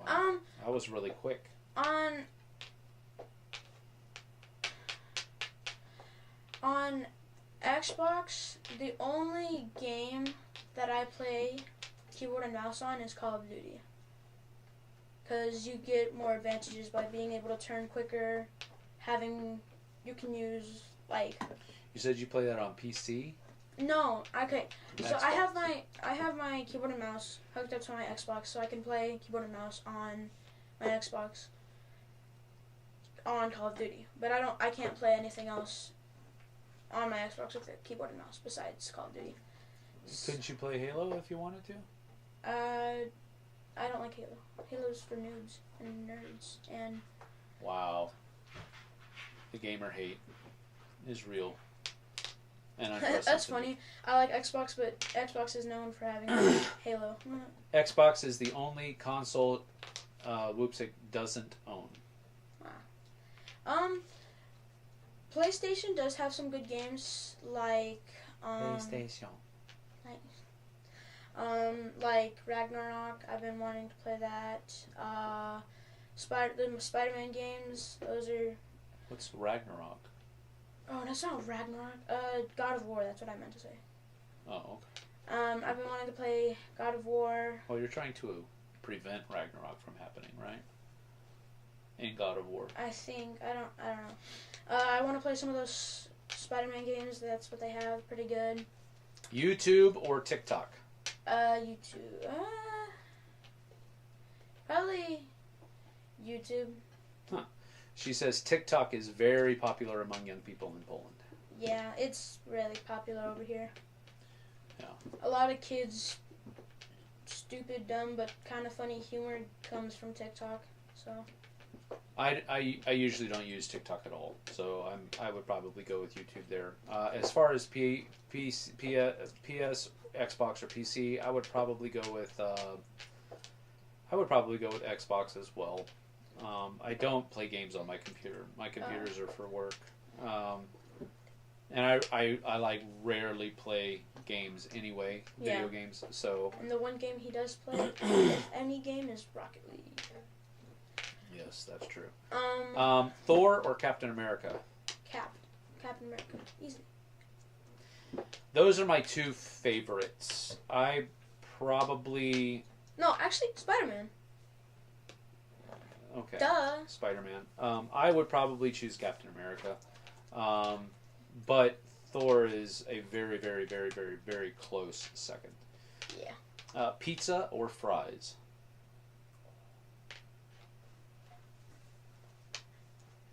Wow. That was really quick. On Xbox, the only game that I play keyboard and mouse on is Call of Duty. Because you get more advantages by being able to turn quicker, you can use, like... You said you play that on PC? No, okay. So Xbox. I have my keyboard and mouse hooked up to my Xbox, so I can play keyboard and mouse on my Xbox on Call of Duty. But I can't play anything else on my Xbox with a keyboard and mouse besides Call of Duty. Couldn't you play Halo if you wanted to? I don't like Halo. Halo's for noobs and nerds and Wow. The gamer hate is real. And that's funny. I like Xbox, but Xbox is known for having Halo. Xbox is the only console Whoopsick doesn't own. Wow. PlayStation does have some good games like PlayStation. like Ragnarok. I've been wanting to play that. The Spider-Man games. Those are. What's Ragnarok? Oh, that's not Ragnarok. God of War. That's what I meant to say. Oh, okay. I've been wanting to play God of War. Well, you're trying to prevent Ragnarok from happening, right? In God of War. I think I don't know. I want to play some of those Spider-Man games. That's what they have. Pretty good. YouTube or TikTok? YouTube. Probably YouTube. Huh. She says TikTok is very popular among young people in Poland. Yeah, it's really popular over here. Yeah. A lot of kids, stupid, dumb, but kind of funny humor comes from TikTok. So. I usually don't use TikTok at all, so I would probably go with YouTube there. As far as PS, Xbox, or PC, I would probably go with Xbox as well. I don't play games on my computer. My computers are for work, and I like rarely play games anyway, video games. So and the one game he does play, if any game, is Rocket League. Yes, that's true. Thor or Captain America? Captain America, easy. Those are my two favorites. I probably actually Spider-Man. Okay. Duh. Spider-Man. I would probably choose Captain America, but Thor is a very, very, very, very, very close second. Yeah. Pizza or fries?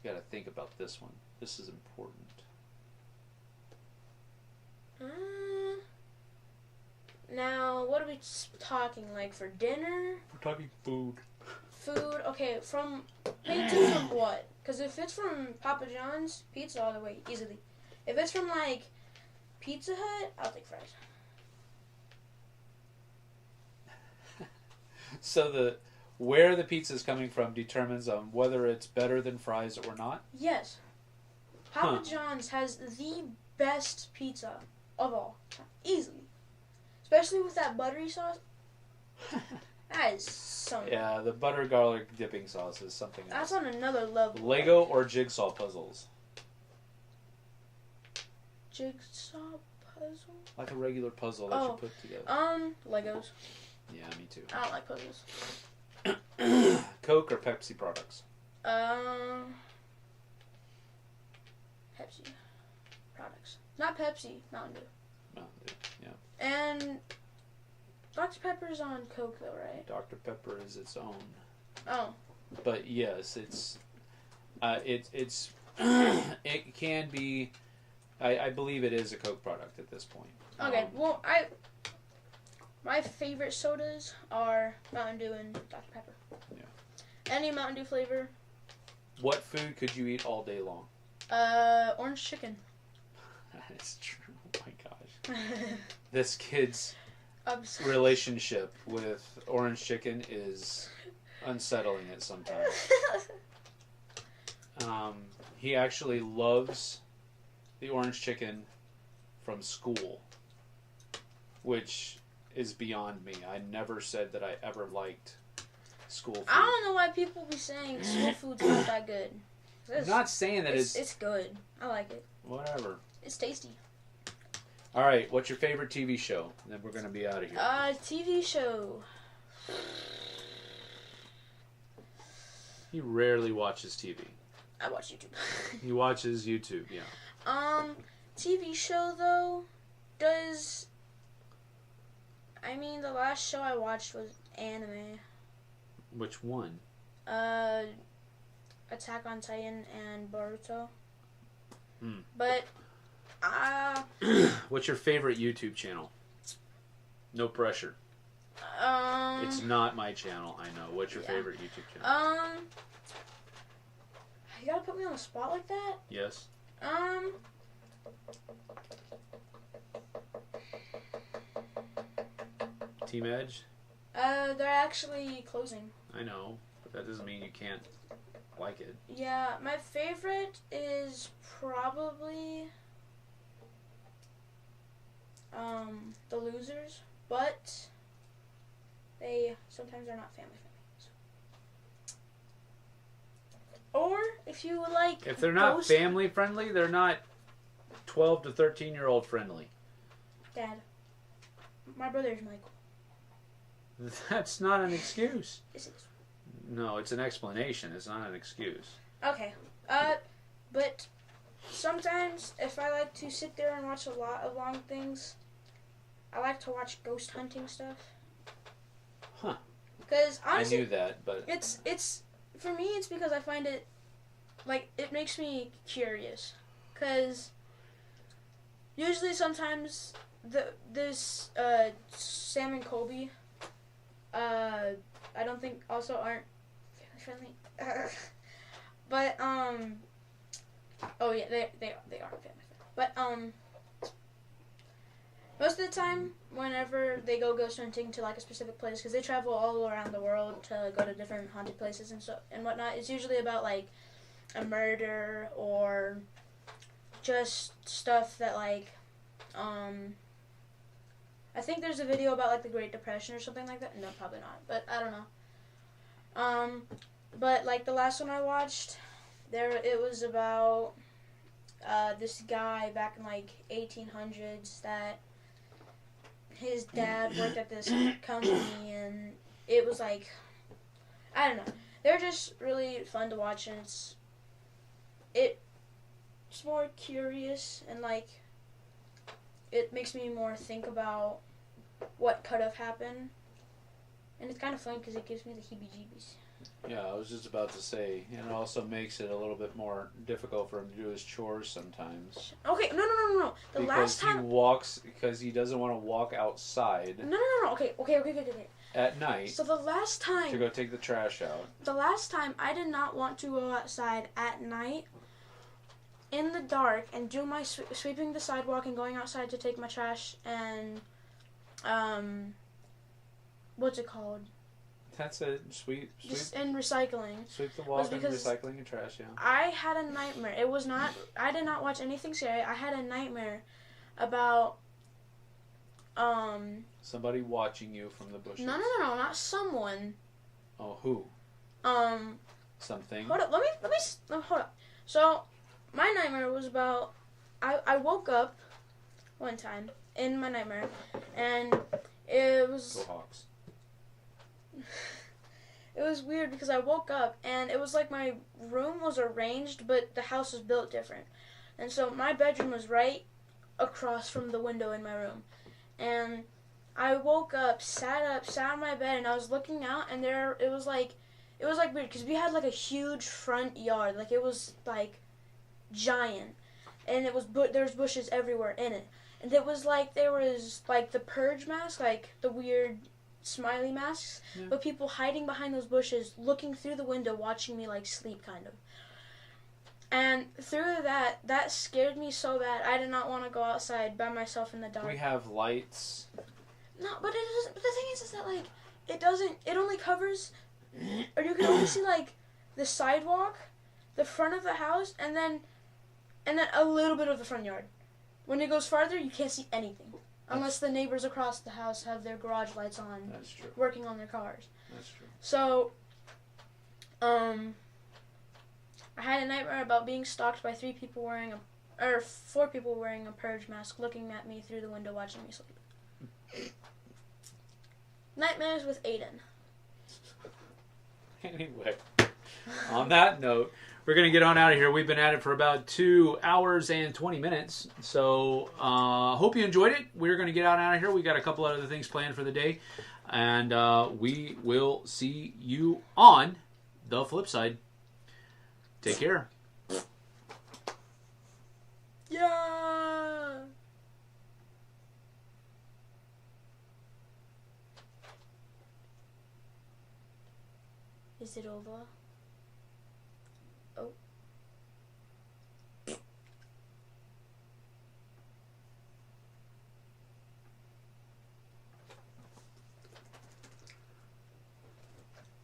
You gotta think about this one. This is important. Now, what are we talking, like, for dinner? We're talking food. Food, okay, from what? Because if it's from Papa John's, pizza all the way, easily. If it's from, like, Pizza Hut, I'll take fries. So where the pizza is coming from determines on whether it's better than fries or not? Yes. Papa John's has the best pizza of all time. Easily. Especially with that buttery sauce. That is something. Yeah, the butter garlic dipping sauce is something else. That's on another level. Lego or jigsaw puzzles? Jigsaw puzzle? Like a regular puzzle that you put together. Legos. Yeah, me too. I don't like puzzles. Coke or Pepsi products? Pepsi products. Not Pepsi, Mountain Dew. Mountain Dew, yeah. And Dr. Pepper's on Coke though, right? Dr. Pepper is its own. Oh. But yes, it's it can be. I believe it is a Coke product at this point. Okay, well, my favorite sodas are Mountain Dew and Dr. Pepper. Yeah. Any Mountain Dew flavor. What food could you eat all day long? Orange chicken. That is true. Oh my gosh. This kid's Obsessed. relationship with orange chicken is unsettling at sometimes. He actually loves the orange chicken from school, which is beyond me. I never said that I ever liked school food. I don't know why people be saying school food's not that good. I'm not saying that it's good. I like it. Whatever. It's tasty. All right, what's your favorite TV show? And then we're going to be out of here. TV show. He rarely watches TV. I watch YouTube. He watches YouTube, yeah. TV show though, the last show I watched was anime. Which one? Attack on Titan and Boruto. Hmm. But, what's your favorite YouTube channel? No pressure. It's not my channel, I know. What's your favorite YouTube channel? You gotta put me on the spot like that? Yes. Team Edge? They're actually closing. I know, but that doesn't mean you can't like it. Yeah, my favorite is probably The Losers, but they sometimes are not family friendly. Or if you would like, if they're not family friendly, they're not 12 to 13-year-old friendly. Dad, my brother is Michael. That's not an excuse. This is. No, it's an explanation. It's not an excuse. Okay. But sometimes if I like to sit there and watch a lot of long things, I like to watch ghost hunting stuff. Huh. Because honestly, I knew that, but it's for me. It's because I find it it makes me curious. Because usually sometimes this Sam and Colby, I don't think also aren't friendly. But oh yeah, they are family friendly. But most of the time, whenever they go ghost hunting to like a specific place, because they travel all around the world to go to different haunted places and whatnot, it's usually about like a murder or just stuff that like I think there's a video about like the Great Depression or something like that. No, probably not, but I don't know. But like the last one I watched, it was about this guy back in like 1800s that his dad worked at this company, and it was like, I don't know. They're just really fun to watch, and it's more curious, and like it makes me more think about what could have happened, and it's kind of fun because it gives me the heebie-jeebies. Yeah, I was just about to say, and it also makes it a little bit more difficult for him to do his chores sometimes. Okay, no. Because he doesn't want to walk outside. No. Okay. At night. So the last time to go take the trash out. The last time I did not want to go outside at night in the dark and do my sweeping the sidewalk and going outside to take my trash and what's it called? That's it. Sweep. And recycling. Sweep the walk and recycling your trash, yeah. I had a nightmare. I did not watch anything scary. I had a nightmare about somebody watching you from the bushes. No, not someone. Oh, who? Something. Hold up. Let me hold up. So, my nightmare was about I woke up one time in my nightmare and it was Go Hawks. It was weird because I woke up and it was like my room was arranged, but the house was built different. And so my bedroom was right across from the window in my room. And I woke up, sat on my bed, and I was looking out, and it was like weird because we had like a huge front yard, like it was like giant, and there's bushes everywhere in it, and it was like there was like the purge mask, like the weird smiley masks, but people hiding behind those bushes, looking through the window, watching me like sleep, kind of. And through that scared me so bad. I did not want to go outside by myself in the dark. We have lights. No, but it doesn't. But the thing is that like it doesn't. It only covers, or you can only see like the sidewalk, the front of the house, and then a little bit of the front yard. When it goes farther, you can't see anything. Unless the neighbors across the house have their garage lights on. That's true. Working on their cars. That's true. So, I had a nightmare about being stalked by 4 people wearing a purge mask, looking at me through the window, watching me sleep. Nightmares with Aiden. Anyway, on that note, we're going to get on out of here. We've been at it for about 2 hours and 20 minutes. So, hope you enjoyed it. We're going to get out of here. We got a couple other things planned for the day. And we will see you on the flip side. Take care. Yeah. Is it over?